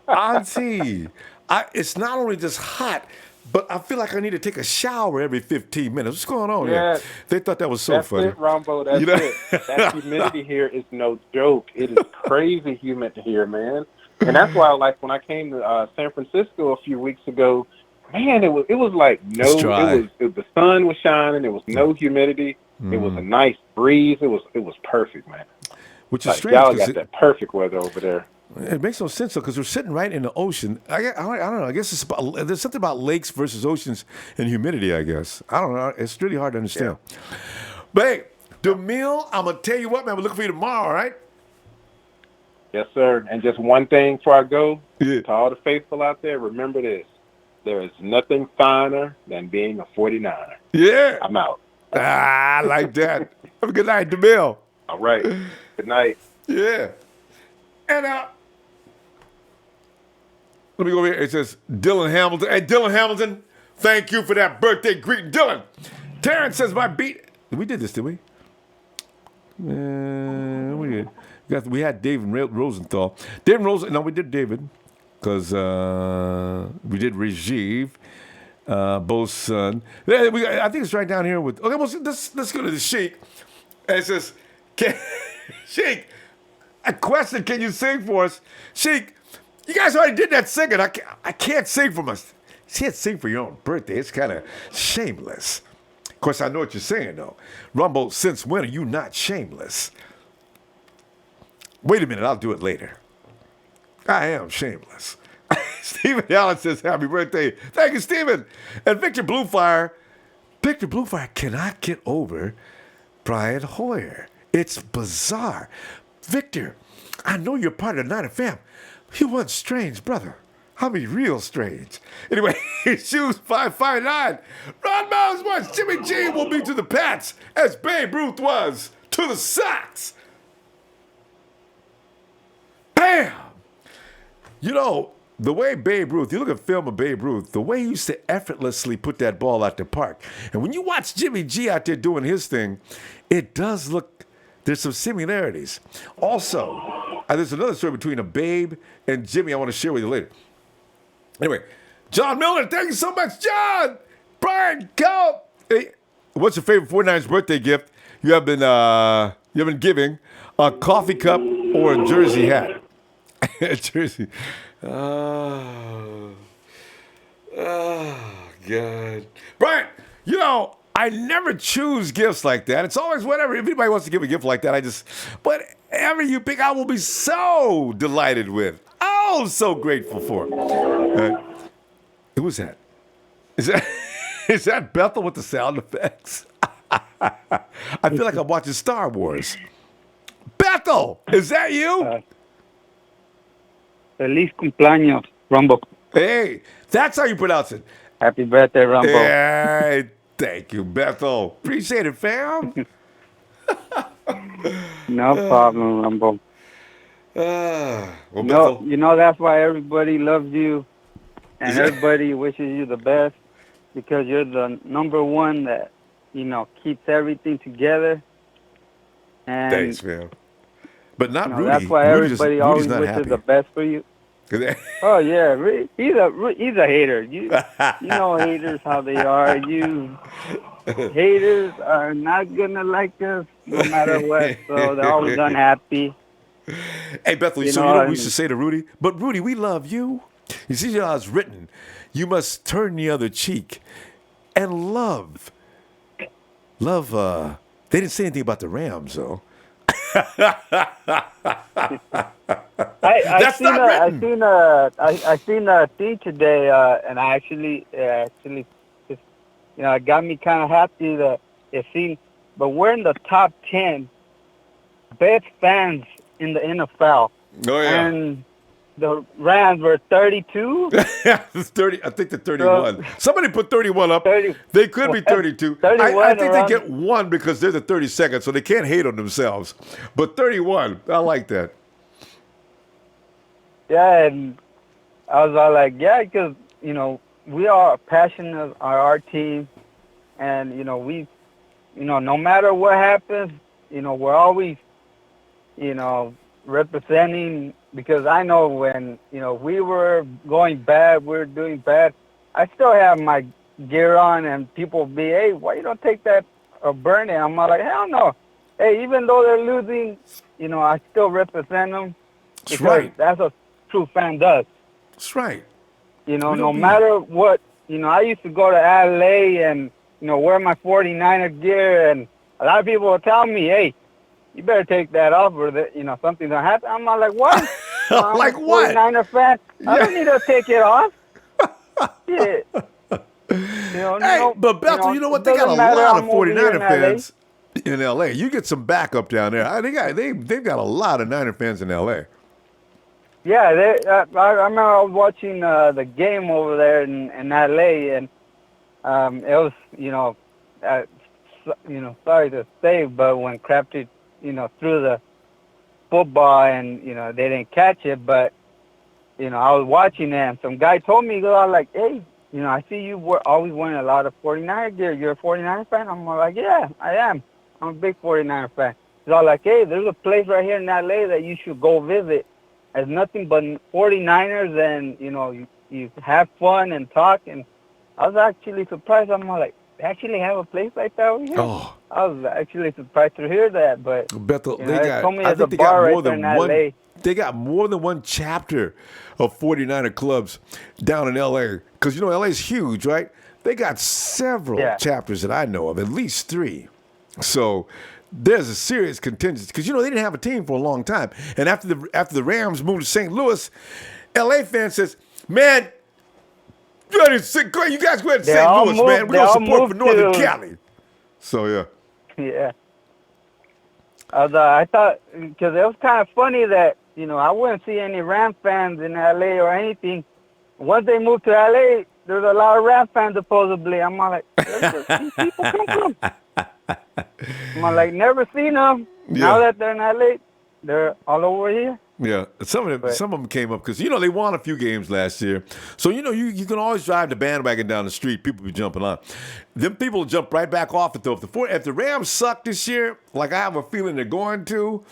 Auntie, it's not only just hot, but I feel like I need to take a shower every 15 minutes. What's going on here? They thought that was so funny. That's it, Ronbo. That's it. That humidity here is no joke. It is crazy humid here, man. And that's why, like, when I came to San Francisco a few weeks ago, man, it was like the sun was shining. There was no humidity. It was a nice breeze. It was perfect, man. Which is like, strange. Y'all got that perfect weather over there. It makes no sense, though, because we're sitting right in the ocean. I don't know. I guess there's something about lakes versus oceans and humidity, I guess. I don't know. It's really hard to understand. Yeah. But, hey, DeMille, I'm going to tell you what, man. We're looking for you tomorrow, all right? Yes, sir. And just one thing before I go, to all the faithful out there, remember this. There is nothing finer than being a 49er. Yeah. I'm out. I like that. Have a good night, DeMille. All right. Good night. Yeah. And let me go over here. It says Dylan Hamilton. Hey, Dylan Hamilton, thank you for that birthday greeting. Dylan. Terrence says my beat. We did this, didn't we? We did. We had David Rosenthal. No, we did David because we did Rajiv, Bo's son. I think it's right down here with. Okay, well, let's go to the Sheik. And it says, Sheik, a question, can you sing for us? Sheik, you guys already did that singing. I can't sing for us. You can't sing for your own birthday. It's kind of shameless. Of course, I know what you're saying, though. Rumble, since when are you not shameless? Wait a minute, I'll do it later. I am shameless. Stephen Allen says, happy birthday. Thank you, Stephen. And Victor Bluefire cannot get over Brian Hoyer. It's bizarre. Victor, I know you're part of the Niner fam. You want strange, brother. I mean, real strange. Anyway, Shoes 559. Ron Miles wants Jimmy G will be to the Pats as Babe Ruth was to the Sox. Bam! You know, the way Babe Ruth, you look at film of Babe Ruth, the way he used to effortlessly put that ball out the park. And when you watch Jimmy G out there doing his thing, it does look, there's some similarities. Also, there's another story between a Babe and Jimmy I want to share with you later. Anyway, John Miller, thank you so much, John! Brian, go! Hey, what's your favorite 49ers birthday gift you have been giving? A coffee cup or a jersey hat? A jersey. Oh, God. Brian, you know, I never choose gifts like that. It's always whatever. If anybody wants to give a gift like that, whatever you pick, I will be so delighted with. Oh, so grateful for. Who was that? Is that Bethel with the sound effects? I feel like I'm watching Star Wars. Bethel, is that you? Feliz cumpleaños, Ronbo. Hey, that's how you pronounce it. Happy birthday, Ronbo. Hey, thank you, Bethel. Appreciate it, fam. No problem, Ronbo. You know that's why everybody loves you and everybody wishes you the best, because you're the number one that, keeps everything together. And thanks, man. But not Rudy. That's why everybody always wishes the best for you. Oh yeah, he's a hater. You know haters how they are. You haters are not gonna like us no matter what. So they're always unhappy. Hey Bethel, you know what we should say to Rudy? But Rudy, we love you. You see how it's written. You must turn the other cheek and love. They didn't say anything about the Rams though. I seen a thing today, and I actually, it got me kind of happy that it seemed. But we're in the top 10 best fans in the NFL. Oh yeah. And the Rams were 32. 30. I think they're 31. Somebody put 31 up. 30, they could be 32. I think they get one because they're the 32nd, so they can't hate on themselves. But 31, I like that. Yeah, and I was all like, yeah, because, we are passionate about our team. And, we, no matter what happens, we're always, representing, because I know when, we were going bad, we were doing bad, I still have my gear on and people be, hey, why you don't take that or burn it? I'm like, hell no. Hey, even though they're losing, I still represent them. That's right. That's a true fan does. That's right. No matter what, I used to go to LA and, wear my 49er gear, and a lot of people will tell me, hey, you better take that off or something's going to happen. I'm not like, what? I'm like a what? 49er fan. I don't need to take it off. Shit. Hey, but Bethel, you know what? They got a lot of 49er fans in LA. You get some backup down there. They've got a lot of Niner fans in LA. Yeah, I remember I was watching the game over there in LA, and it was, sorry to say, but when Crabtree, threw the football and, they didn't catch it, but, I was watching it, and some guy told me, like, hey, I see you were always wearing a lot of 49er gear. You're a 49er fan? I'm like, yeah, I am. I'm a big 49er fan. He's all like, hey, there's a place right here in LA that you should go visit. It's nothing but 49ers, and, you have fun and talk. And I was actually surprised. I'm like, they actually have a place like that over here? Oh. I was actually surprised to hear that. But, Bethel, told me there's a bar right there in LA. They got more than one chapter of 49er clubs down in LA. Because, LA is huge, right? They got several chapters that I know of, at least 3. So there's a serious contingency. Because, they didn't have a team for a long time. And after the Rams moved to St. Louis, LA fans says, man, you guys go ahead to St. Louis, man. We're going to support for Northern Cali. So, yeah. Yeah. I thought, because it was kind of funny that, I wouldn't see any Ram fans in LA or anything. Once they moved to LA, there's a lot of Ram fans supposedly. I'm like, where do these people come from? I'm like, never seen them. Yeah. Now that they're in LA, they're all over here. Yeah, some of them came up because, they won a few games last year. So, you can always drive the bandwagon down the street. People be jumping on. Them people will jump right back off it, though. If the Rams suck this year, like I have a feeling they're going to,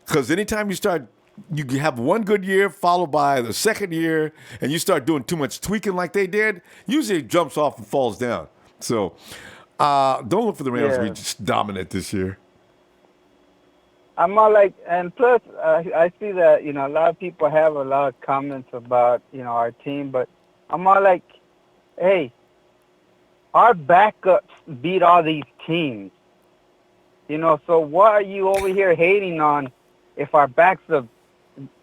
because anytime you have one good year followed by the second year, and you start doing too much tweaking like they did, usually it jumps off and falls down. So, don't look for the Rams to be just dominant this year. I'm all like, and plus, I see that, a lot of people have a lot of comments about, our team, but I'm all like, hey, our backups beat all these teams. So what are you over here hating on if our backs are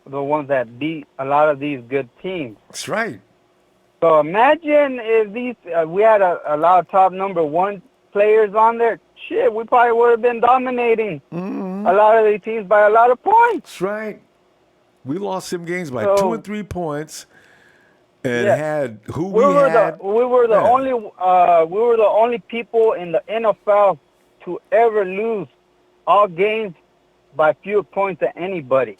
the ones that beat a lot of these good teams? That's right. So imagine if we had a lot of top number 1 players on there. Shit, we probably would have been dominating a lot of these teams by a lot of points. That's right. We lost some games by 2 and 3 points, and had who we had. We were the only people in the NFL to ever lose all games by fewer points than anybody.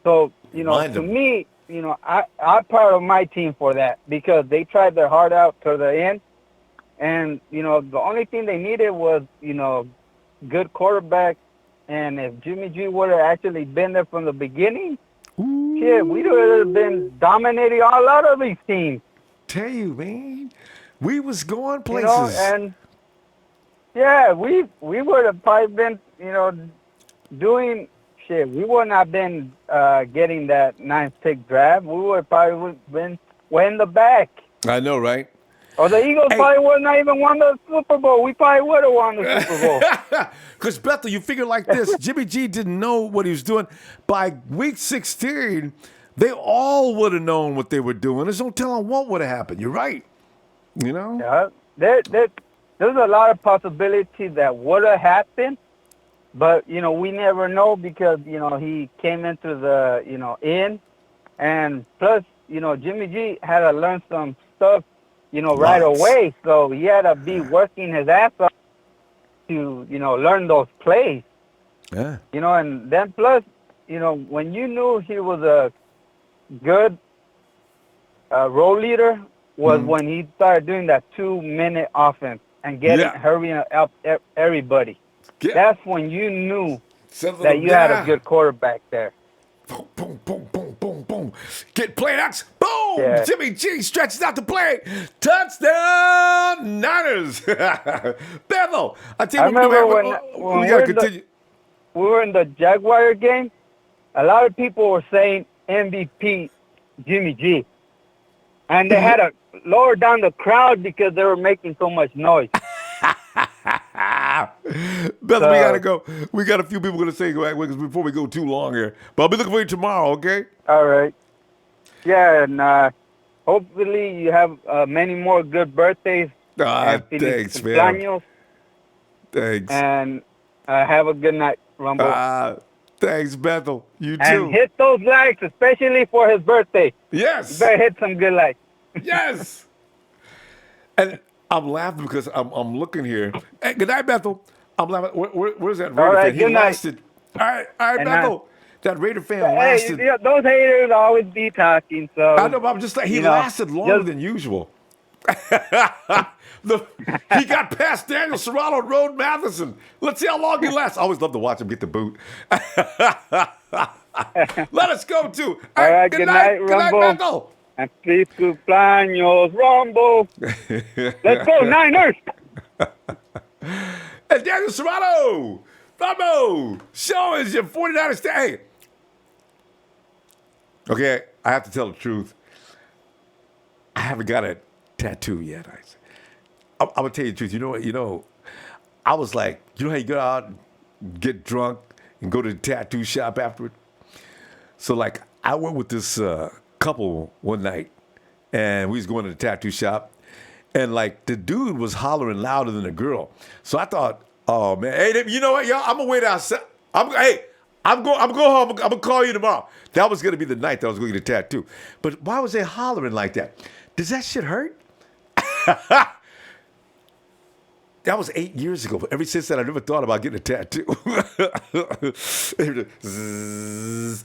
So to me, I'm proud of my team for that because they tried their heart out to the end. And, the only thing they needed was, good quarterback. And if Jimmy G would have actually been there from the beginning, shit, we would have been dominating a lot of these teams. Tell you, man, we was going places. And, we would have probably been, doing shit. We would not have been getting that 9th pick draft. We would have probably been way in the back. I know, right? Or the Eagles probably would not even won the Super Bowl. We probably would have won the Super Bowl. Because, Bethel, you figure like this. Jimmy G didn't know what he was doing. By week 16, they all would have known what they were doing. There's no telling what would have happened. You're right. Yeah, there's a lot of possibility that would have happened. But, we never know because, he came into the, in. And plus, Jimmy G had to learn some stuff right away. So he had to be working his ass off to, learn those plays. Yeah. And then plus, when you knew he was a good role leader was when he started doing that 2-minute offense and hurrying up everybody. Yeah. That's when you knew that you had a good quarterback there. Boom, boom, boom, boom, boom, boom. Get play action. Boom! Yeah. Jimmy G stretches out the play. Touchdown, Niners. Bevel. I remember when we were in the Jaguar game, a lot of people were saying, MVP Jimmy G. And they had to lower down the crowd because they were making so much noise. Beth, we gotta go. We got a few people gonna say before we go too long here. But I'll be looking for you tomorrow, okay? All right. Yeah, and hopefully you have many more good birthdays. Thanks, man. Thanks. And have a good night, Rumble. Thanks, Bethel. You too. And hit those likes, especially for his birthday. Yes. You better hit some good likes. Yes. And I'm laughing because I'm looking here. Hey, good night, Bethel. I'm laughing. Where's that Raider fan? He lasted. All right, Bethel. That Raider fan lasted. Hey, those haters always be talking. So I know, but I'm just like, he lasted longer than usual. He got past Daniel Serrano and Rode Matheson. Let's see how long he lasts. I always love to watch him get the boot. Let us go, too. All right, good night, Good night, Bethel. And feliz cumpleaños, Rombo. Let's go, Niners. And Daniel Serrano. Ronbo. Show us your 49ers. Hey. Okay, I have to tell the truth. I haven't got a tattoo yet. I'm going to tell you the truth. You know, I was like, you know how you go out and get drunk and go to the tattoo shop afterward? So, like, I went with this couple one night, and we was going to the tattoo shop, and, like, the dude was hollering louder than the girl. So I thought, oh, man. Hey, you know what, y'all? I'm going to wait outside. I'm going home. I'm going to call you tomorrow. That was going to be the night that I was going to get a tattoo. But why was they hollering like that? Does that shit hurt? That was 8 years ago. But ever since then, I never thought about getting a tattoo.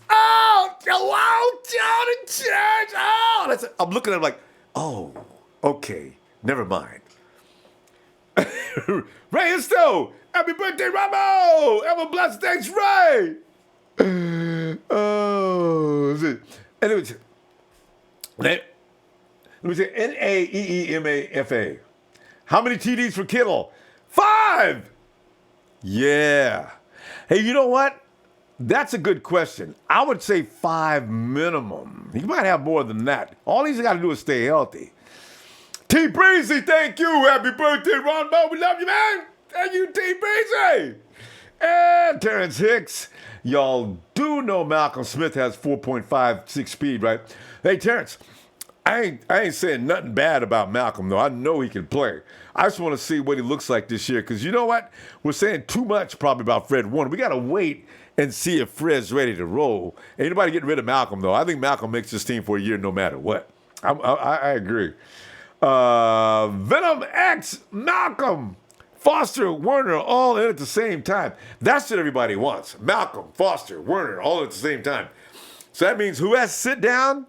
Oh, hello, down in church. Oh, I'm looking at him like, oh, okay, never mind. Ray Histo, happy birthday, Ronbo. Have a blessed thanks, Ray. Oh, anyways, let me say Naeemafa. How many TDs for Kittle? 5. Yeah. Hey, you know what? That's a good question. I would say 5 minimum. He might have more than that. All he's got to do is stay healthy. T Breezy, thank you. Happy birthday, Ronbo. We love you, man. Thank you, T Breezy. And Terrence Hicks. Y'all do know Malcolm Smith has 4.56 speed, right? Hey, Terrence, I ain't saying nothing bad about Malcolm, though. I know he can play. I just want to see what he looks like this year, because you know what? We're saying too much probably about Fred Warner. We got to wait and see if Fred's ready to roll. Ain't nobody getting rid of Malcolm, though. I think Malcolm makes this team for a year no matter what. I agree. Venom X, Malcolm, Foster, Werner, all in at the same time. That's what everybody wants. Malcolm, Foster, Werner, all at the same time. So that means who has to sit down?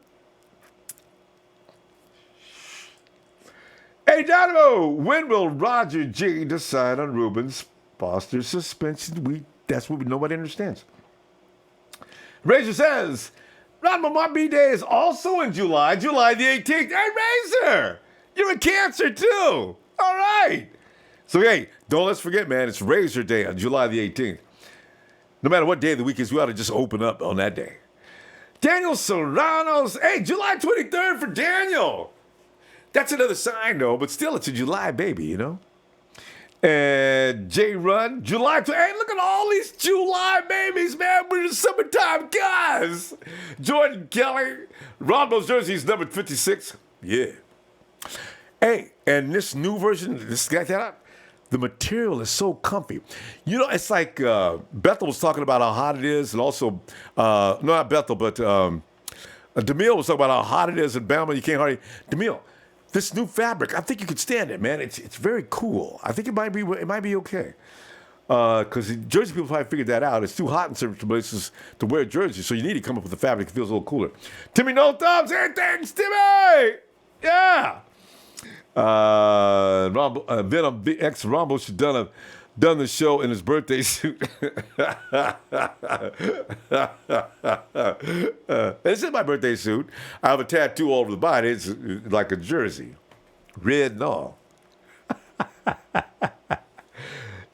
Hey, Dynamo, when will Roger G decide on Reuben Foster's suspension? That's what nobody understands. Razor says, Ronbo, my B-Day is also in July the 18th. Hey, Razor, you're a Cancer too. All right. So, hey, let's forget, man, it's Razor Day on July the 18th. No matter what day of the week is, we ought to just open up on that day. Daniel Serrano's, hey, July 23rd for Daniel. That's another sign, though, but still, it's a July baby, you know? And J Run, July. Hey, look at all these July babies, man. We're the summertime guys. Jordan Kelly, Ronbo's jersey is number 56. Yeah. Hey, and this new version, this guy that out, the material is so comfy. You know, it's like Bethel was talking about how hot it is, and also, no, not Bethel, but DeMille was talking about how hot it is in Bama. You can't hardly. DeMille, this new fabric, I think you could stand it, man. It's very cool. I think it might be okay. Because Jersey people probably figured that out. It's too hot in certain places to wear a jersey, so you need to come up with a fabric that feels a little cooler. Timmy No Thumbs, hey, thanks, Timmy! Yeah! Venom X Ronbo should done the show in his birthday suit. This is my birthday suit. I have a tattoo all over the body. It's like a jersey, red and all.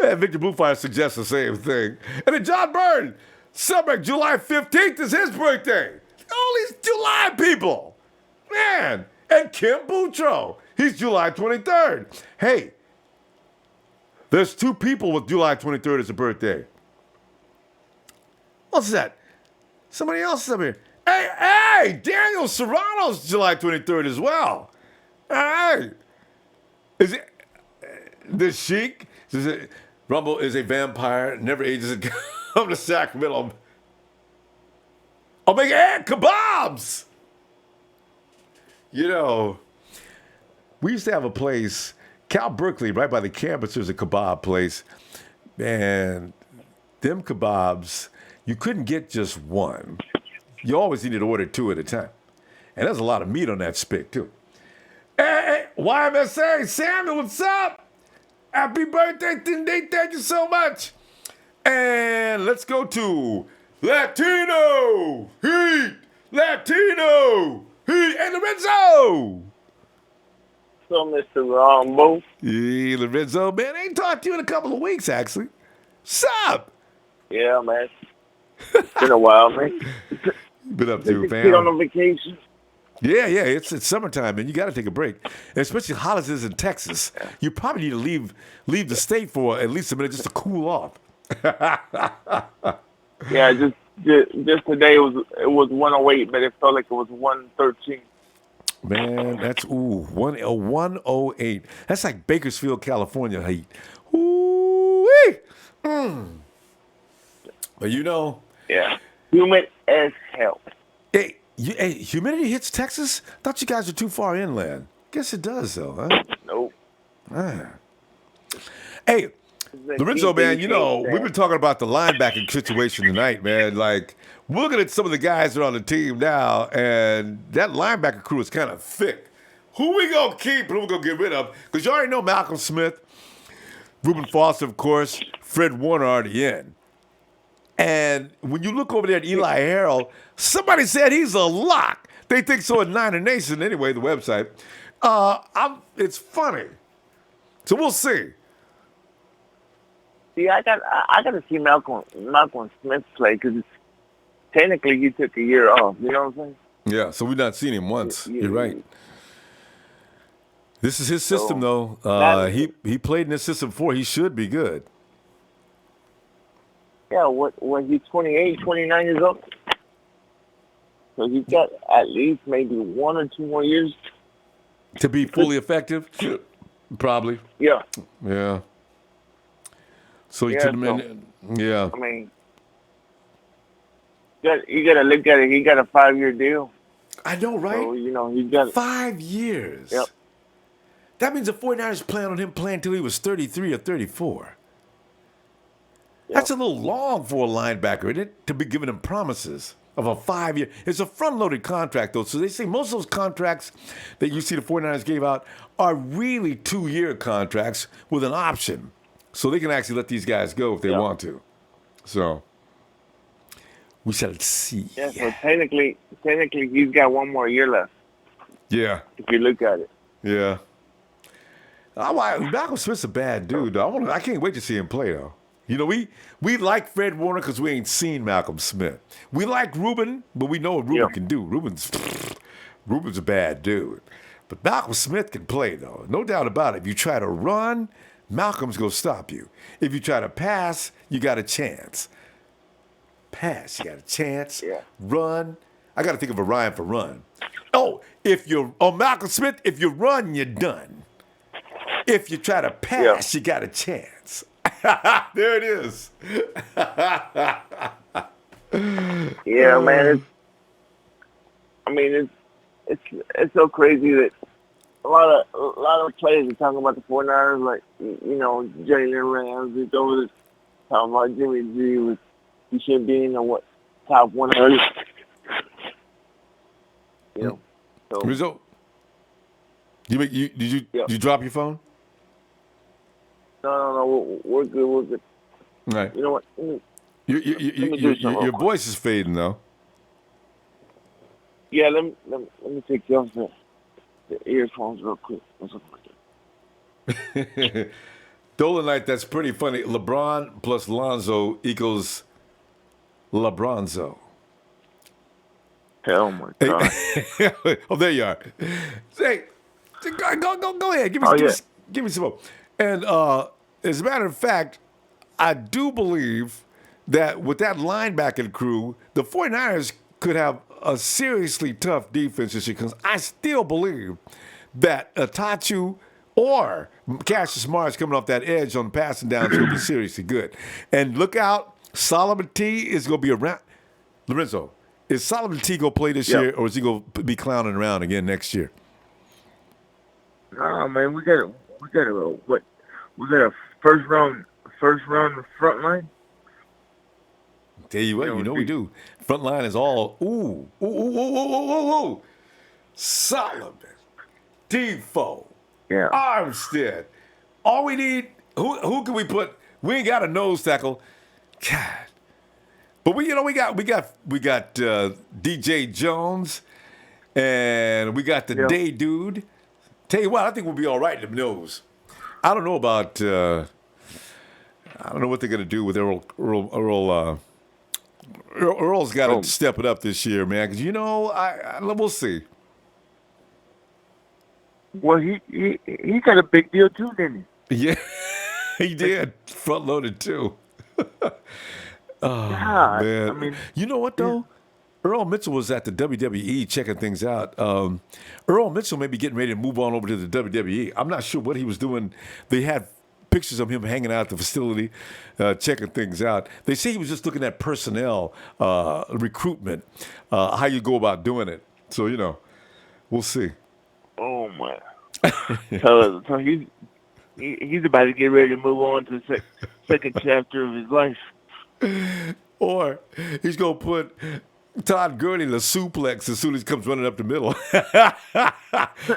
And Victor Bluefire suggests the same thing. And then John Byrne, Summit, July 15th is his birthday. All these July people. Man. And Kim Boutro. He's July 23rd. Hey, there's 2 people with July 23rd as a birthday. What's that? Somebody else is up here. Hey, Daniel Serrano's July 23rd as well. All right. Is it the Sheik? Rumble is a vampire, never ages. Come to Sacramento. I'll make kebabs. You know, we used to have a place, Cal Berkeley, right by the campus, there's a kebab place. Man, them kebabs, you couldn't get just one. You always needed to order 2 at a time. And there's a lot of meat on that spit, too. Hey, YMSA, Samuel, what's up? Happy birthday, Tinday. Thank you so much. And let's go to Latino Heat. Latino Heat. And Lorenzo. So, Mr. Ronbo. Hey, Lorenzo, man, I ain't talked to you in a couple of weeks, actually. Sup? Yeah, man. Been a while, man. Been up to, fam? Get on a vacation. Yeah, it's summertime, man. You got to take a break, and especially holidays in Texas. You probably need to leave the state for at least a minute just to cool off. Yeah, just today it was 108, but it felt like it was 113. Man, that's 108. That's like Bakersfield, California heat. Ooh-wee. But you know, yeah, humid as hell. Hey, humidity hits Texas? Thought you guys were too far inland. Guess it does, though, huh? Nope. Hey, Lorenzo, man, you know, we've been talking about the linebacking situation tonight, man. Like, we're looking at some of the guys that are on the team now, and that linebacker crew is kind of thick. Who we going to keep and who we going to get rid of? Because you already know Malcolm Smith, Reuben Foster, of course, Fred Warner already in. And when you look over there at Eli Harold, somebody said he's a lock. They think so at Niner Nation, anyway, the website. It's funny. So we'll see. See, I got to see Malcolm Smith play because technically he took a year off. You know what I'm saying? Yeah, so we've not seen him once. You're right. This is his system, though. He played in this system before. He should be good. Yeah, when he's 28, 29 years old. So he's got at least maybe 1 or 2 more years. To be fully effective? Probably. Yeah. Yeah. So you took him in. Yeah. I mean, you got to look at it. He got a 5-year deal. I know, right? So, you know, he got 5 years. Yep. That means the 49ers plan on him playing until he was 33 or 34. That's a little long for a linebacker, isn't it? To be giving him promises of a 5-year. It's a front-loaded contract, though. So they say most of those contracts that you see the 49ers gave out are really 2-year contracts with an option. So they can actually let these guys go if they want to. So we shall see. Yeah, so technically he's got 1 more year left. Yeah. If you look at it. Yeah. Malcolm Smith's a bad dude, though. I can't wait to see him play, though. You know, we like Fred Warner because we ain't seen Malcolm Smith. We like Ruben, but we know what Ruben can do. Ruben's a bad dude. But Malcolm Smith can play, though. No doubt about it. If you try to run, Malcolm's going to stop you. If you try to pass, you got a chance. Pass, you got a chance. Yeah. Run. I got to think of a rhyme for run. Malcolm Smith, if you run, you're done. If you try to pass, you got a chance. There it is. Yeah, man. It's so crazy that a lot of players are talking about the 49ers, like, you know, Jalen Ramsey over talking about Jimmy G he should be in the top 100. You know. So, Rizzo, did you drop your phone? No, we're good. Right. You know what? Your voice is fading, though. Yeah, let me take you off the earphones real quick. Dolanite, that's pretty funny. LeBron plus Lonzo equals LeBronzo. Oh my God. Oh, there you are. Say, go ahead. Oh, yeah. Give me some more. And as a matter of fact, I do believe that with that linebacking crew, the 49ers could have a seriously tough defense this year, because I still believe that Atachu or Cassius Smart coming off that edge on passing down is going to be seriously good. And look out, Solomon T is going to be around. Lorenzo, is Solomon T going to play this year, or is he going to be clowning around again next year? Nah, man, we got a first round front line. Tell you what, you know we do. Front line is all ooh. Solomon, Defoe, Armstead. All we need, who can we put? We ain't got a nose tackle. God. But we got DJ Jones, and we got the day dude. Tell you what, I think we'll be all right in the nose. I don't know about. I don't know what they're gonna do with Earl. Earl's got to step it up this year, man. Because we'll see. Well, he got a big deal too, didn't he? Yeah, he did. Front loaded too. God, man. I mean, you know what though? Earl Mitchell was at the WWE checking things out. Earl Mitchell may be getting ready to move on over to the WWE. I'm not sure what he was doing. They had pictures of him hanging out at the facility, checking things out. They say he was just looking at personnel, recruitment, how you go about doing it. So, we'll see. Oh, my. so he's about to get ready to move on to the second chapter of his life. Or he's going to put Todd Gurley in the suplex as soon as he comes running up the middle.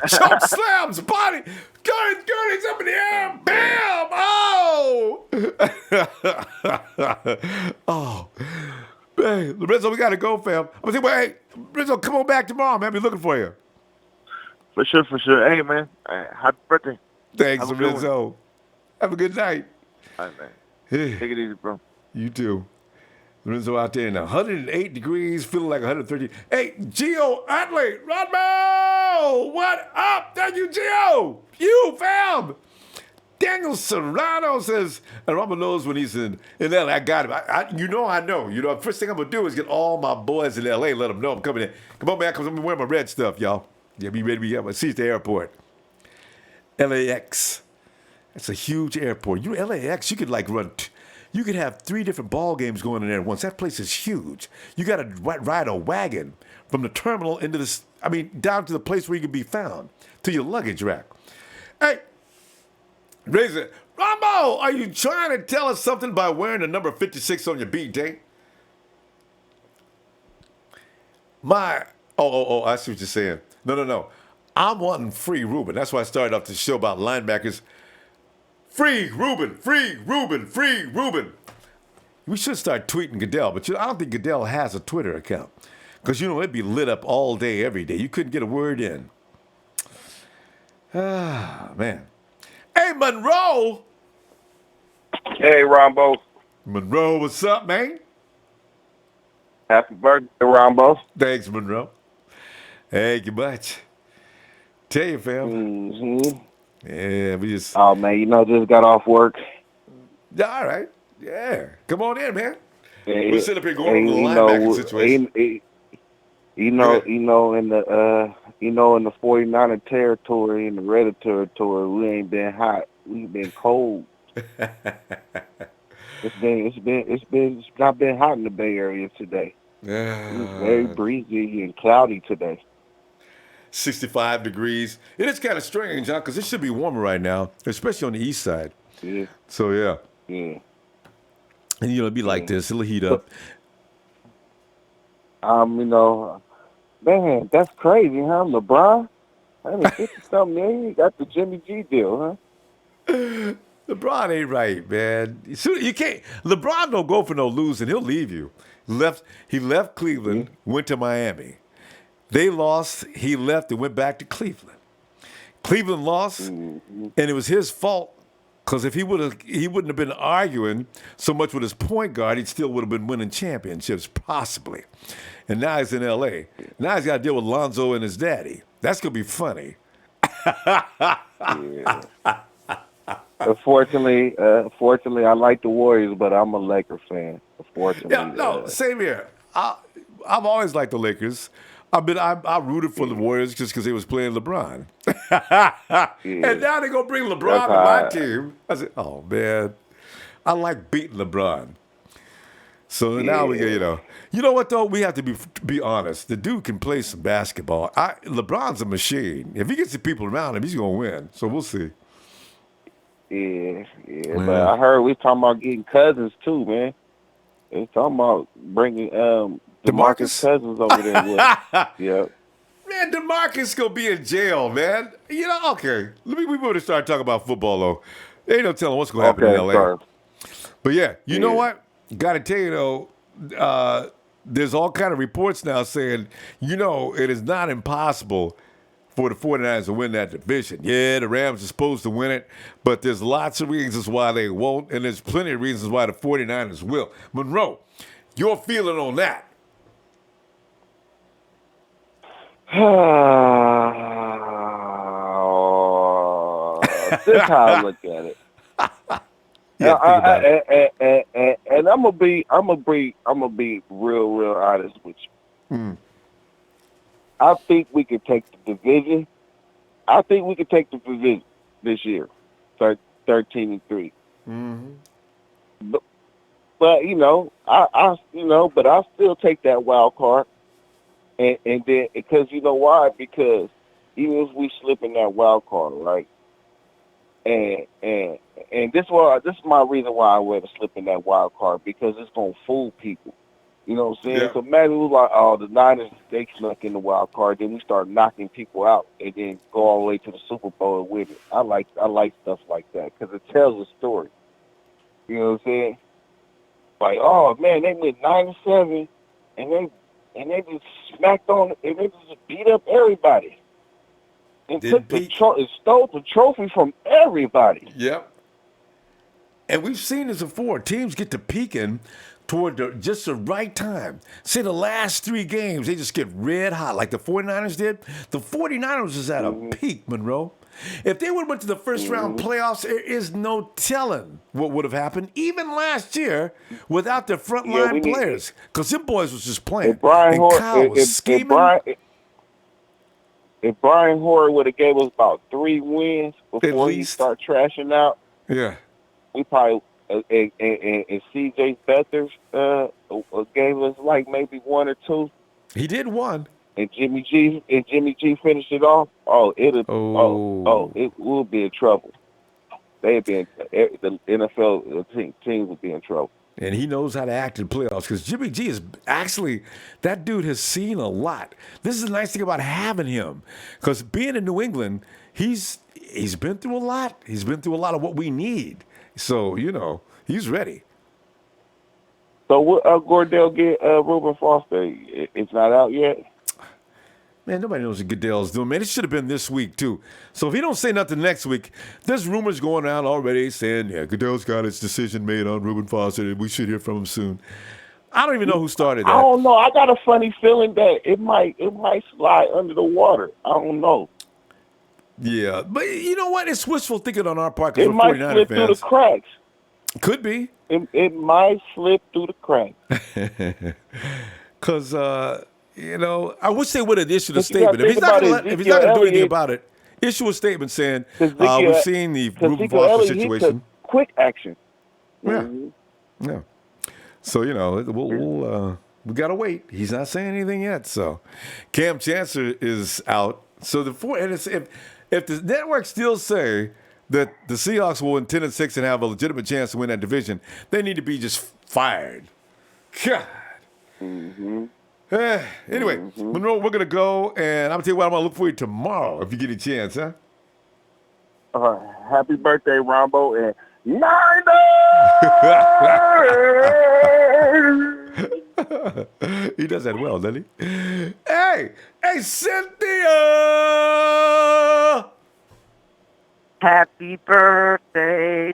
Choke slams, body. Gurley's up in the air. Bam! Oh! Oh. Hey, Lorenzo, we got to go, fam. I'm going to say, hey, Lorenzo, come on back tomorrow, man. I'll be looking for you. For sure. Hey, man. Happy birthday. Thanks, Lorenzo. Have a good night. All right, man. Hey. Take it easy, bro. You too. Lorenzo out there now. 108 degrees, feeling like 130. Hey, Gio Atley, Ronbo! What up? Thank you, Gio! You, fam! Daniel Serrano says, and Ronbo knows when he's in LA. I got him. I know. The first thing I'm going to do is get all my boys in LA, let them know I'm coming in. Come on, man, because I'm wearing my red stuff, y'all. Yeah, be ready. See you at the airport. LAX. That's a huge airport. LAX, you could run... You could have 3 different ball games going in there at once. That place is huge. You got to ride a wagon from the terminal down to the place where you can be found, to your luggage rack. Hey, Razor, Ronbo, are you trying to tell us something by wearing the number 56 on your B-Day? I see what you're saying. No. I'm wanting free Ruben. That's why I started off the show about linebackers. Free Ruben. We should start tweeting Goodell, but I don't think Goodell has a Twitter account. Because, it'd be lit up all day, every day. You couldn't get a word in. Ah, man. Hey, Monroe. Hey, Ronbo. Monroe, what's up, man? Happy birthday, Ronbo. Thanks, Monroe. Thank you much. Tell you, fam. Mm-hmm. Yeah, we just... Oh, man, just got off work. All right. Yeah. Come on in, man. Hey, we'll sit up here going over the linebacker situation. In the 49er territory, in the Red territory, we ain't been hot. We've been cold. It's not been hot in the Bay Area today. It was very breezy and cloudy today. 65 degrees. It is kind of strange, huh? Because it should be warmer right now, especially on the east side. Yeah. So, yeah. Yeah. And, it'll be like this. It'll heat up. Man, that's crazy, huh? LeBron? 50-something million, got the Jimmy G deal, huh? LeBron ain't right, man. You can't. LeBron don't go for no losing. He'll leave you. He left Cleveland, went to Miami. They lost. He left and went back to Cleveland. Cleveland lost, and it was his fault Because if he wouldn't have been arguing so much with his point guard, he still would have been winning championships, possibly. And now he's in L.A. Now he's got to deal with Lonzo and his daddy. That's going to be funny. Yeah. Unfortunately, I like the Warriors, but I'm a Laker fan. Unfortunately. Yeah, no, same here. I've always liked the Lakers. I rooted for the Warriors just because they was playing LeBron. And now they're going to bring LeBron to my team. I said, oh, man. I like beating LeBron. So now we get, you know what, though? We have to be honest. The dude can play some basketball. LeBron's a machine. If he gets the people around him, he's going to win. So we'll see. Yeah. But I heard we talking about getting Cousins, too, man. They talking about bringing DeMarcus Cousins over there with us. Yeah. Man, DeMarcus gonna be in jail, man. Okay. We better start talking about football, though. Ain't no telling what's gonna happen in LA. Sorry. But yeah, you know what? Gotta tell you though, there's all kind of reports now saying, it is not impossible for the 49ers to win that division. Yeah, the Rams are supposed to win it, but there's lots of reasons why they won't, and there's plenty of reasons why the 49ers will. Monroe, your feeling on that? This is how I look at it. And I'm gonna be real honest with you. I think we could take the division. I think we could take the division this year, 13-3. But but I still take that wild card. And then because you know why? Because even if we slip in that wild card, right? And this is my reason why I want to slip in that wild card, because it's gonna fool people. You know what I'm saying? Yeah. So imagine we like, oh, the Niners, they snuck in the wild card, then we start knocking people out and then go all the way to the Super Bowl with it. I like stuff like that because it tells a story. You know what I'm saying? Like, oh man, they went 9-7 and they just smacked on and they just beat up everybody. And stole the trophy from everybody. Yep. And we've seen this before. Teams get to peaking toward just the right time. Say the last 3 games, they just get red hot like the 49ers did. The 49ers was at a peak, Monroe. If they would have went to the first round playoffs, there is no telling what would have happened, even last year, without their frontline players. Because them boys was just playing. Kyle was scheming. If Brian Hoyer would have gave us about 3 wins before he start trashing out, we probably and CJ Beathard gave us like maybe 1 or 2. He did 1. And Jimmy G finished it off. It will be in trouble. The NFL teams would be in trouble. And he knows how to act in playoffs because Jimmy G is actually, that dude has seen a lot. This is the nice thing about having him, because being in New England, he's been through a lot. He's been through a lot of what we need. So, he's ready. So what Goodell get Reuben Foster? It's not out yet? Man, nobody knows what Goodell's doing, man. It should have been this week, too. So if he don't say nothing next week, there's rumors going around already saying, Goodell's got his decision made on Ruben Foster, and we should hear from him soon. I don't even know who started that. I don't know. I got a funny feeling that it might slide under the water. I don't know. Yeah, but you know what? It's wishful thinking on our part because we're 49er fans. It might slip through the cracks. Could be. It might slip through the cracks. Because, I wish they would have issued a statement. If he's not going to do anything about it, issue a statement saying, we've seen the Ruben Foster situation. Quick action. Yeah. Yeah. So, we got to wait. He's not saying anything yet. So, Cam Chancellor is out. So, if the networks still say that the Seahawks will win 10-6 and have a legitimate chance to win that division, they need to be just fired. God. Anyway, Monroe, we're going to go, and I'm going to tell you what, I'm going to look for you tomorrow if you get a chance, huh? Happy birthday, Ronbo, and Niners! He does that well, doesn't he? Hey, Cynthia! Happy birthday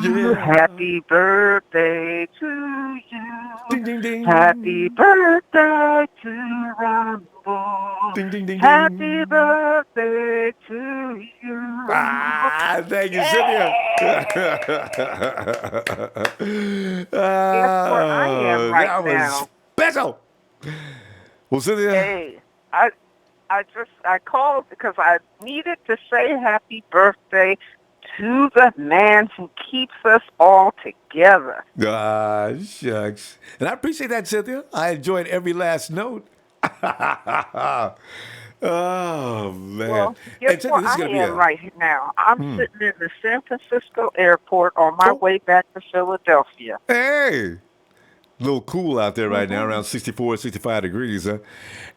Yeah. Happy birthday to you. Ding, ding, ding. Happy birthday to Ronbo. Ding, ding, ding, Happy ding. birthday to you. Thank you, Cynthia. Guess where I am right that was now? special. Well, Cynthia. Hey, I called because I needed to say happy birthday to the man who keeps us all together. Ah, shucks. And I appreciate that, Cynthia. I enjoyed every last note. Oh, man. Well, Hey, guess Cynthia, where this is I going to be am right now? I'm Hmm. sitting in the San Francisco airport on my way back to Philadelphia. Hey, a little cool out there right now, around 64, 65 degrees, huh?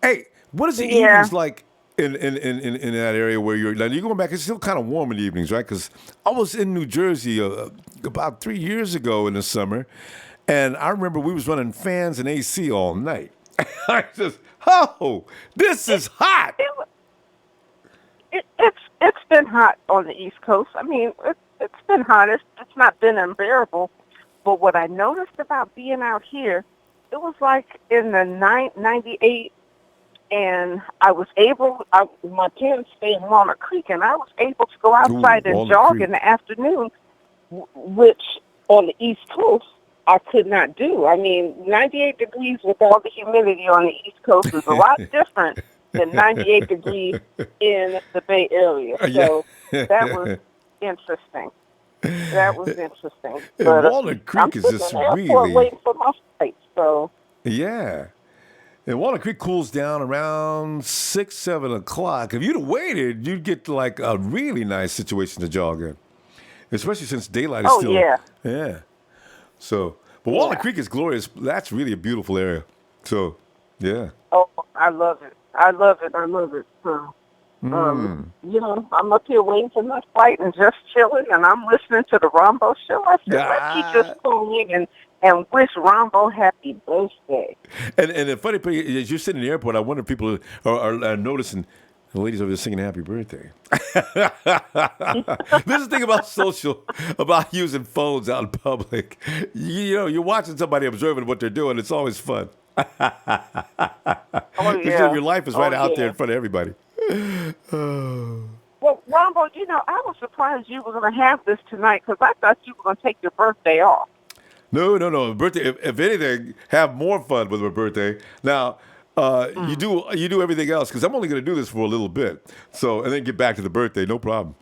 Hey, what is the evenings like in that area where you're going back? It's still kind of warm in the evenings, right? Because I was in New Jersey about 3 years ago in the summer, and I remember we was running fans and AC all night. I just, this is hot. It's been hot on the East Coast. I mean, it's been hot. It's not been unbearable. But what I noticed about being out here, it was like in the 98, and I was able, my parents stay in Walnut Creek, and I was able to go outside and jog in the afternoon, which on the East Coast, I could not do. I mean, 98 degrees with all the humidity on the East Coast is a lot different than 98 degrees in the Bay Area. So that was interesting. That was interesting. But Walnut Creek is just really waiting for my flight. So yeah. And Walnut Creek cools down around 6, 7 o'clock. If you'd have waited, you'd get like a really nice situation to jog in, especially since daylight is still. Yeah. So, but Walnut Creek is glorious. That's really a beautiful area. So, yeah. Oh, I love it. I love it. I love it. So, I'm up here waiting for my flight and just chilling, and I'm listening to the Ronbo show. I said, let me just call in and wish Ronbo happy birthday. And the funny thing is, you're sitting in the airport. I wonder if people are noticing the ladies over there singing happy birthday. This is the thing about social, about using phones out in public. You're watching somebody observing what they're doing. It's always fun. Your life is right out there in front of everybody. Well, Ronbo, I was surprised you were going to have this tonight because I thought you were going to take your birthday off. No. Birthday. If anything, have more fun with my birthday. Now, you do everything else because I'm only going to do this for a little bit. So, and then get back to the birthday. No problem.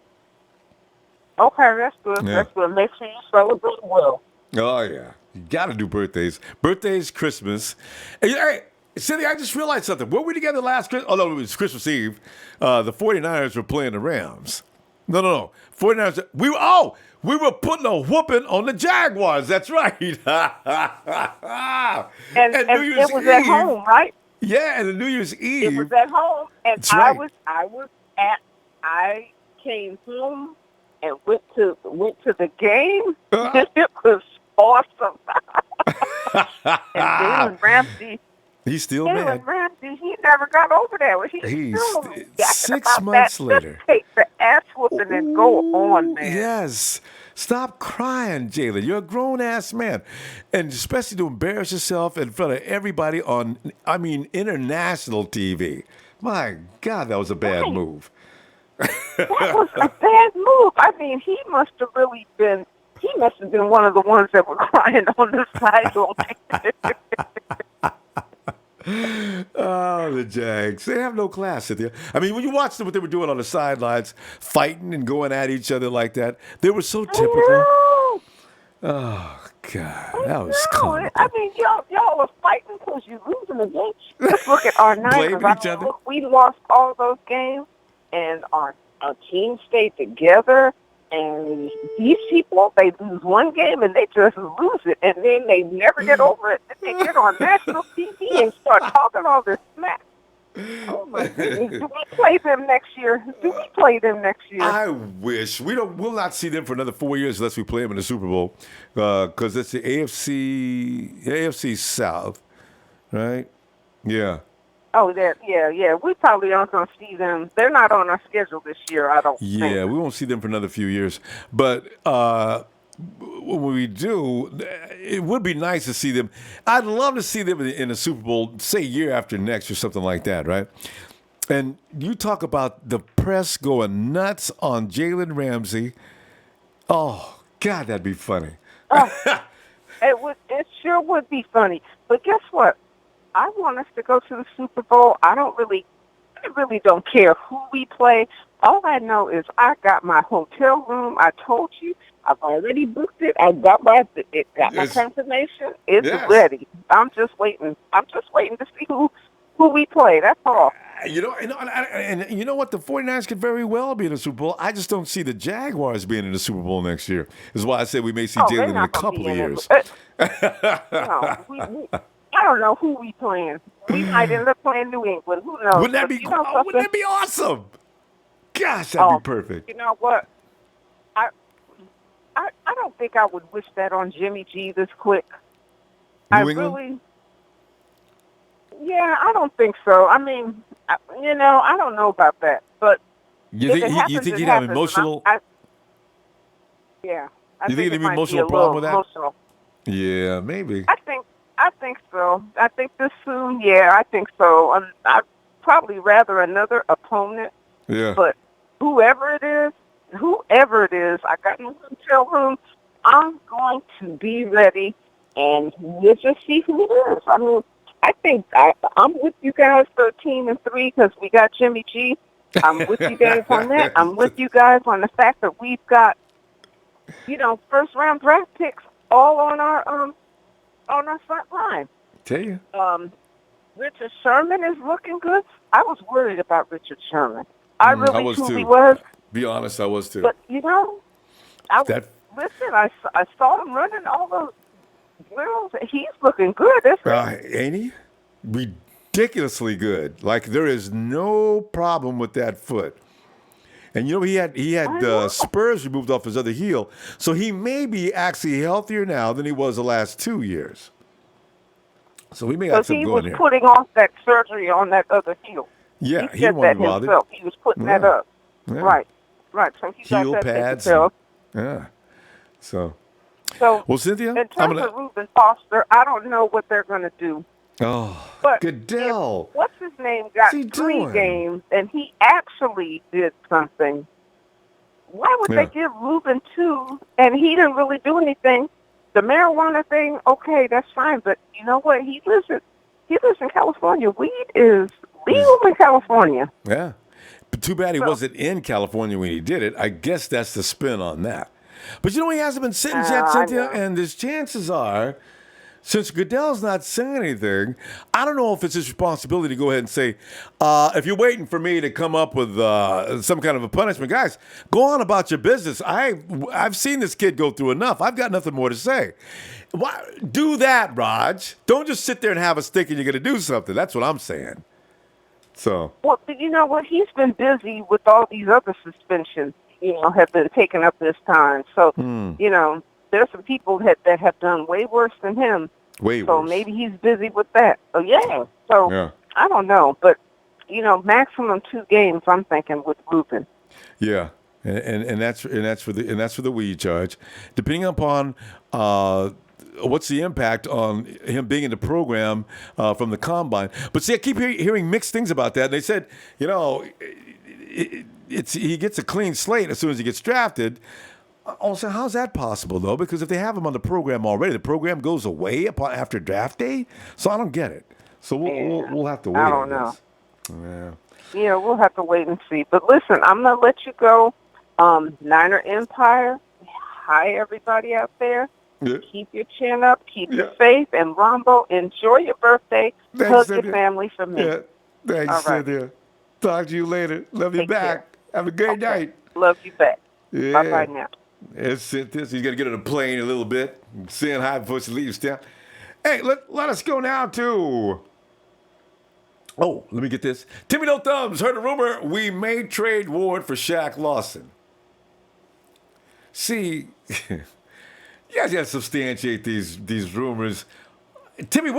Okay, that's good. Yeah. That's good. Make sure you celebrate well. Oh yeah, you got to do birthdays. Birthdays, Christmas. Hey, Cynthia, I just realized something. Were we together last Christmas? Oh no, it was Christmas Eve. The 49ers were playing the Rams. No. 49ers. We were putting a whooping on the Jaguars. That's right. and New Year's it was Eve, at home, right? Yeah, and the New Year's Eve. It was at home, and I came home and went to the game. It was awesome. And Jalen Ramsey. He's still mad. Ramsey, he never got over that. He's still 6 months later. Just take the ass whooping and go on, man. Yes. Stop crying, Jalen. You're a grown-ass man. And especially to embarrass yourself in front of everybody on, international TV. My God, that was a bad move. That was a bad move. I mean, he must have been one of the ones that were crying on the sideline. Oh, the Jags. They have no class, Cynthia. I mean, when you watched what they were doing on the sidelines, fighting and going at each other like that, they were so typical. Oh, God. That was comical. I mean, y'all were fighting because you're losing the game. Let's look at our Niners. Blaming each other. Look, we lost all those games, and our team stayed together. And these people, they lose one game and they just lose it. And then they never get over it. Then they get on national TV and start talking all this smack. Oh, my goodness. Do we play them next year? I wish. We'll not see them for another 4 years unless we play them in the Super Bowl. Because it's the AFC South, right? Yeah. Oh, yeah. We probably aren't going to see them. They're not on our schedule this year, I don't think. Yeah, we won't see them for another few years. But when we do, it would be nice to see them. I'd love to see them in the Super Bowl, say year after next or something like that, right? And you talk about the press going nuts on Jalen Ramsey. Oh, God, that'd be funny. It sure would be funny. But guess what? I want us to go to the Super Bowl. I really don't care who we play. All I know is I got my hotel room. I told you, I've already booked it. I got my confirmation. It's ready. I'm just waiting. To see who we play. That's all. And you know what? The 49ers could very well be in the Super Bowl. I just don't see the Jaguars being in the Super Bowl next year. Is why I said we may see Jalen in a couple of years. I don't know who we playing. We might end up playing New England. Who knows? Wouldn't that be awesome? Gosh, that'd be perfect. You know what? I don't think I would wish that on Jimmy G this quick. New England? Yeah, I don't think so. I mean, I don't know about that. But you think he'd have emotional? Yeah. You think he'd have an emotional problem with that? Emotional. Yeah, maybe. I think so. I think this soon. Yeah, I think so. I'd probably rather another opponent. Yeah. But whoever it is, I got no hotel room. I'm going to be ready, and we'll just see who it is. I mean, I think I'm with you guys 13-3 because we got Jimmy G. I'm with you guys on that. I'm with you guys on the fact that we've got, first round draft picks all on our front line. Tell you. Richard Sherman is looking good. I was worried about Richard Sherman. I really truly too. was. Be honest, I was too. But I saw him running all those drills. He's looking good, isn't he? Ain't he? Ridiculously good. Like there is no problem with that foot. And he had spurs removed off his other heel, so he may be actually healthier now than he was the last 2 years. So we may have something going here. He was putting off that surgery on that other heel. Yeah, he said that himself. He was putting that up. Yeah. Right. So he heel got that pads. taken care of. Yeah. So well, Cynthia, in terms of Reuben Foster, I don't know what they're going to do. Oh, but Goodell. What's his name got 3 games, and he actually did something. Why would they give Reuben 2, and he didn't really do anything? The marijuana thing, okay, that's fine, but you know what? He lives in California. Weed is legal in California. Yeah. But too bad he wasn't in California when he did it. I guess that's the spin on that. But he hasn't been sentenced yet, Cynthia, and there's chances are, since Goodell's not saying anything, I don't know if it's his responsibility to go ahead and say, if you're waiting for me to come up with some kind of a punishment, guys, go on about your business. I've seen this kid go through enough. I've got nothing more to say. Why, do that, Raj. Don't just sit there and have us thinking you're going to do something. That's what I'm saying. So. Well, you know what? He's been busy with all these other suspensions, have been taken up this time. So, there's some people that have done way worse than him. So maybe he's busy with that. So, yeah. So, I don't know. But, maximum 2 games, I'm thinking, with Reuben. Yeah. And that's for the weed charge. Depending upon what's the impact on him being in the program from the combine. But see, I keep hearing mixed things about that. And they said, he gets a clean slate as soon as he gets drafted. Also, how's that possible, though? Because if they have him on the program already, the program goes away after draft day? So I don't get it. So we'll have to wait. I don't know. Yeah. Yeah, we'll have to wait and see. But listen, I'm going to let you go. Niner Empire, hi, everybody out there. Yeah. Keep your chin up. Keep your faith. And Ronbo, enjoy your birthday. Thanks, Hug Cynthia. your family from me. Yeah. Thanks, all right. Cynthia. Talk to you later. Love you back. Have a great night. Love you back. Yeah. Bye-bye now. It's Cynthia. So you got to get on the plane a little bit. Saying hi before she leaves town. Hey, let us go now to... Oh, let me get this. Timmy No Thumbs heard a rumor we may trade Ward for Shaq Lawson. See, you guys got to substantiate these rumors. Timmy,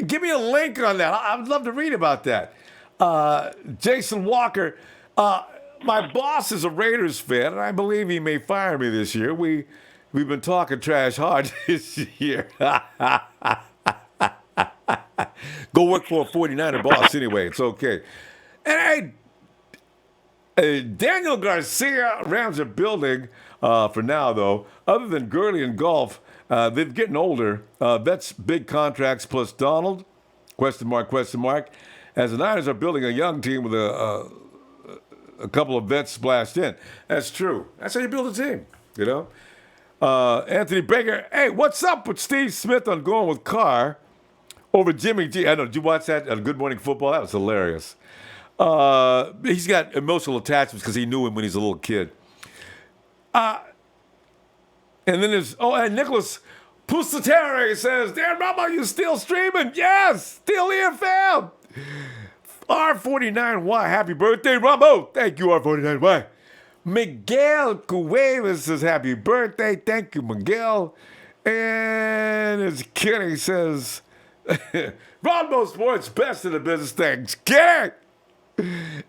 give me a link on that. I'd love to read about that. Jason Walker, my boss is a Raiders fan, and I believe he may fire me this year. we've been talking trash hard this year. Go work for a 49er boss anyway. It's okay. And hey, Daniel Garcia Rams are building for now, though. Other than Gurley and Golf, they're getting older. That's big contracts plus Donald, question mark. As the Niners are building a young team with a couple of vets splashed in. That's true. That's how you build a team, you know? Anthony Baker, hey, what's up with Steve Smith on going with Carr over Jimmy G? I know, did you watch that on Good Morning Football? That was hilarious. He's got emotional attachments because he knew him when he was a little kid. And then there's, and Nicholas Pustaterre says, Dan Ramo, you still streaming? Yes, still here, fam. R49Y, happy birthday, Ramo. Thank you, R49Y. Miguel Cuevas says, happy birthday. Thank you, Miguel. And as Kenny says, Ronbo Sports, best in the business. Thanks, Kenny.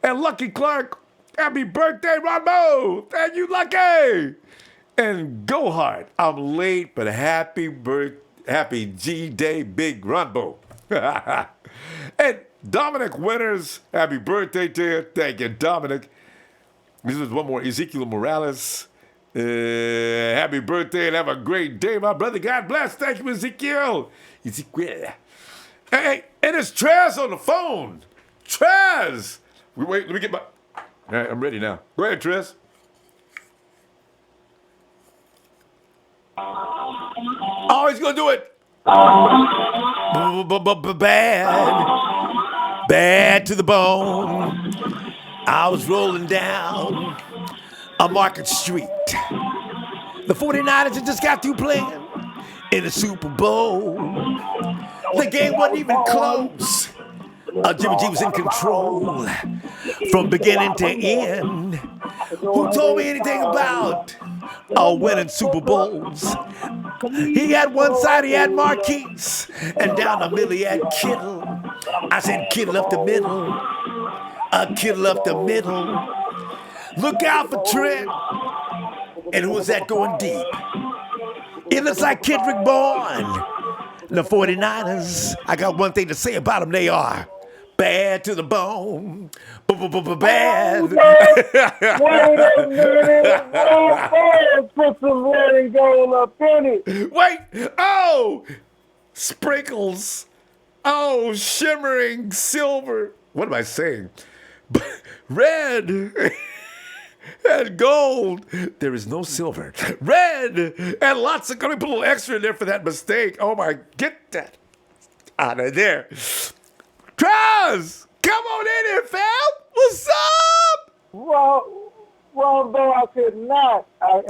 And Lucky Clark, happy birthday, Ronbo. Thank you, Lucky. And Go Hard, I'm late, but happy G-Day, Big Ronbo. And Dominic Winters, happy birthday to you. Thank you, Dominic. This is one more. Ezekiel Morales, happy birthday and have a great day, my brother. God bless. Thank you, Ezekiel. Hey, and it's Trez on the phone. Trez. Wait, let me get my... All right, I'm ready now. Go ahead, Trez. Oh, he's going to do it. Bad to the bone. I was rolling down a Market Street. The 49ers had just got through playing in the Super Bowl. The game wasn't even close. Jimmy G was in control from beginning to end. Who told me anything about winning Super Bowls? He had one side, he had Marquise, and down the middle he had Kittle. I said, Kittle up the middle. Kittle up the middle. Look out for Trent. And who was that going deep? It looks like Kendrick Bourne. The 49ers, I got one thing to say about them. They are bad to the bone. Bad. Put some red and gold up in it. Wait. Oh, sprinkles. Oh, shimmering silver. What am I saying? Red and gold. There is no silver. Red and lots of. Let me put a little extra in there for that mistake. Oh my, get that out of there. Trez, come on in here, fam. What's up? Well, though I could not, I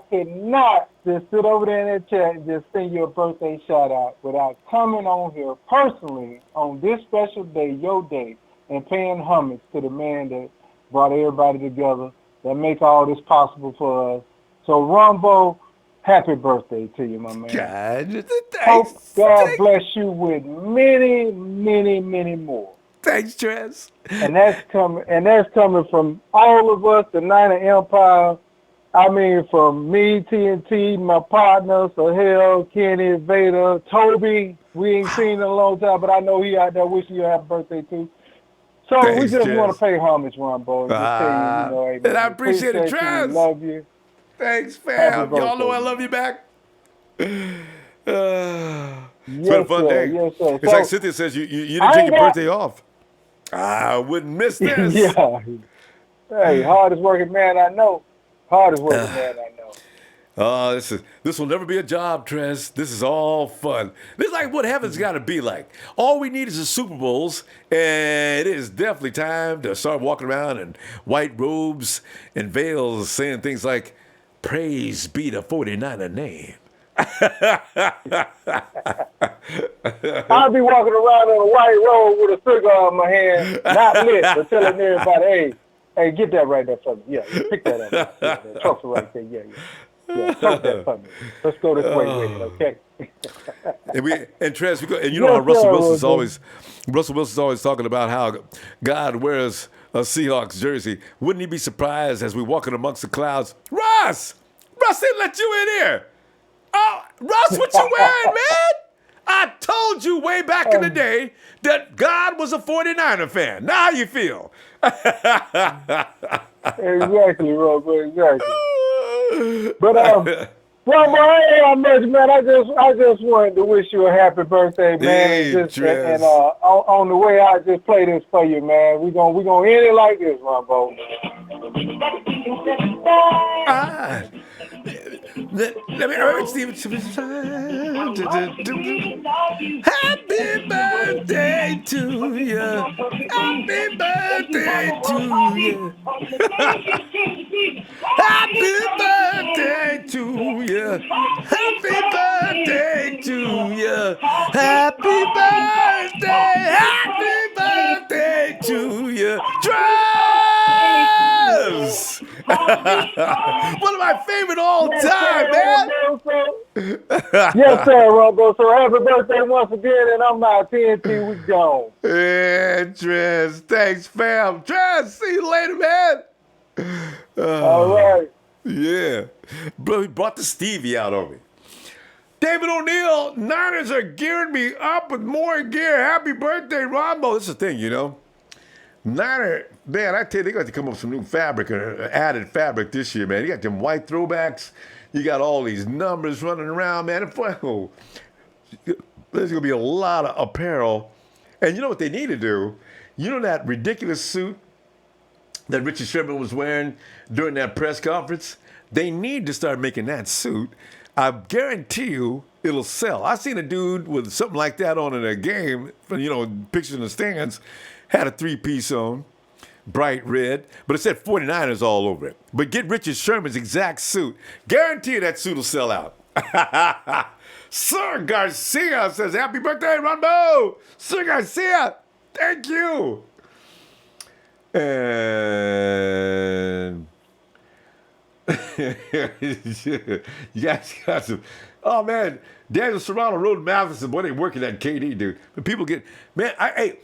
could not just sit over there in that chat and just send you a birthday shout out without coming on here personally on this special day, your day, and paying homage to the man that brought everybody together, that make all this possible for us. So, Ronbo, happy birthday to you, my man. God, hope God bless you with many, many, many more. Thanks, Trez. And that's coming from all of us, the Niner Empire. I mean, from me, TNT, my partner, Sahel, Kenny, Vader, Toby. We ain't seen in a long time, but I know he out there wishing you a happy birthday too. So Thanks, we just Trez. want to pay homage, Ronbo, and just tell you, hey, and I appreciate it, Trez. We love you. Thanks, fam. Y'all know I love you back. It's been a fun day. Yes, sir. It's like Cynthia says, you didn't take your birthday off. I wouldn't miss this. Yeah. Hey, hardest working man I know. Hardest working man I know. Oh, this will never be a job, Trez. This is all fun. This is like what heaven's got to be like. All we need is the Super Bowls, and it is definitely time to start walking around in white robes and veils saying things like, praise be the 49er name. I'll be walking around in a white robe with a cigar in my hand, not lit, but telling everybody, hey, get that right there for me. Yeah, pick that up. Yeah, that trophy right there. Yeah. Talk that for me. Let's go this way with it, okay? and Trez, and you know how Russell Wilson's always talking about how God wears a Seahawks jersey. Wouldn't he be surprised as we walking amongst the clouds? Russ! Russ didn't let you in here. Oh, Russ, what you wearing, man? I told you way back in the day that God was a 49er fan. Now how you feel? Exactly, Rocco, exactly. But Rocco, I ain't much, man. I just wanted to wish you a happy birthday, man. Hey, and on the way I just play this for you, man. We gonna end it like this, Ronbo. Let me urge Steven. Happy birthday to you. Happy birthday to you. Happy birthday to you. Happy birthday to you. Happy birthday. Happy birthday to you. Travis! One of my favorite all time, man. Yes, sir, Ronbo. So happy birthday once again, and I'm out. TNT, we gone. Yeah, Trez. Thanks, fam. Trez, see you later, man. All right. Yeah. Bro, he brought the Stevie out on me. David O'Neill, Niners are gearing me up with more gear. Happy birthday, Ronbo. This is the thing, you know. Niner, man, I tell you, they got to come up with some new fabric, or added fabric this year, man. You got them white throwbacks. You got all these numbers running around, man. Oh, there's going to be a lot of apparel. And you know what they need to do? You know that ridiculous suit that Richard Sherman was wearing during that press conference? They need to start making that suit. I guarantee you it'll sell. I seen a dude with something like that on in a game, you know, pictures in the stands, had a three-piece on, bright red, but it said 49ers all over it. But get Richard Sherman's exact suit. Guarantee you that suit will sell out. Sir Garcia says, happy birthday, Ronbo! Sir Garcia, thank you. And you guys got some. Oh man, Daniel Serrano, Roden Matheson, boy, they working that KD, dude. But people get, man, I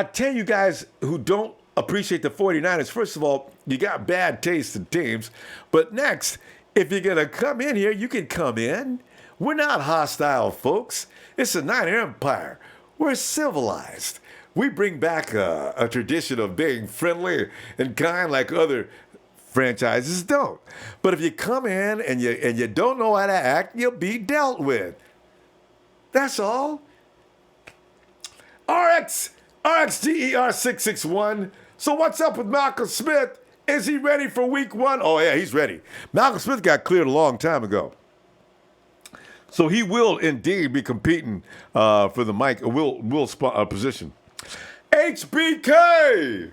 tell you guys who don't appreciate the 49ers, first of all, you got bad taste in teams. But next, if you're gonna come in here, you can come in. We're not hostile, folks. It's a Niner Empire. We're civilized. We bring back a tradition of being friendly and kind like other franchises don't. But if you come in and you don't know how to act, you'll be dealt with. That's all. RXGER661. So what's up with Malcolm Smith? Is he ready for week one? Oh, yeah, he's ready. Malcolm Smith got cleared a long time ago. So he will indeed be competing for the mic, position. HBK!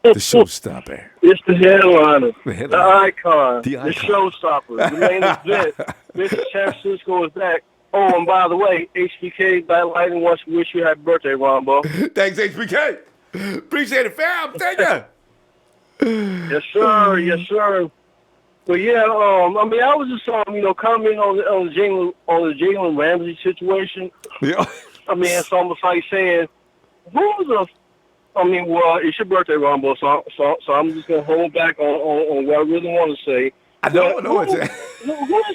The showstopper. It's the headliner, the icon, the showstopper, the main event. Mr. San Francisco is back. Oh, and by the way, HBK, that lighting wants to wish you happy birthday, Ronbo. Thanks, HBK. Appreciate it, fam. Thank you. Yes, sir. Yes, sir. But yeah, I mean, I was just, commenting on the Jalen Ramsey situation. Yeah. I mean, it's almost like saying, it's your birthday, Ronbo, so I'm just gonna hold back on what I really want to say. I don't know who does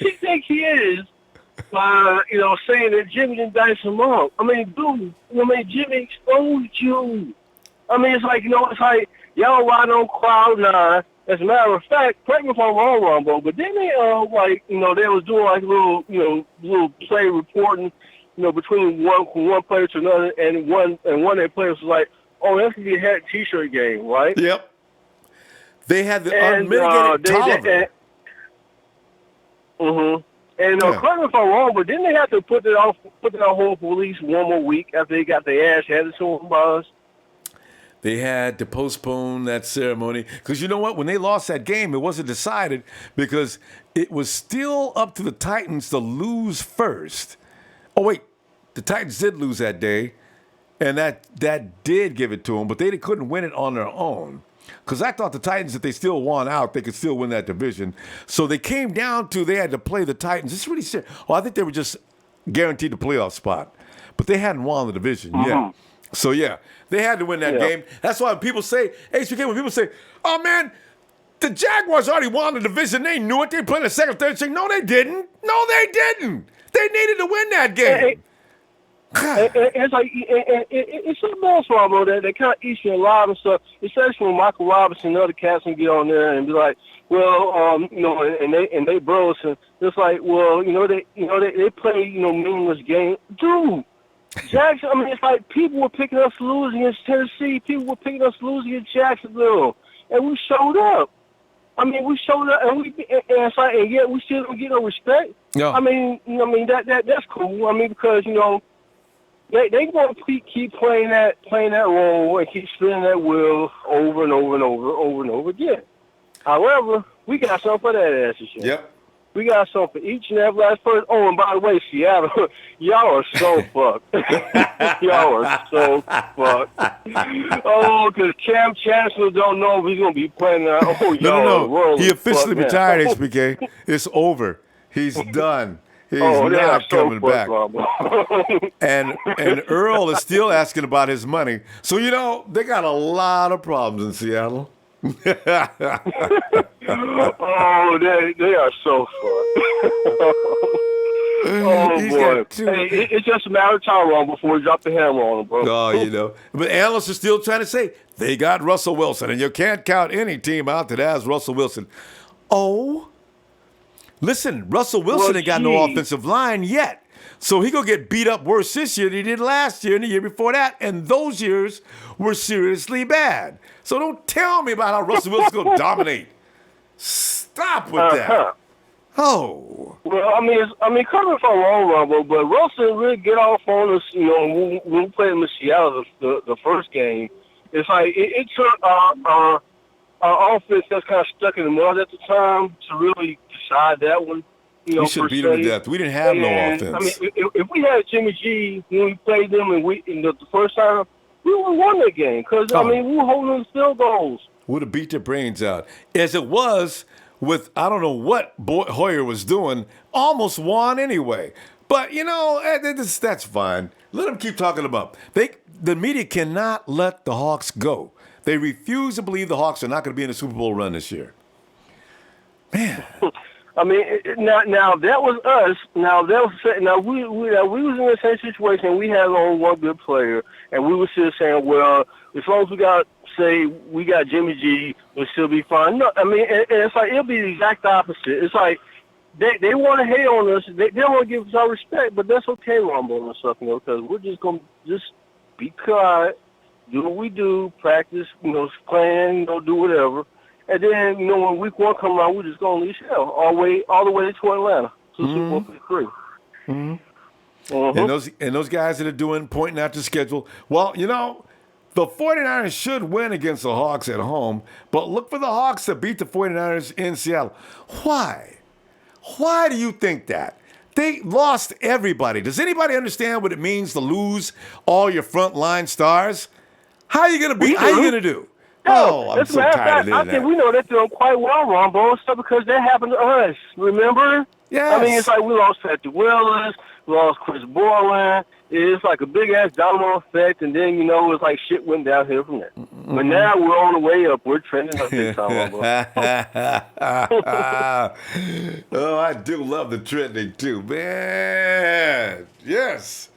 he think he is by saying that Jimmy didn't dice him up? I mean, dude, Jimmy exposed you. I mean, it's like it's like y'all ride on cloud nine. As a matter of fact, correct me if I'm wrong, Ronbo, but then they they was doing like little play reporting, between one player to another, and one of their players was like, "Oh, that's gonna be a hat T-shirt game, right?" Yep. They had the unmitigated tolerance. And correct me if I'm wrong, but didn't they have to put that on hold for at least one more week after they got their ass handed to them by us? They had to postpone that ceremony because you know what? When they lost that game, it wasn't decided because it was still up to the Titans to lose first. Oh wait, the Titans did lose that day, and that did give it to them, but they couldn't win it on their own. Because I thought the Titans, if they still won out, they could still win that division. So they came down to they had to play the Titans. It's really serious. Oh, I think they were just guaranteed the playoff spot, but they hadn't won the division yet. So yeah, they had to win that game. That's why when people say HBK, when people say, "Oh man, The Jaguars already won the division. They knew it. They played the second, third string. No, they didn't. No, they didn't. They needed to win that game. It's like it's so bad for bro that they kind of eat you a lot of stuff, especially when Michael Robinson and other cats can get on there and be like, well, and they bros, and it's like, well, they play meaningless game, dude. Jackson, I mean, it's like people were picking us to lose against Tennessee, people were picking us to lose against Jacksonville, and we showed up. I mean, we showed up, and it's like, and yet we still don't get no respect. No. I mean, that's cool. I mean, because they want to keep playing that role and keep spinning that wheel over and over and over again. However, we got something for that ass shit. Yep. We got something for each and every last person. Oh, and by the way, Seattle, y'all are so fucked. Y'all are so fucked. Oh, because Cam Chancellor don't know if he's going to be playing that. Oh, y'all No. He officially retired, HBK. It's over. He's done. He's not coming back. and Earl is still asking about his money. So, they got a lot of problems in Seattle. Oh, they are so fucked. Oh, boy. Hey, it's just a matter of time, Ron, before we drop the hammer on them, bro. Oh, But analysts are still trying to say they got Russell Wilson, and you can't count any team out that has Russell Wilson. Oh, listen, Russell Wilson ain't got no offensive line yet. So he going to get beat up worse this year than he did last year and the year before that. And those years were seriously bad. So don't tell me about how Russell Wilson's going to dominate. Stop with that. Oh. Well, I mean, coming from Ronbo, but Russell really get off on us, when we played in Seattle the first game. It's like it took our offense that's kind of stuck in the mud at the time to really decide that one. We should beat them to death. We didn't have no offense. I mean, if we had Jimmy G when we played them and the first time, we would have won that game because, I mean, we were holding field goals. Would have beat their brains out. As it was with, I don't know what Hoyer was doing, almost won anyway. But, that's fine. Let them keep talking about the media cannot let the Hawks go. They refuse to believe the Hawks are not going to be in the Super Bowl run this year. Man. I mean, now that was us. We was in the same situation. We had only one good player, and we were still saying, well, as long as we got Jimmy G, we'll still be fine. No, I mean, and it's like it'll be the exact opposite. It's like they want to hate on us. They don't want to give us our respect, but that's okay, Ronbo and stuff, because we're just gonna just be quiet, do what we do, practice, plan, do whatever. And then, when week one comes around, we're just going to unleash hell all the way to Atlanta to Super Bowl 53. Mm-hmm. And those guys that are pointing out the schedule, well, the 49ers should win against the Hawks at home, but look for the Hawks to beat the 49ers in Seattle. Why? Why do you think that? They lost everybody. Does anybody understand what it means to lose all your frontline stars? How are you going to beat? How are you going to do? Oh, I'm so tired of that. I think we know they're doing quite well, Ronbo, stuff because that happened to us. Remember? Yes. I mean, it's like we lost Patrick Willis, we lost Chris Borland. It's like a big-ass domino effect, and then, it's like shit went downhill from there. Mm-hmm. But now we're on the way up. We're trending up this time, Oh, I do love the trending, too, man. Yes.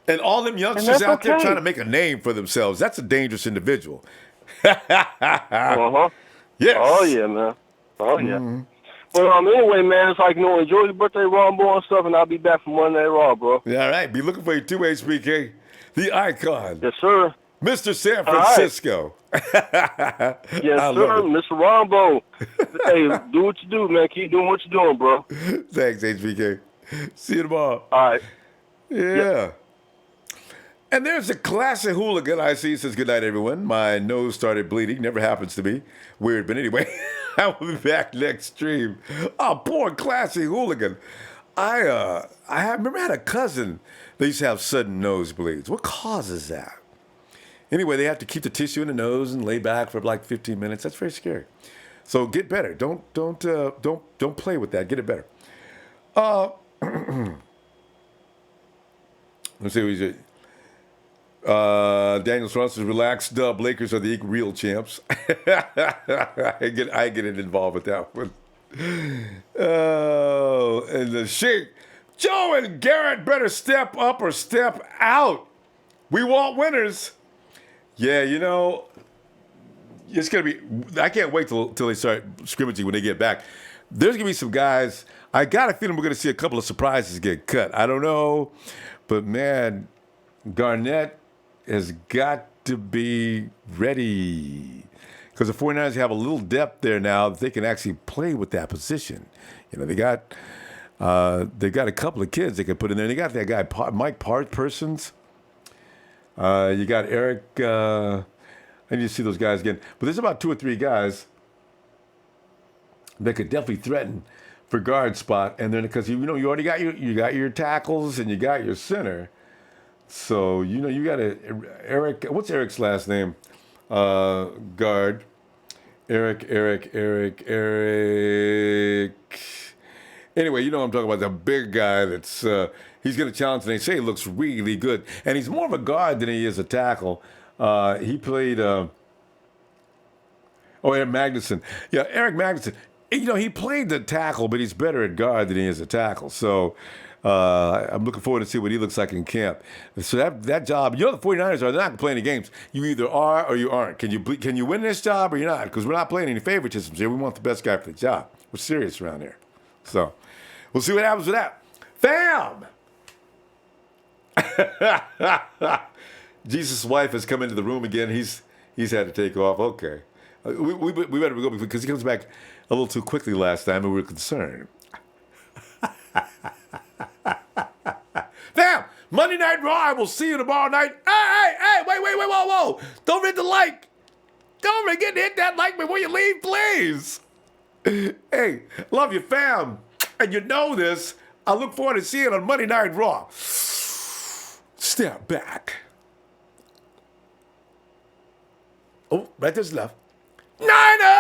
And all them youngsters out there trying to make a name for themselves. That's a dangerous individual. Uh-huh. Yes. Oh, yeah, man. Oh, yeah. Mm-hmm. Well, anyway, man, it's like, enjoy your birthday, Ronbo and stuff, and I'll be back for Monday Raw, bro. Yeah, all right. Be looking for you too, HBK. The icon. Yes, sir. Mr. San Francisco. Yes, sir. Mr. Ronbo. Hey, do what you do, man. Keep doing what you're doing, bro. Thanks, HBK. See you tomorrow. All right. Yeah. Yep. And there's a classic hooligan I see. Says, good night, everyone. My nose started bleeding. Never happens to me. Weird, but anyway, I will be back next stream. Oh, poor classic hooligan. I remember I had a cousin that used to have sudden nosebleeds. What causes that? Anyway, they have to keep the tissue in the nose and lay back for like 15 minutes. That's very scary. So get better. Don't play with that. Get it better. Let's see what we did. Daniel Swanson, relaxed. Dub. Lakers are the real champs. I get involved with that one. Oh, and the Sheik. Joe and Garrett better step up or step out. We want winners. Yeah, you know, it's going to be, I can't wait till they start scrimmaging when they get back. There's going to be some guys, I got a feeling we're going to see a couple of surprises get cut. I don't know, but man, Garnett has got to be ready. Because the 49ers have a little depth there now that they can actually play with that position. You know, they got a couple of kids they can put in there. They got that guy, Mike Parsons. You got Eric. I need to see those guys again. But there's about 2 or 3 guys that could definitely threaten for guard spot. And then because you already got your tackles and you got your center. So you got Eric. What's Eric's last name? Guard. Eric. Anyway, you know what I'm talking about, the big guy that's he's going to challenge, and they say he looks really good. And he's more of a guard than he is a tackle. He played, Eric Magnuson. Yeah, Eric Magnuson. You know, he played the tackle, but he's better at guard than he is a tackle. So I'm looking forward to see what he looks like in camp. So that job, the 49ers they're not going to play any games. You either are or you aren't. Can you win this job or you're not? Because we're not playing any favoritisms here. We want the best guy for the job. We're serious around here. So we'll see what happens with that. Fam! Jesus' wife has come into the room again. He's had to take off. Okay. We better go because he comes back a little too quickly last time and we were concerned. Fam! Monday Night Raw. I will see you tomorrow night. Hey, wait, whoa. Don't forget to like. Don't forget to hit that like before you leave, please. Hey, love you, fam. And you know this. I look forward to seeing you on Monday Night Raw. Step back. Oh, right there's left. Niners!